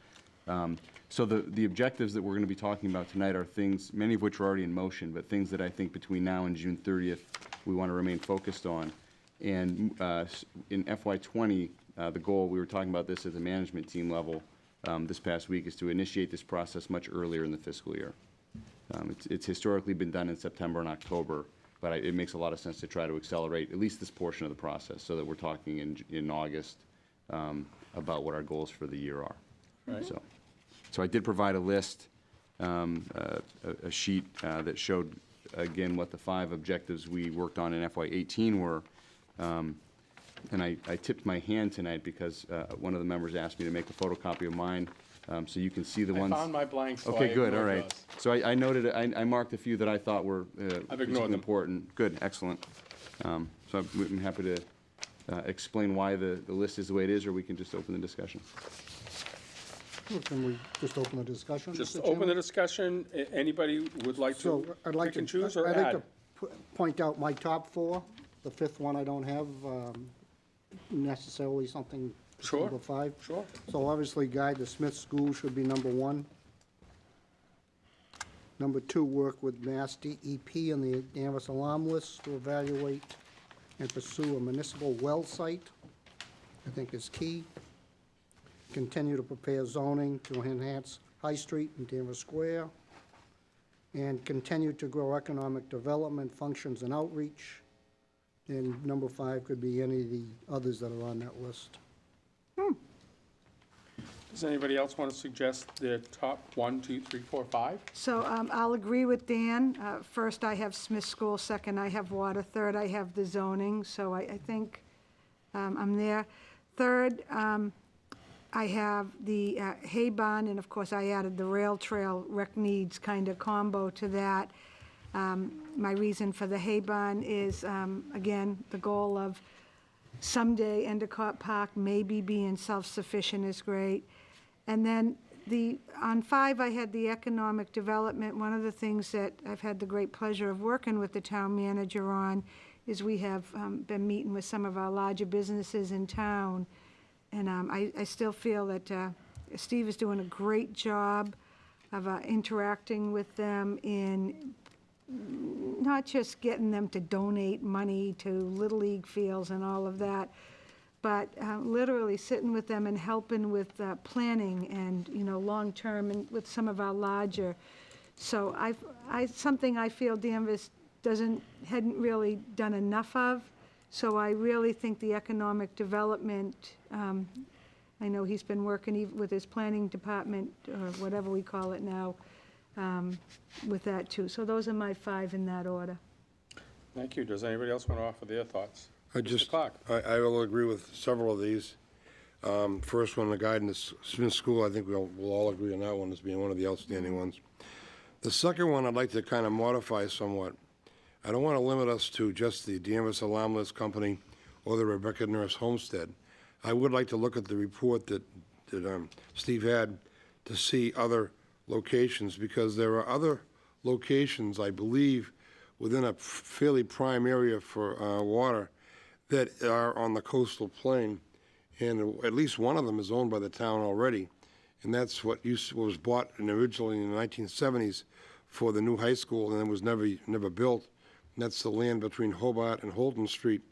So the objectives that we're going to be talking about tonight are things, many of which are already in motion, but things that I think between now and June 30th we want to remain focused on. And in FY20, the goal, we were talking about this at the management team level this past week, is to initiate this process much earlier in the fiscal year. It's historically been done in September and October, but it makes a lot of sense to try to accelerate at least this portion of the process so that we're talking in August about what our goals for the year are. Right. So I did provide a list, a sheet that showed, again, what the 5 objectives we worked on in FY18 were. And I tipped my hand tonight because one of the members asked me to make a photocopy of mine, so you can see the ones. I found my blanks, so Okay, I good, all ignored right. those. So I noted, I marked a few that I thought were I've ignored them. important. Good, excellent. So I'm happy to explain why the list is the way it is, or we can just open the discussion. Well, can we just open the discussion? Just Mr. open the Chairman? discussion. Anybody would like So to I'd like pick to. and choose or I'd like add? to point out my top 4. The 5th one I don't have necessarily something. Sure. Number 5. Sure. So obviously, guide the Smith School should be number 1. Number 2, work with Mass DEP and the Danvers alarm list to evaluate and pursue a municipal well site, I think is key. Continue to prepare zoning to enhance High Street and Danvers Square. And continue to grow economic development functions and outreach. And number 5 could be any of the others that are on that list. Does anybody else want to suggest their top 1, 2, 3, 4, 5? So I'll agree with Dan. First, I have Smith School. Second, I have water. Third, I have the zoning. So I think I'm there. Third, I have the hay barn, and of course, I added the rail trail rec needs kind of combo to that. My reason for the hay barn is, again, the goal of someday Endicott Park maybe being self-sufficient is great. And then on 5, I had the economic development. One of the things that I've had the great pleasure of working with the town manager on is we have been meeting with some of our larger businesses in town. And I still feel that Steve is doing a great job of interacting with them in not just getting them to donate money to Little League fields and all of that, but literally sitting with them and helping with planning and, long-term and with some of our larger. So something I feel Danvers hadn't really done enough of. So I really think the economic development, I know he's been working with his planning department, or whatever we call it now, with that too. So those are my 5 in that order. Thank you. Does anybody else want to offer their thoughts? I will agree with several of these. First one, the guidance, Smith School, I think we'll all agree on that one as being one of the outstanding ones. The second one I'd like to kind of modify somewhat. I don't want to limit us to just the Danvers Alarm List Company or the Rebecca Nurse Homestead. I would like to look at the report that Steve had to see other locations, because there are other locations, I believe, within a fairly prime area for water that are on the coastal plain, and at least one of them is owned by the town already, and that's what was bought originally in the 1970s for the new high school, and it was never built. and that's the land between Hobart and Holton Street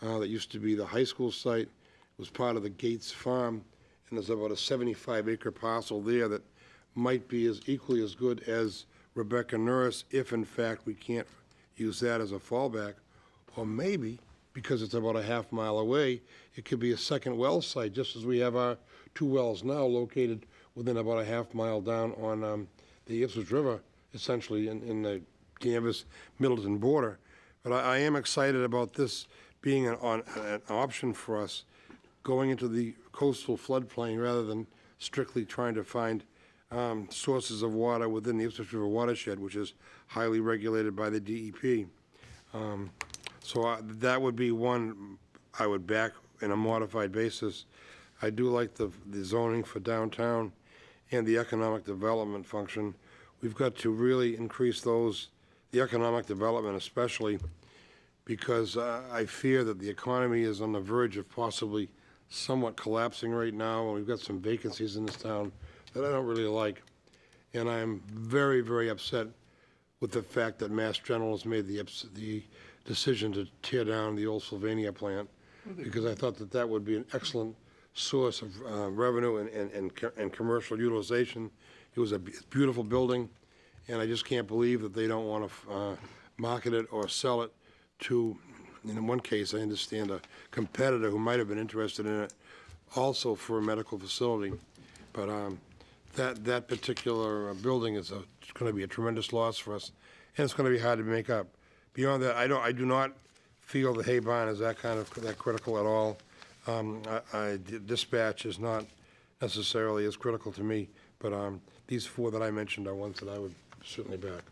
that used to be the high school site. It was part of the Gates Farm, and there's about a 75-acre parcel there that might be equally as good as Rebecca Norris if, in fact, we can't use that as a fallback. Or maybe, because it's about a half-mile away, it could be a second well site, just as we have our 2 wells now located within about a half-mile down on the Ipswich River, essentially in the Danvers-Middleton border. But I am excited about this being an option for us going into the coastal floodplain rather than strictly trying to find sources of water within the Ipswich River watershed, which is highly regulated by the DEP. So that would be one I would back in a modified basis. I do like the zoning for downtown and the economic development function. We've got to really increase those, the economic development especially, because I fear that the economy is on the verge of possibly somewhat collapsing right now, and we've got some vacancies in this town that I don't really like. And I'm very, very upset with the fact that Mass General has made the decision to tear down the old Sylvania plant, because I thought that that would be an excellent source of revenue and commercial utilization. It was a beautiful building, and I just can't believe that they don't want to market it or sell it to, in one case, I understand, a competitor who might have been interested in it also for a medical facility. But that particular building is going to be a tremendous loss for us, and it's going to be hard to make up. Beyond that, I do not feel the hay barn is that critical at all. Dispatch is not necessarily as critical to me, but these 4 that I mentioned are ones that I would certainly back.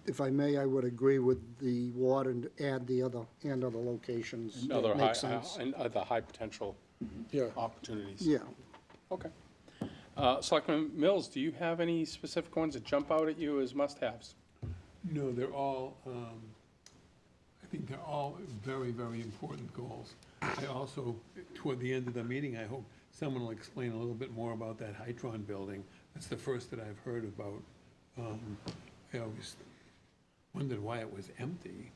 If I may, I would agree with the water and add the other locations. And other Makes sense. and other high potential opportunities. Yeah. Okay. Selectman Mills, do you have any specific ones that jump out at you as must-haves? No, they're all, I think they're all very, very important goals. I also, toward the end of the meeting, I hope someone will explain a little bit more about that Hydron building. That's the first that I've heard about. I always wondered why it was empty.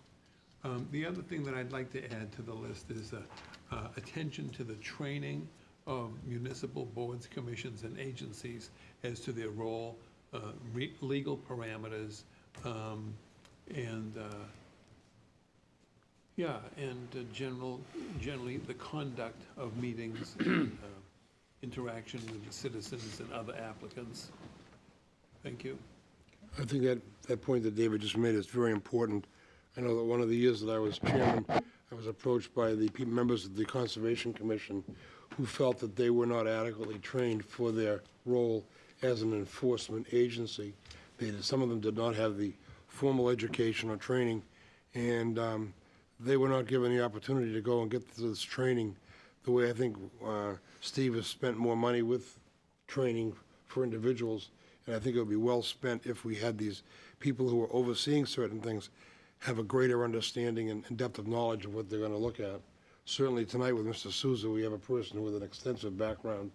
The other thing that I'd like to add to the list is attention to the training of municipal boards, commissions, and agencies as to their role, legal parameters, and generally the conduct of meetings, and, interaction with the citizens and other applicants. Thank you. I think that point that David just made is very important. I know that one of the years that I was chairman, I was approached by the members of the Conservation Commission who felt that they were not adequately trained for their role as an enforcement agency. Some of them did not have the formal education or training, and they were not given the opportunity to go and get this training the way I think Steve has spent more money with training for individuals. And I think it would be well spent if we had these people who are overseeing certain things have a greater understanding and depth of knowledge of what they're going to look at. Certainly tonight with Mr. Souza, we have a person with an extensive background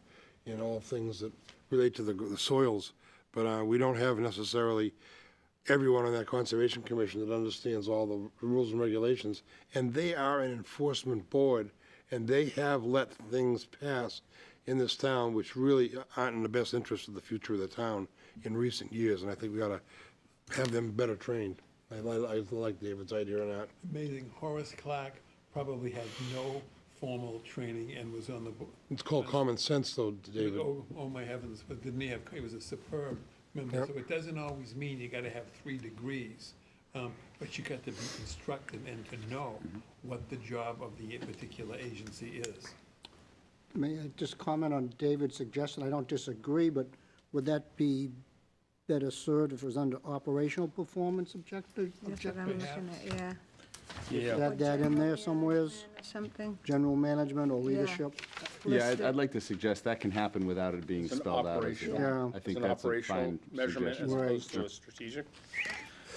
in all things that relate to the soils, but we don't have necessarily everyone on that Conservation Commission that understands all the rules and regulations, and they are an enforcement board, and they have let things pass in this town which really aren't in the best interest of the future of the town in recent years, and I think we ought to have them better trained. I like David's idea on that. Amazing. Horace Clark probably had no formal training and was on the board. It's called common sense, though, David. Oh, my heavens, but didn't he was a superb member. Yep. So it doesn't always mean you gotta have 3 degrees, but you got to be instructed and to know what the job of the particular agency is. May I just comment on David's suggestion? I don't disagree, but would that be better served if it was under operational performance objective? That's what I'm looking at, yeah. Yeah. Add that in there somewheres, Something. general management or leadership? Yeah, Listed. I'd like to suggest that can happen without it being It's an spelled out. as a- operational- Yeah. I think It's an that's a operational fine measurement as suggestion. opposed to a strategic.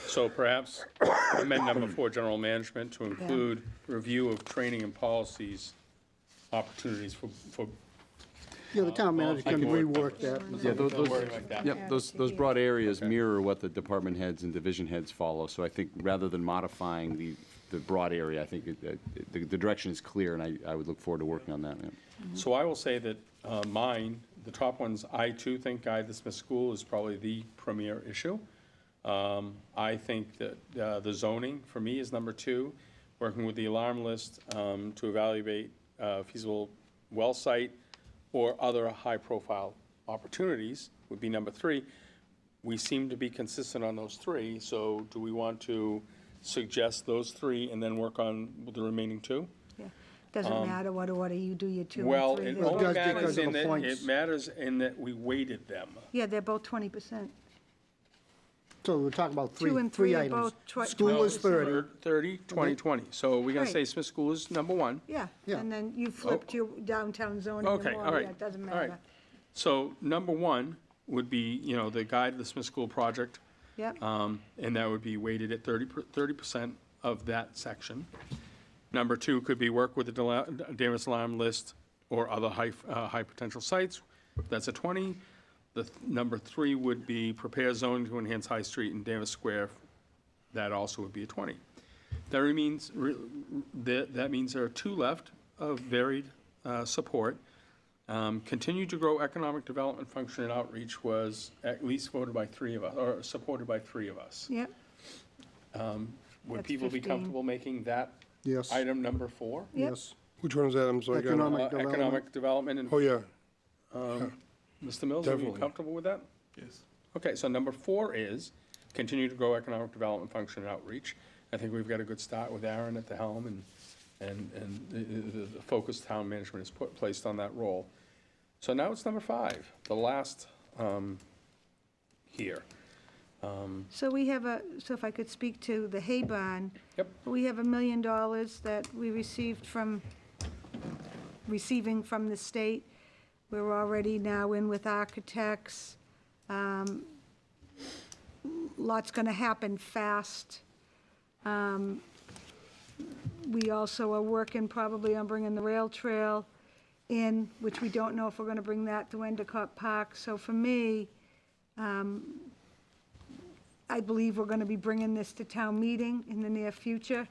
So perhaps amend number 4, general management, to include review of training and policies, opportunities for Yeah, the town manager can rework that. Yeah, those, Wording like that. yep, those broad areas mirror what the department heads and division heads follow. So I think rather than modifying the broad area, I think the direction is clear, and I would look forward to working on that. Yeah. So I will say that mine, the top ones, I too think Guide the Smith School is probably the premier issue. I think that the zoning, for me, is number 2. Working with the alarm list to evaluate feasible well site or other high-profile opportunities would be number 3. We seem to be consistent on those 3, so do we want to suggest those 3 and then work on the remaining 2? Yeah. Doesn't matter what order you do your 2 and 3. Well, it They're only both matters 20. in that, it matters in that we weighted them. Yeah, they're both 20%. So we're talking about 2 and 3 three are items. both School is 30. 30, 20, 20. So we're gonna Right. say Smith School is number 1. Yeah, Yeah. and then you flipped your downtown zoning and Okay, more, all right. yeah, it doesn't all right. matter. So number 1 would be, the Guide to the Smith School project. Yep, And that would be weighted at 30% of that section. Number 2 could be work with the Danvers alarm list or other high potential sites. That's a 20. Number 3 would be prepare zoning to enhance High Street and Danvers Square. That also would be a 20. That means there are 2 left of varied support. Continue to grow economic development function and outreach was at least voted by 3 of us, or supported by 3 of us. yep, Would That's people be 15. comfortable making that Yes, item number 4? Yep. yes. Which one is that? I'm sorry. again. Economic development, and Oh, yeah. Mr. Mills, are you Definitely. comfortable with that? Yes. Okay, so number 4 is continue to grow economic development function and outreach. I think we've got a good start with Aaron at the helm, and the focus town management is placed on that role. So now it's number 5, the last here. so we have so if I could speak to the hay barn. Yep. We have $1 million that we receiving from the state. We're already now in with architects. Lots gonna happen fast. We also are working probably on bringing the rail trail in, which we don't know if we're gonna bring that to Endicott Park. So for me, I believe we're gonna be bringing this to town meeting in the near future.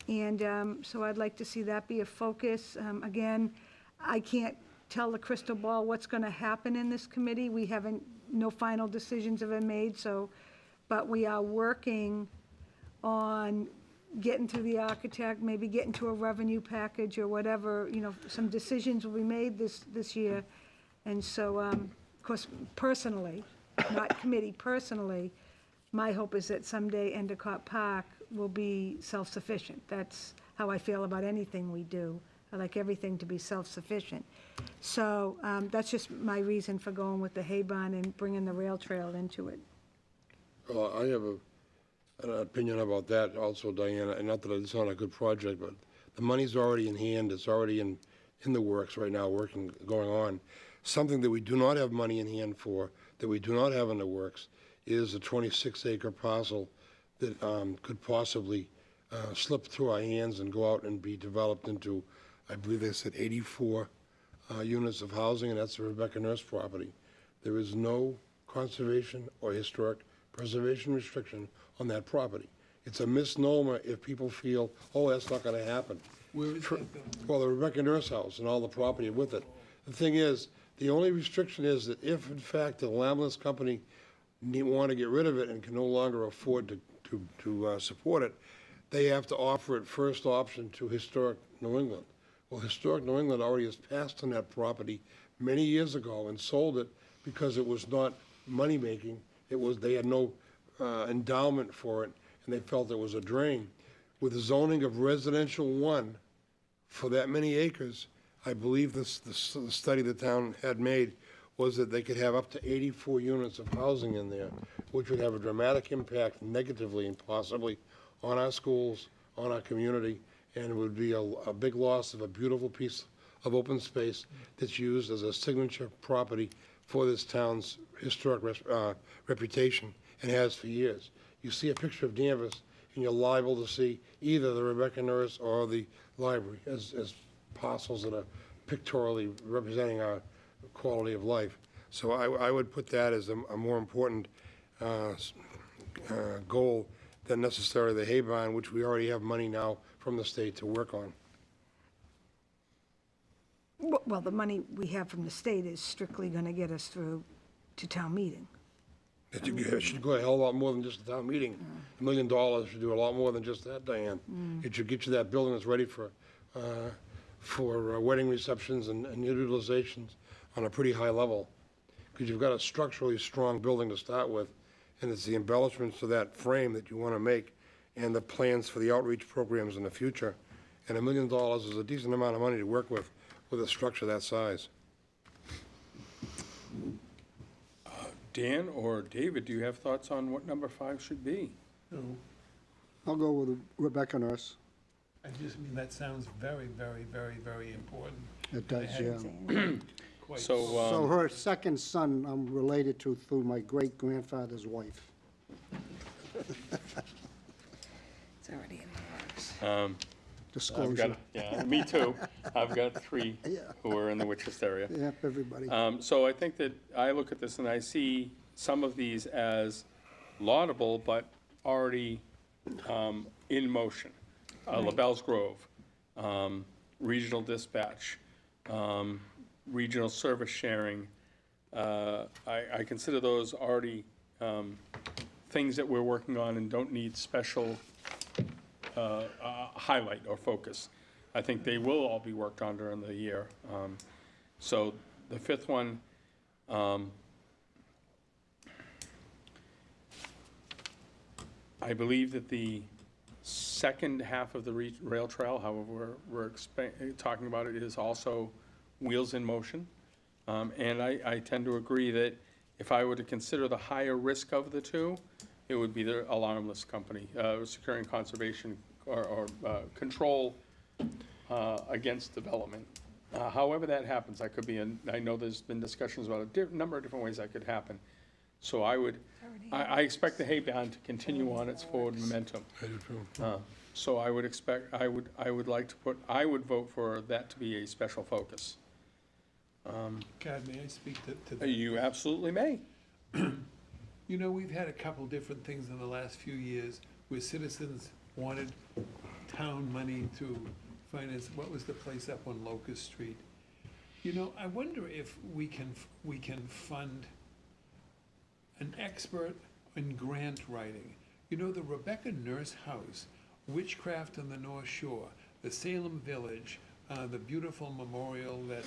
And so I'd like to see that be a focus. Again, I can't tell the crystal ball what's gonna happen in this committee. We haven't, no final decisions have been made, so, but we are working on getting to the architect, maybe getting to a revenue package or whatever, some decisions will be made this year. And so, of course, personally, not committee, personally, my hope is that someday Endicott Park will be self-sufficient. That's how I feel about anything we do. I like everything to be self-sufficient. So that's just my reason for going with the hay barn and bringing the rail trail into it. Well, I have an opinion about that also, Diana, and not that it's not a good project, but the money's already in hand, it's already in the works right now, going on. Something that we do not have money in hand for, that we do not have in the works, is a 26-acre parcel that could possibly slip through our hands and go out and be developed into, I believe they said 84 units of housing, and that's the Rebecca Nurse property. There is no conservation or historic preservation restriction on that property. It's a misnomer if people feel, oh, that's not gonna happen. Where is that, though? Well, the Rebecca Nurse house and all the property with it. The thing is, the only restriction is that if, in fact, the ambulance company want to get rid of it and can no longer afford to support it, they have to offer it first option to Historic New England. Well, Historic New England already has passed on that property many years ago and sold it because it was not money-making. They had no endowment for it, and they felt it was a drain. With the zoning of residential 1 for that many acres, I believe the study the town had made was that they could have up to 84 units of housing in there, which would have a dramatic impact negatively and possibly on our schools, on our community, and it would be a big loss of a beautiful piece of open space that's used as a signature property for this town's historic reputation, and has for years. You see a picture of Danvers, and you're liable to see either the Rebecca Nurse or the library as parcels that are pictorially representing our quality of life. So I would put that as a more important goal than necessarily the hay barn, which we already have money now from the state to work on. Well, the money we have from the state is strictly going to get us through to town meeting. It should go a hell of a lot more than just a town meeting. $1 million should do a lot more than just that, Diane. It should get you that building that's ready for wedding receptions and utilizations on a pretty high level. Because you've got a structurally strong building to start with, and it's the embellishments to that frame that you want to make and the plans for the outreach programs in the future. And $1 million is a decent amount of money to work with a structure that size. Dan or David, do you have thoughts on what number 5 should be? I'll go with Rebecca Nurse. I just mean, that sounds very, very, very, very important. It does, yeah. Quite So her second son, I'm related to through my great-grandfather's wife. It's already in the works. Disclosure. Yeah, me too. I've got 3 who are in the Winchester area. Yep, everybody. So I think that I look at this and I see some of these as laudable, but already in motion. LaBelle's Grove, regional dispatch, regional service sharing. I consider those already things that we're working on and don't need special highlight or focus. I think they will all be worked on during the year. So the 5th one, I believe that the second half of the rail trail, however we're talking about it, is also wheels in motion. And I tend to agree that if I were to consider the higher risk of the two, it would be the alarmless company, securing conservation or control against development. However that happens, I know there's been discussions about a number of different ways that could happen. So I expect the hay barn to continue on its forward momentum. I do too. So I would vote for that to be a special focus. God, may I speak to that? You absolutely may. You know, we've had a couple different things in the last few years where citizens wanted town money to finance, what was the place up on Locust Street? You know, I wonder if we can fund an expert in grant writing. You know, the Rebecca Nurse House, Witchcraft on the North Shore, the Salem Village, the beautiful memorial that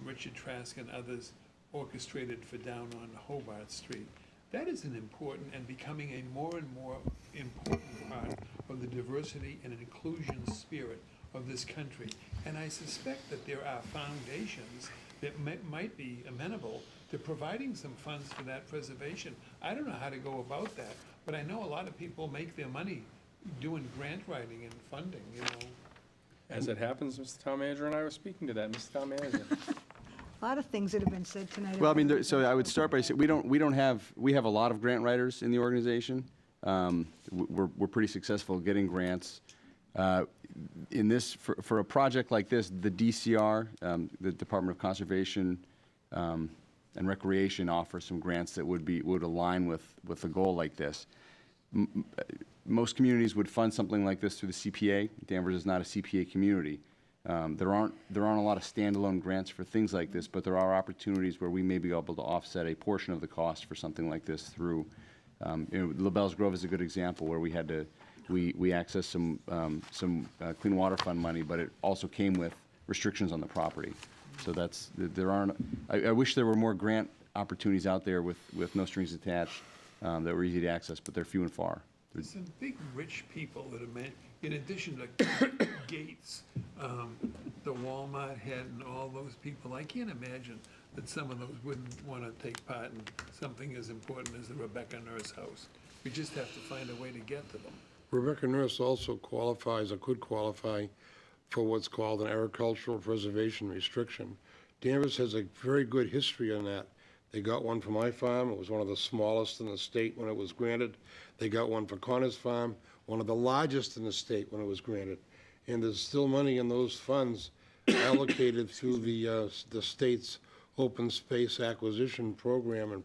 Richard Trask and others orchestrated for down on Hobart Street. That is an important and becoming a more and more important part of the diversity and inclusion spirit of this country. And I suspect that there are foundations that might be amenable to providing some funds for that preservation. I don't know how to go about that, but I know a lot of people make their money doing grant writing and funding, you know. As it happens, Mr. Town Manager and I were speaking to that, Mr. Town Manager. A lot of things that have been said tonight. Well, I mean, so I would start by saying, we have a lot of grant writers in the organization. We're pretty successful getting grants. In this, for a project like this, the DCR, the Department of Conservation and Recreation, offers some grants that would align with a goal like this. Most communities would fund something like this through the CPA. Danvers is not a CPA community. There aren't a lot of standalone grants for things like this, but there are opportunities where we may be able to offset a portion of the cost for something like this through, LaBelle's Grove is a good example where we accessed some Clean Water Fund money, but it also came with restrictions on the property. So I wish there were more grant opportunities out there with no strings attached that were easy to access, but they're few and far. There's some big rich people that have made, in addition to Gates, the Walmart head and all those people, I can't imagine that some of those wouldn't want to take part in something as important as the Rebecca Nurse House. We just have to find a way to get to them. Rebecca Nurse also qualifies or could qualify for what's called an agricultural preservation restriction. Danvers has a very good history on that. They got one for my farm. It was one of the smallest in the state when it was granted. They got one for Connor's farm, one of the largest in the state when it was granted. And there's still money in those funds allocated through the state's open space acquisition program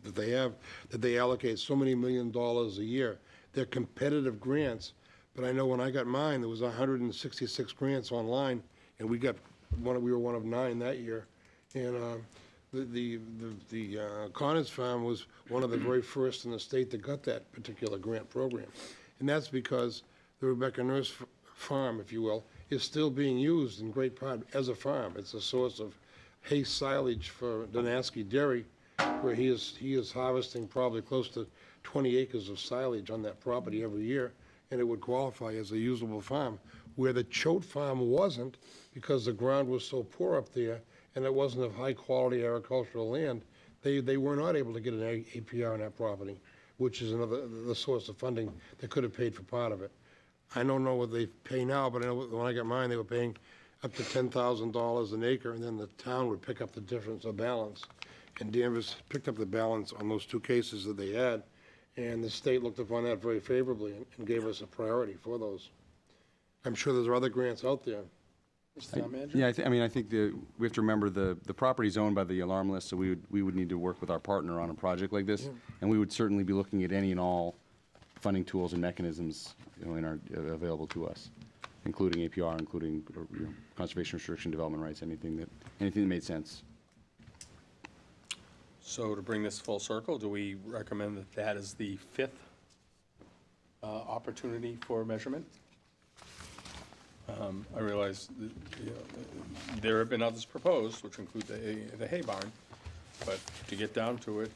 that they have, that they allocate so many $1 million a year. They're competitive grants, but I know when I got mine, there was 166 grants online, and we were one of 9 that year. And the Connors Farm was one of the very first in the state that got that particular grant program. And that's because the Rebecca Nurse Farm, if you will, is still being used in great part as a farm. It's a source of hay silage for Donaski Dairy, where he is harvesting probably close to 20 acres of silage on that property every year, and it would qualify as a usable farm. Where the Choate Farm wasn't, because the ground was so poor up there, and it wasn't of high-quality agricultural land, they were not able to get an APR on that property, which is the source of funding that could have paid for part of it. I don't know what they pay now, but I know when I got mine, they were paying up to $10,000 an acre, and then the town would pick up the difference or balance. And Danvers picked up the balance on those 2 cases that they had, and the state looked upon that very favorably and gave us a priority for those. I'm sure there's other grants out there. Mr. Town Manager? Yeah, I think we have to remember the property's owned by the alarm list, so we would need to work with our partner on a project like this, and we would certainly be looking at any and all funding tools and mechanisms, available to us, including APR, including conservation restriction, development rights, anything that made sense. So to bring this full circle, do we recommend that that is the 5th opportunity for measurement? I realize that, there have been others proposed, which include the hay barn, but to get down to it,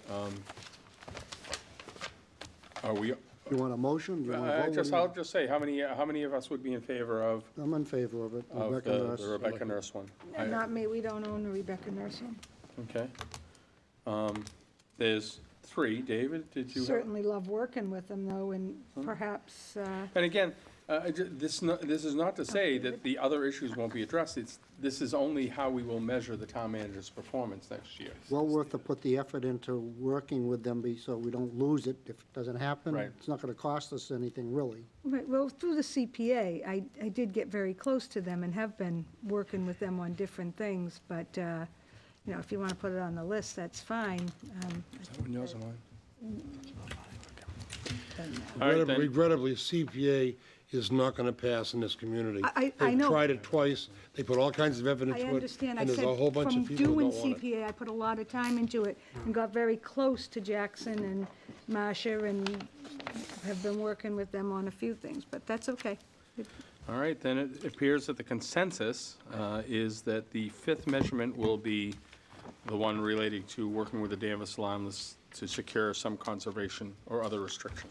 are we? You want a motion? Do you want to vote? I'll just say, how many of us would be in favor of? I'm in favor of it. Of Rebecca Nurse. the Rebecca Nurse one? Not me, we don't own the Rebecca Nurse one. Okay. There's 3. David, did you? Certainly love working with them, though, and perhaps, And again, this is not to say that the other issues won't be addressed. This is only how we will measure the town manager's performance next year. Well worth to put the effort into working with them so we don't lose it if it doesn't happen. Right. It's not going to cost us anything, really. right, well, through the CPA, I did get very close to them and have been working with them on different things, but, if you want to put it on the list, that's fine. Is that one yours or mine? Regrettably, CPA is not going to pass in this community. I They've know. tried it twice. They put all kinds of effort into I it. understand. I And there's said a whole bunch from of people who doing don't want it. CPA, I put a lot of time into it and got very close to Jackson and Marcia and have been working with them on a few things, but that's okay. All right, then it appears that the consensus is that the 5th measurement will be the one relating to working with the Danvers alarm list to secure some conservation or other restriction.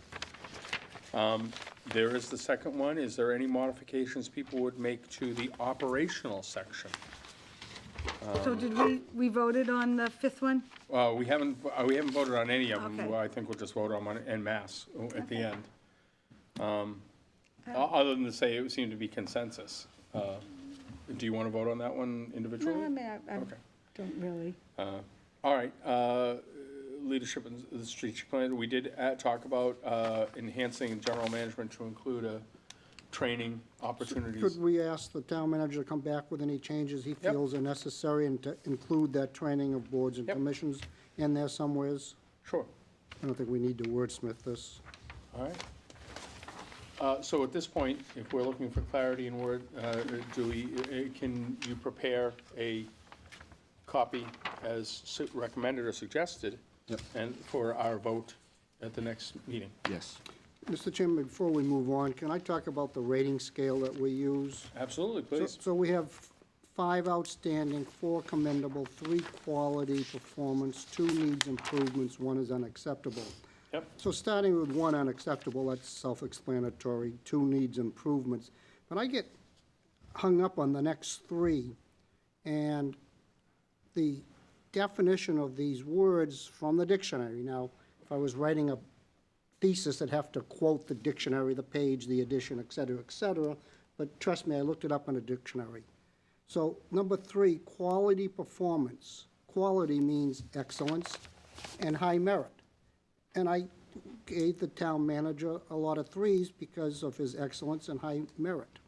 There is the second one. Is there any modifications people would make to the operational section? So did we voted on the 5th one? We haven't voted on any of them. Okay. Well, I think we'll just vote on one en masse at the end. Other than to say it seemed to be consensus. Do you want to vote on that one individually? No, I mean, I Okay. don't really. All right, leadership and the strategic plan, we did talk about enhancing general management to include training opportunities. Could we ask the town manager to come back with any changes he feels are necessary and to include that training of boards and commissions in there somewheres? Sure. I don't think we need to wordsmith this. All right. So at this point, if we're looking for clarity in word, can you prepare a copy as recommended or suggested? Yep. And for our vote at the next meeting? Yes. Mr. Chairman, before we move on, can I talk about the rating scale that we use? Absolutely, please. So we have 5 outstanding, 4 commendable, 3 quality performance, 2 needs improvements, 1 is unacceptable. Yep. So starting with 1 unacceptable, that's self-explanatory, 2 needs improvements. But I get hung up on the next 3, and the definition of these words from the dictionary. Now, if I was writing a thesis, I'd have to quote the dictionary, the page, the edition, et cetera, but trust me, I looked it up in a dictionary. So, number 3, quality performance. Quality means excellence and high merit. And I gave the town manager a lot of 3s because of his excellence and high merit.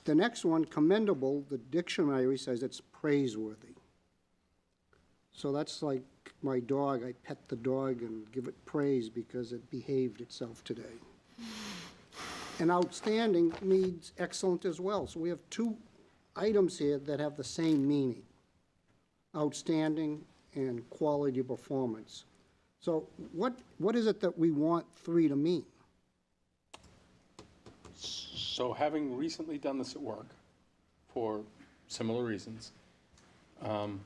The next one, commendable, the dictionary says it's praiseworthy. So that's like my dog. I pet the dog and give it praise because it behaved itself today. And outstanding means excellent as well. So we have two items here that have the same meaning: outstanding and quality performance. So what is it that we want 3 to mean? So having recently done this at work for similar reasons, on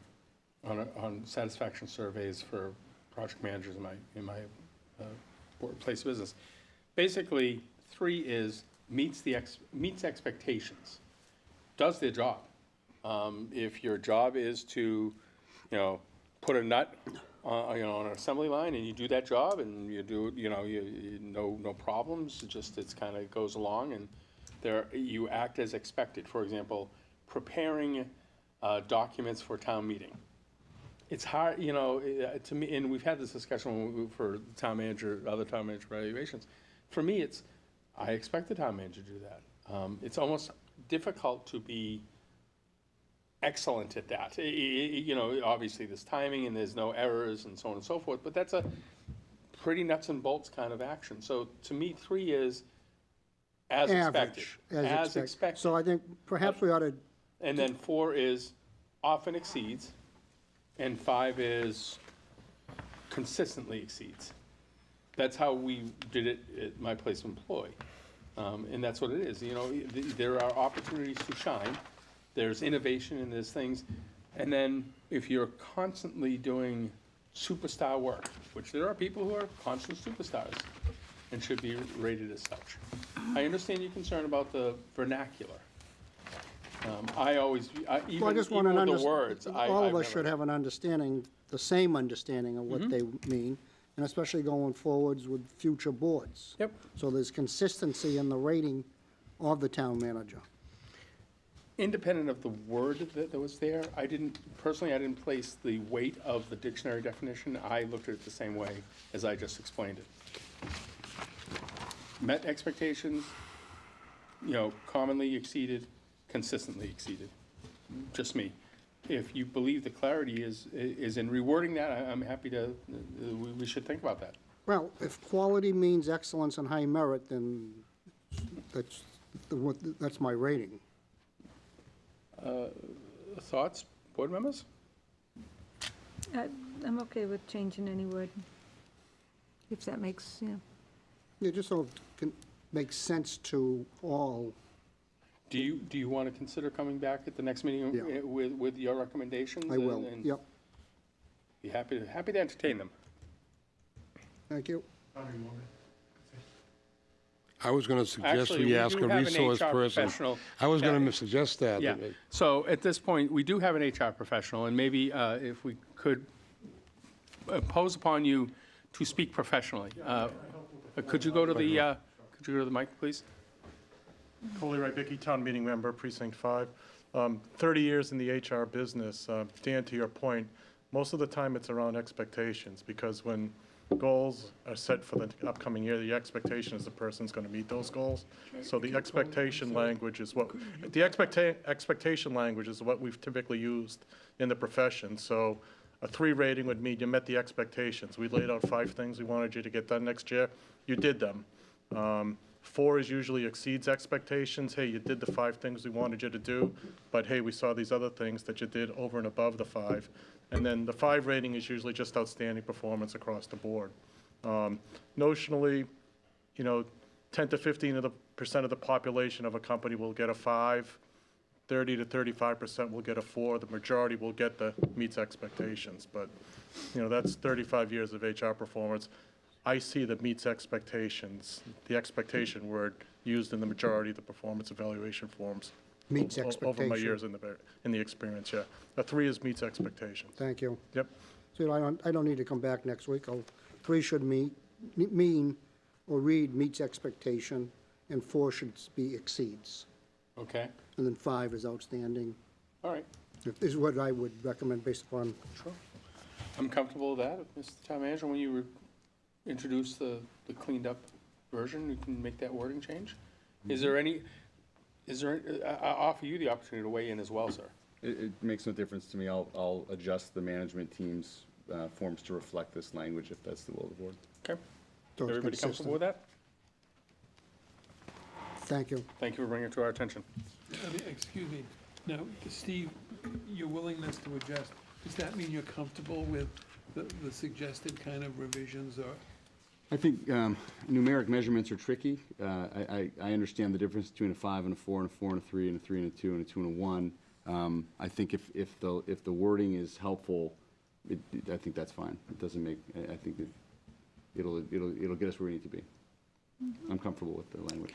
satisfaction surveys for project managers in my workplace business, basically 3 is meets expectations, does their job. If your job is to, put a nut, on an assembly line, and you do that job, and you do, no problems. It's kind of goes along, and you act as expected. For example, preparing documents for town meeting. It's hard, to me, and we've had this discussion for town manager, other town manager evaluations. For me, I expect the town manager to do that. It's almost difficult to be excellent at that. Obviously there's timing and there's no errors and so on and so forth, but that's a pretty nuts and bolts kind of action. So to me, 3 is as expected. As expected. So I think perhaps we ought to. And then 4 is often exceeds, and 5 is consistently exceeds. That's how we did it at my place of employ. And that's what it is. There are opportunities to shine. There's innovation and there's things. And then if you're constantly doing superstar work, which there are people who are constant superstars and should be rated as such. I understand your concern about the vernacular. Even with the words, all of us should have an understanding, the same understanding of what they mean, and especially going forwards with future boards. Yep. So there's consistency in the rating of the town manager. Independent of the word that was there, I didn't place the weight of the dictionary definition. I looked at it the same way as I just explained it. Met expectations, commonly exceeded, consistently exceeded. Just me. If you believe the clarity is in rewording that, I'm happy to, we should think about that. Well, if quality means excellence and high merit, then that's my rating. Thoughts, board members? I'm okay with changing any word, if that makes, Yeah, just so it can make sense to all. Do you want to consider coming back at the next meeting Yeah. with your recommendations? I will, and yep. Be happy to entertain them. Thank you. I was going to suggest Actually, we we ask do a have an resource HR person. professional. I was going to suggest that. Yeah, so at this point, we do have an HR professional, and maybe if we could impose upon you to speak professionally. Could you go to the mic, please? Coley Rybicki, Town Meeting Member, Precinct 5. 30 years in the HR business. Dan, to your point, most of the time it's around expectations, because when goals are set for the upcoming year, the expectation is the person's going to meet those goals. So the expectation language is what we've typically used in the profession. So a 3 rating would mean you met the expectations. We laid out 5 things we wanted you to get done next year. You did them. 4 is usually exceeds expectations. Hey, you did the 5 things we wanted you to do, but hey, we saw these other things that you did over and above the 5. And then the 5 rating is usually just outstanding performance across the board. Notionally, 10 to 15% of the population of a company will get a 5. 30 to 35% will get a 4. The majority will get the meets expectations. But, that's 35 years of HR performance. I see the meets expectations, the expectation word used in the majority of the performance evaluation forms. Meets Over my expectation. years in the experience, yeah. A 3 is meets expectations. Thank you. Yep. So I don't need to come back next week. 3 should mean or read meets expectation, and 4 should be exceeds. Okay, And then 5 is outstanding. all right. Is what I would recommend based upon. Sure. I'm comfortable with that. Mr. Town Manager, when you introduce the cleaned up version, you can make that wording change? I'll offer you the opportunity to weigh in as well, sir. It makes no difference to me. I'll adjust the management team's forms to reflect this language if that's the will of the board. Okay. So it's Everybody comfortable with that? Thank you. Thank you for bringing it to our attention. Excuse me. Now, Steve, your willingness to adjust, does that mean you're comfortable with the suggested kind of revisions, or? I think numeric measurements are tricky. I understand the difference between a 5 and a 4 and a 4 and a 3 and a 3 and a 2 and a 2 and a 1. I think if the wording is helpful, I think that's fine. It doesn't make. I think that it'll get us where we need to be. I'm comfortable with the language.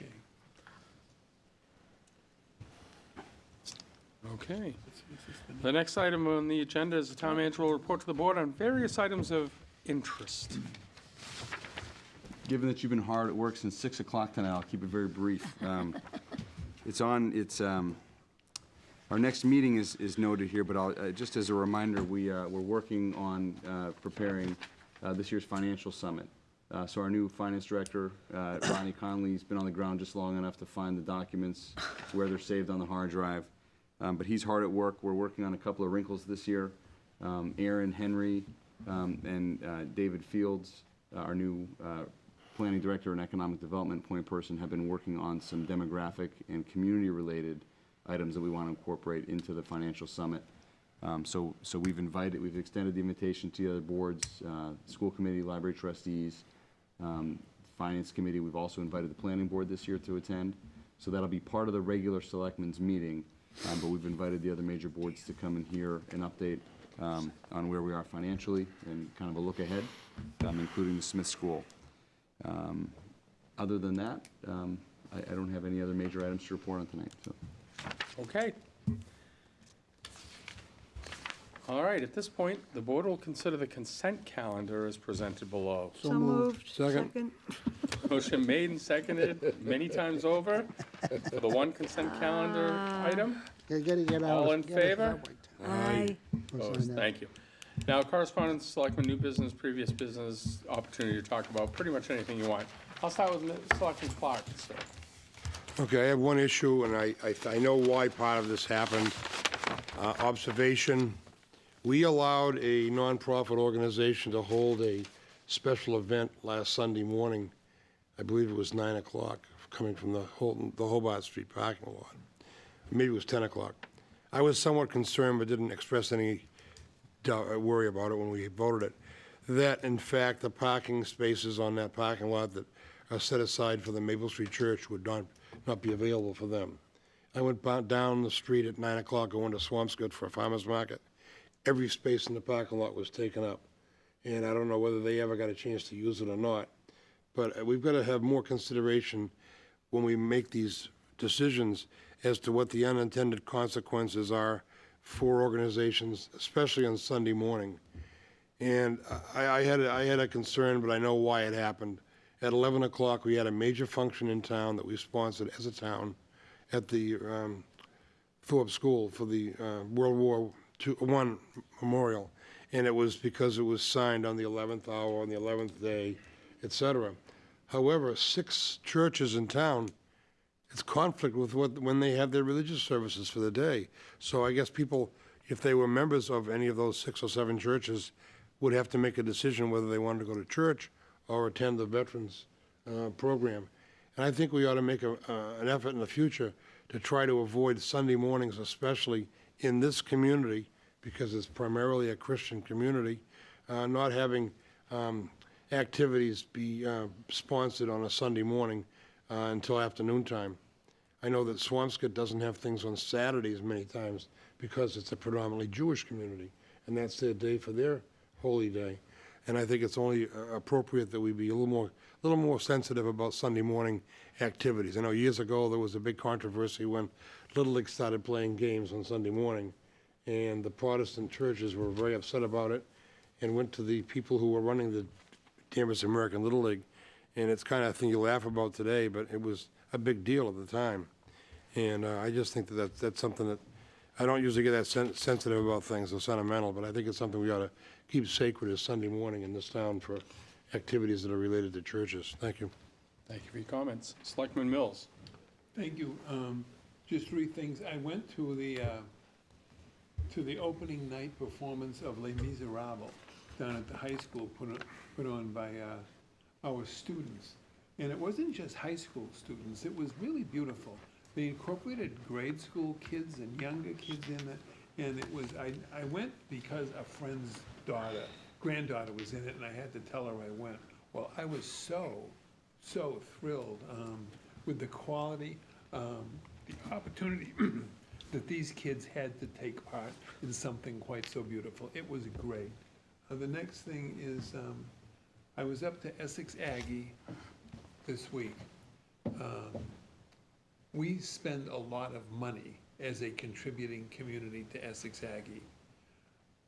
Okay. The next item on the agenda is the town manager will report to the board on various items of interest. Given that you've been hard at work since 6 o'clock tonight, I'll keep it very brief. Our next meeting is noted here, but just as a reminder, we're working on preparing this year's financial summit. So our new finance director, Ronnie Conley's been on the ground just long enough to find the documents where they're saved on the hard drive. But he's hard at work. We're working on a couple of wrinkles this year. Aaron Henry and David Fields, our new planning director and economic development point person, have been working on some demographic and community-related items that we want to incorporate into the financial summit. So we've extended the invitation to the other boards, school committee, library trustees, finance committee. We've also invited the planning board this year to attend. So that'll be part of the regular selectmen's meeting. But we've invited the other major boards to come and hear an update on where we are financially and kind of a look ahead, including the Smith School. Other than that, I don't have any other major items to report on tonight. So. Okay. All right, at this point, the board will consider the consent calendar as presented below. So moved. Second. Motion made and seconded many times over for the one consent calendar item. You gotta get out. All in get it favor? that way. Aye. Opposed, thank you. Now, correspondence, selectmen, new business, previous business, opportunity to talk about pretty much anything you want. I'll start with Selectman Clark, sir. Okay, I have one issue, and I know why part of this happened. Observation, we allowed a nonprofit organization to hold a special event last Sunday morning. I believe it was 9 o'clock, coming from the Hobart Street parking lot. Maybe it was 10 o'clock. I was somewhat concerned, but didn't express any worry about it when we voted it, that in fact the parking spaces on that parking lot that are set aside for the Maple Street Church would not be available for them. I went down the street at 9 o'clock going to Swampscott for a farmer's market. Every space in the parking lot was taken up, and I don't know whether they ever got a chance to use it or not. But we've got to have more consideration when we make these decisions as to what the unintended consequences are for organizations, especially on Sunday morning. And I had a concern, but I know why it happened. At 11 o'clock, we had a major function in town that we sponsored as a town at the Thorpe School for the World War I memorial. And it was because it was signed on the 11th hour, on the 11th day, etc. However, 6 churches in town, it's conflict with when they have their religious services for the day. So I guess people, if they were members of any of those 6 or 7 churches, would have to make a decision whether they wanted to go to church or attend the Veterans program. And I think we ought to make an effort in the future to try to avoid Sunday mornings, especially in this community, because it's primarily a Christian community, not having activities be sponsored on a Sunday morning until afternoon time. I know that Swampscott doesn't have things on Saturdays many times because it's a predominantly Jewish community, and that's their day for their holy day. And I think it's only appropriate that we be a little more sensitive about Sunday morning activities. I know years ago there was a big controversy when Little League started playing games on Sunday morning, and the Protestant churches were very upset about it and went to the people who were running the Danvers American Little League. And it's kind of a thing you laugh about today, but it was a big deal at the time. And I just think that that's something that, I don't usually get that sensitive about things or sentimental, but I think it's something we ought to keep sacred as Sunday morning in this town for activities that are related to churches. Thank you. Thank you for your comments. Selectman Mills. Thank you. Just 3 things. I went to the to the opening night performance of Les Miserables down at the high school, put on by our students. And it wasn't just high school students, it was really beautiful. They incorporated grade school kids and younger kids in it, and it was, I went because a friend's granddaughter was in it, and I had to tell her I went. Well, I was so thrilled with the quality, the opportunity that these kids had to take part in something quite so beautiful. It was great. The next thing is, I was up to Essex Aggie this week. We spend a lot of money as a contributing community to Essex Aggie.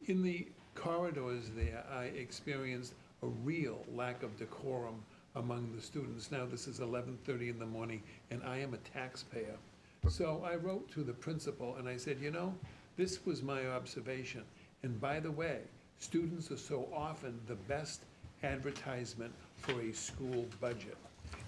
In the corridors there, I experienced a real lack of decorum among the students. Now, this is 11:30 in the morning, and I am a taxpayer. So I wrote to the principal, and I said, you know, this was my observation. And by the way, students are so often the best advertisement for a school budget.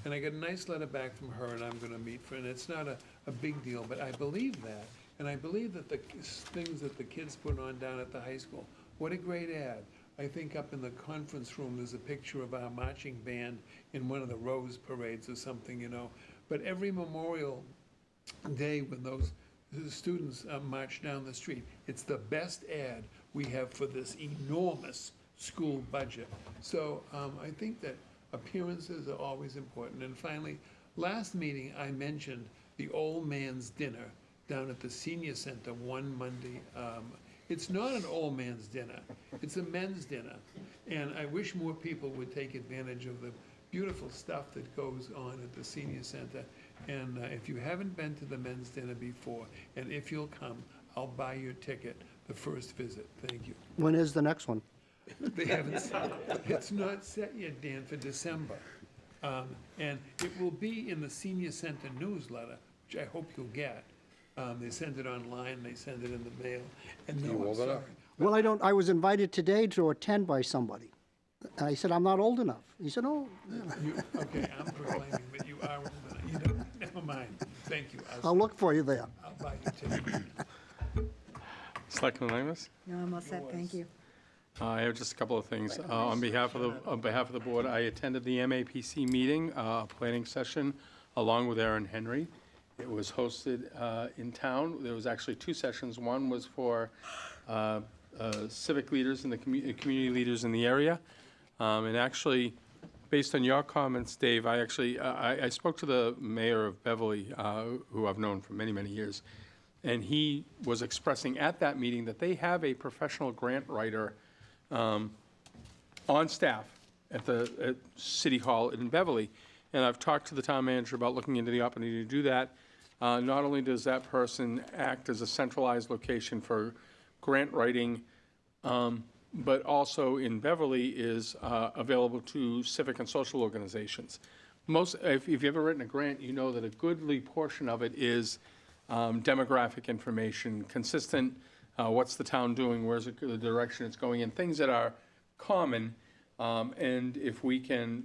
And I got a nice letter back from her, and I'm gonna meet for, and it's not a big deal, but I believe that. And I believe that the things that the kids put on down at the high school, what a great ad. I think up in the conference room, there's a picture of our marching band in one of the Rose parades or something, you know. But every Memorial Day when those students march down the street, it's the best ad we have for this enormous school budget. So I think that appearances are always important. And finally, last meeting, I mentioned the old man's dinner down at the senior center one Monday. It's not an old man's dinner, it's a men's dinner. And I wish more people would take advantage of the beautiful stuff that goes on at the senior center. And if you haven't been to the men's dinner before, and if you'll come, I'll buy your ticket the first visit. Thank you. When is the next one? They haven't set, it's not set yet, Dan, for December. And it will be in the senior center newsletter, which I hope you'll get. They send it online, they send it in the mail, and no, I'm sorry. Well, I was invited today to attend by somebody. And I said, I'm not old enough. He said, oh, Okay, I'm proclaiming that you are old enough. You don't, never mind. Thank you. I'll look for you there. I'll buy your ticket. Selectman Amos? No, I'm all set, thank you. I have just a couple of things. On behalf of the board, I attended the MAPC meeting, planning session, along with Aaron Henry. It was hosted in town. There was actually two sessions. One was for civic leaders and the community leaders in the area. And actually, based on your comments, Dave, I spoke to the mayor of Beverly, who I've known for many, many years, and he was expressing at that meeting that they have a professional grant writer on staff at City Hall in Beverly. And I've talked to the town manager about looking into the opportunity to do that. Not only does that person act as a centralized location for grant writing, but also in Beverly is available to civic and social organizations. If you've ever written a grant, you know that a goodly portion of it is demographic information, consistent, what's the town doing, where's the direction it's going in, things that are common. And if we can,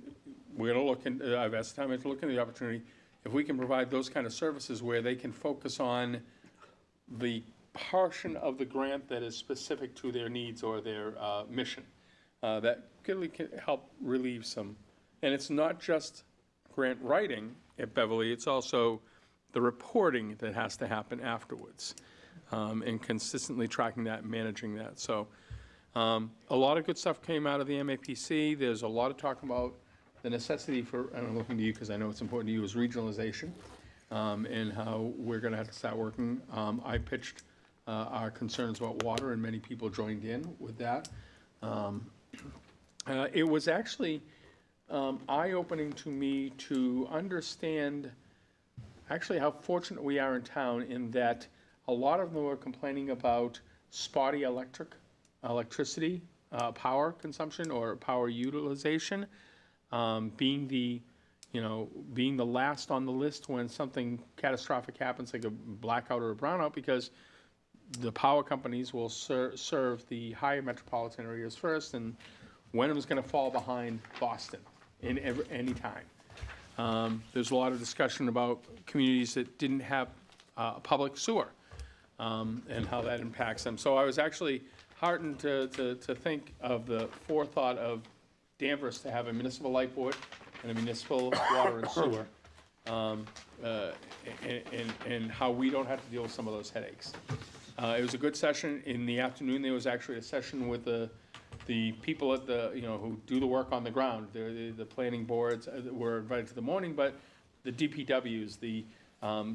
we're gonna look in, I've asked the town manager to look into the opportunity, if we can provide those kind of services where they can focus on the portion of the grant that is specific to their needs or their mission, that can help relieve some. And it's not just grant writing at Beverly, it's also the reporting that has to happen afterwards, and consistently tracking that and managing that. So a lot of good stuff came out of the MAPC. There's a lot of talk about the necessity for, and I'm looking to you because I know it's important to you, is regionalization, and how we're going to have to start working. I pitched our concerns about water, and many people joined in with that. It was actually eye-opening to me to understand actually how fortunate we are in town in that a lot of them were complaining about spotty electricity, power consumption or power utilization, being the last on the list when something catastrophic happens, like a blackout or a brownout, because the power companies will serve the higher metropolitan areas first, and Wenham's going to fall behind Boston in any time. There's a lot of discussion about communities that didn't have public sewer. and how that impacts them. So I was actually heartened to think of the forethought of Danvers to have a municipal light board and a municipal water and sewer, and how we don't have to deal with some of those headaches. It was a good session. In the afternoon, there was actually a session with the people at the, who do the work on the ground. The planning boards were invited to the morning, but the DPWs, the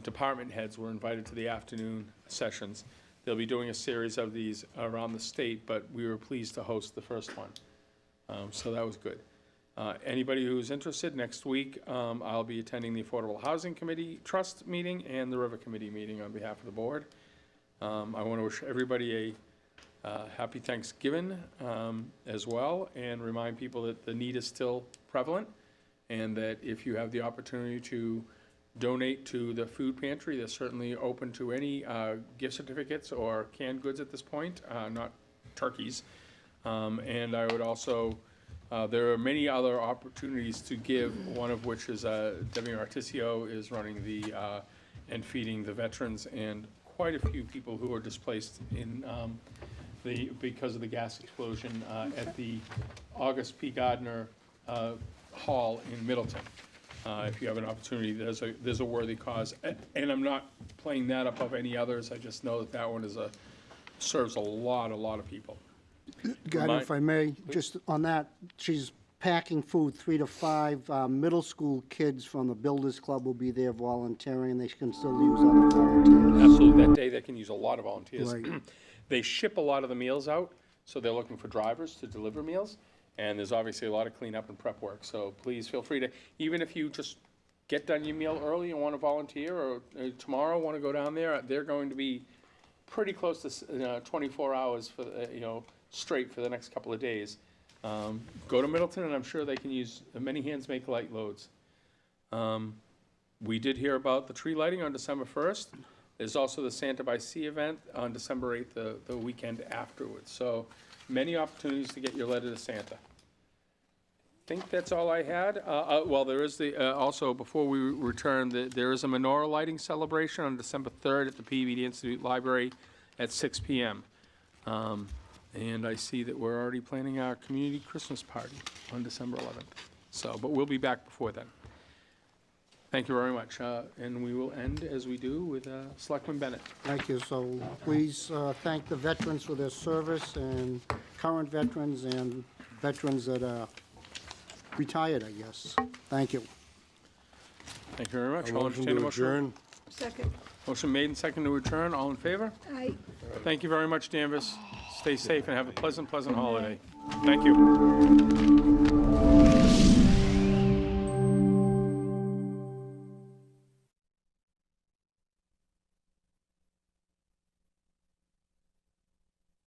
department heads were invited to the afternoon sessions. They'll be doing a series of these around the state, but we were pleased to host the first one. So that was good. Anybody who's interested, next week, I'll be attending the Affordable Housing Committee Trust meeting and the River Committee meeting on behalf of the board. I want to wish everybody a happy Thanksgiving as well, and remind people that the need is still prevalent, and that if you have the opportunity to donate to the food pantry, they're certainly open to any gift certificates or canned goods at this point, not turkeys. And I would also, there are many other opportunities to give, one of which is Debbie Articio is running the, and feeding the veterans and quite a few people who are displaced in because of the gas explosion at the August P. Gardner Hall in Middleton. If you have an opportunity, there's a worthy cause. And I'm not playing that above any others. I just know that that one is serves a lot of people. Gardner, if I may, just on that, she's packing food, 3 to 5 middle school kids from the Builders Club will be there volunteering. They can still use other volunteers. Absolutely. That day, they can use a lot of volunteers. Right. They ship a lot of the meals out, so they're looking for drivers to deliver meals. And there's obviously a lot of cleanup and prep work. So please feel free to, even if you just get done your meal early and want to volunteer, or tomorrow want to go down there, they're going to be pretty close to 24 hours for straight for the next couple of days. Go to Middleton, and I'm sure they can use many hands make light loads. We did hear about the tree lighting on December 1st. There's also the Santa by Sea event on December 8th, the weekend afterwards. So many opportunities to get your letter to Santa. I think that's all I had. Well, there is also, before we return, there is a menorah lighting celebration on December 3rd at the PVD Institute Library at 6 p.m. And I see that we're already planning our community Christmas party on December 11th. So, but we'll be back before then. Thank you very much. And we will end, as we do, with Selectman Bennett. Thank you. So please thank the veterans for their service, and current veterans and veterans that are retired, I guess. Thank you. Thank you very much. A I'll motion entertain a to motion. adjourn. Second. Motion made and seconded to adjourn. All in favor? Aye. Thank you very much, Danvers. Stay safe and have a pleasant holiday. Thank you.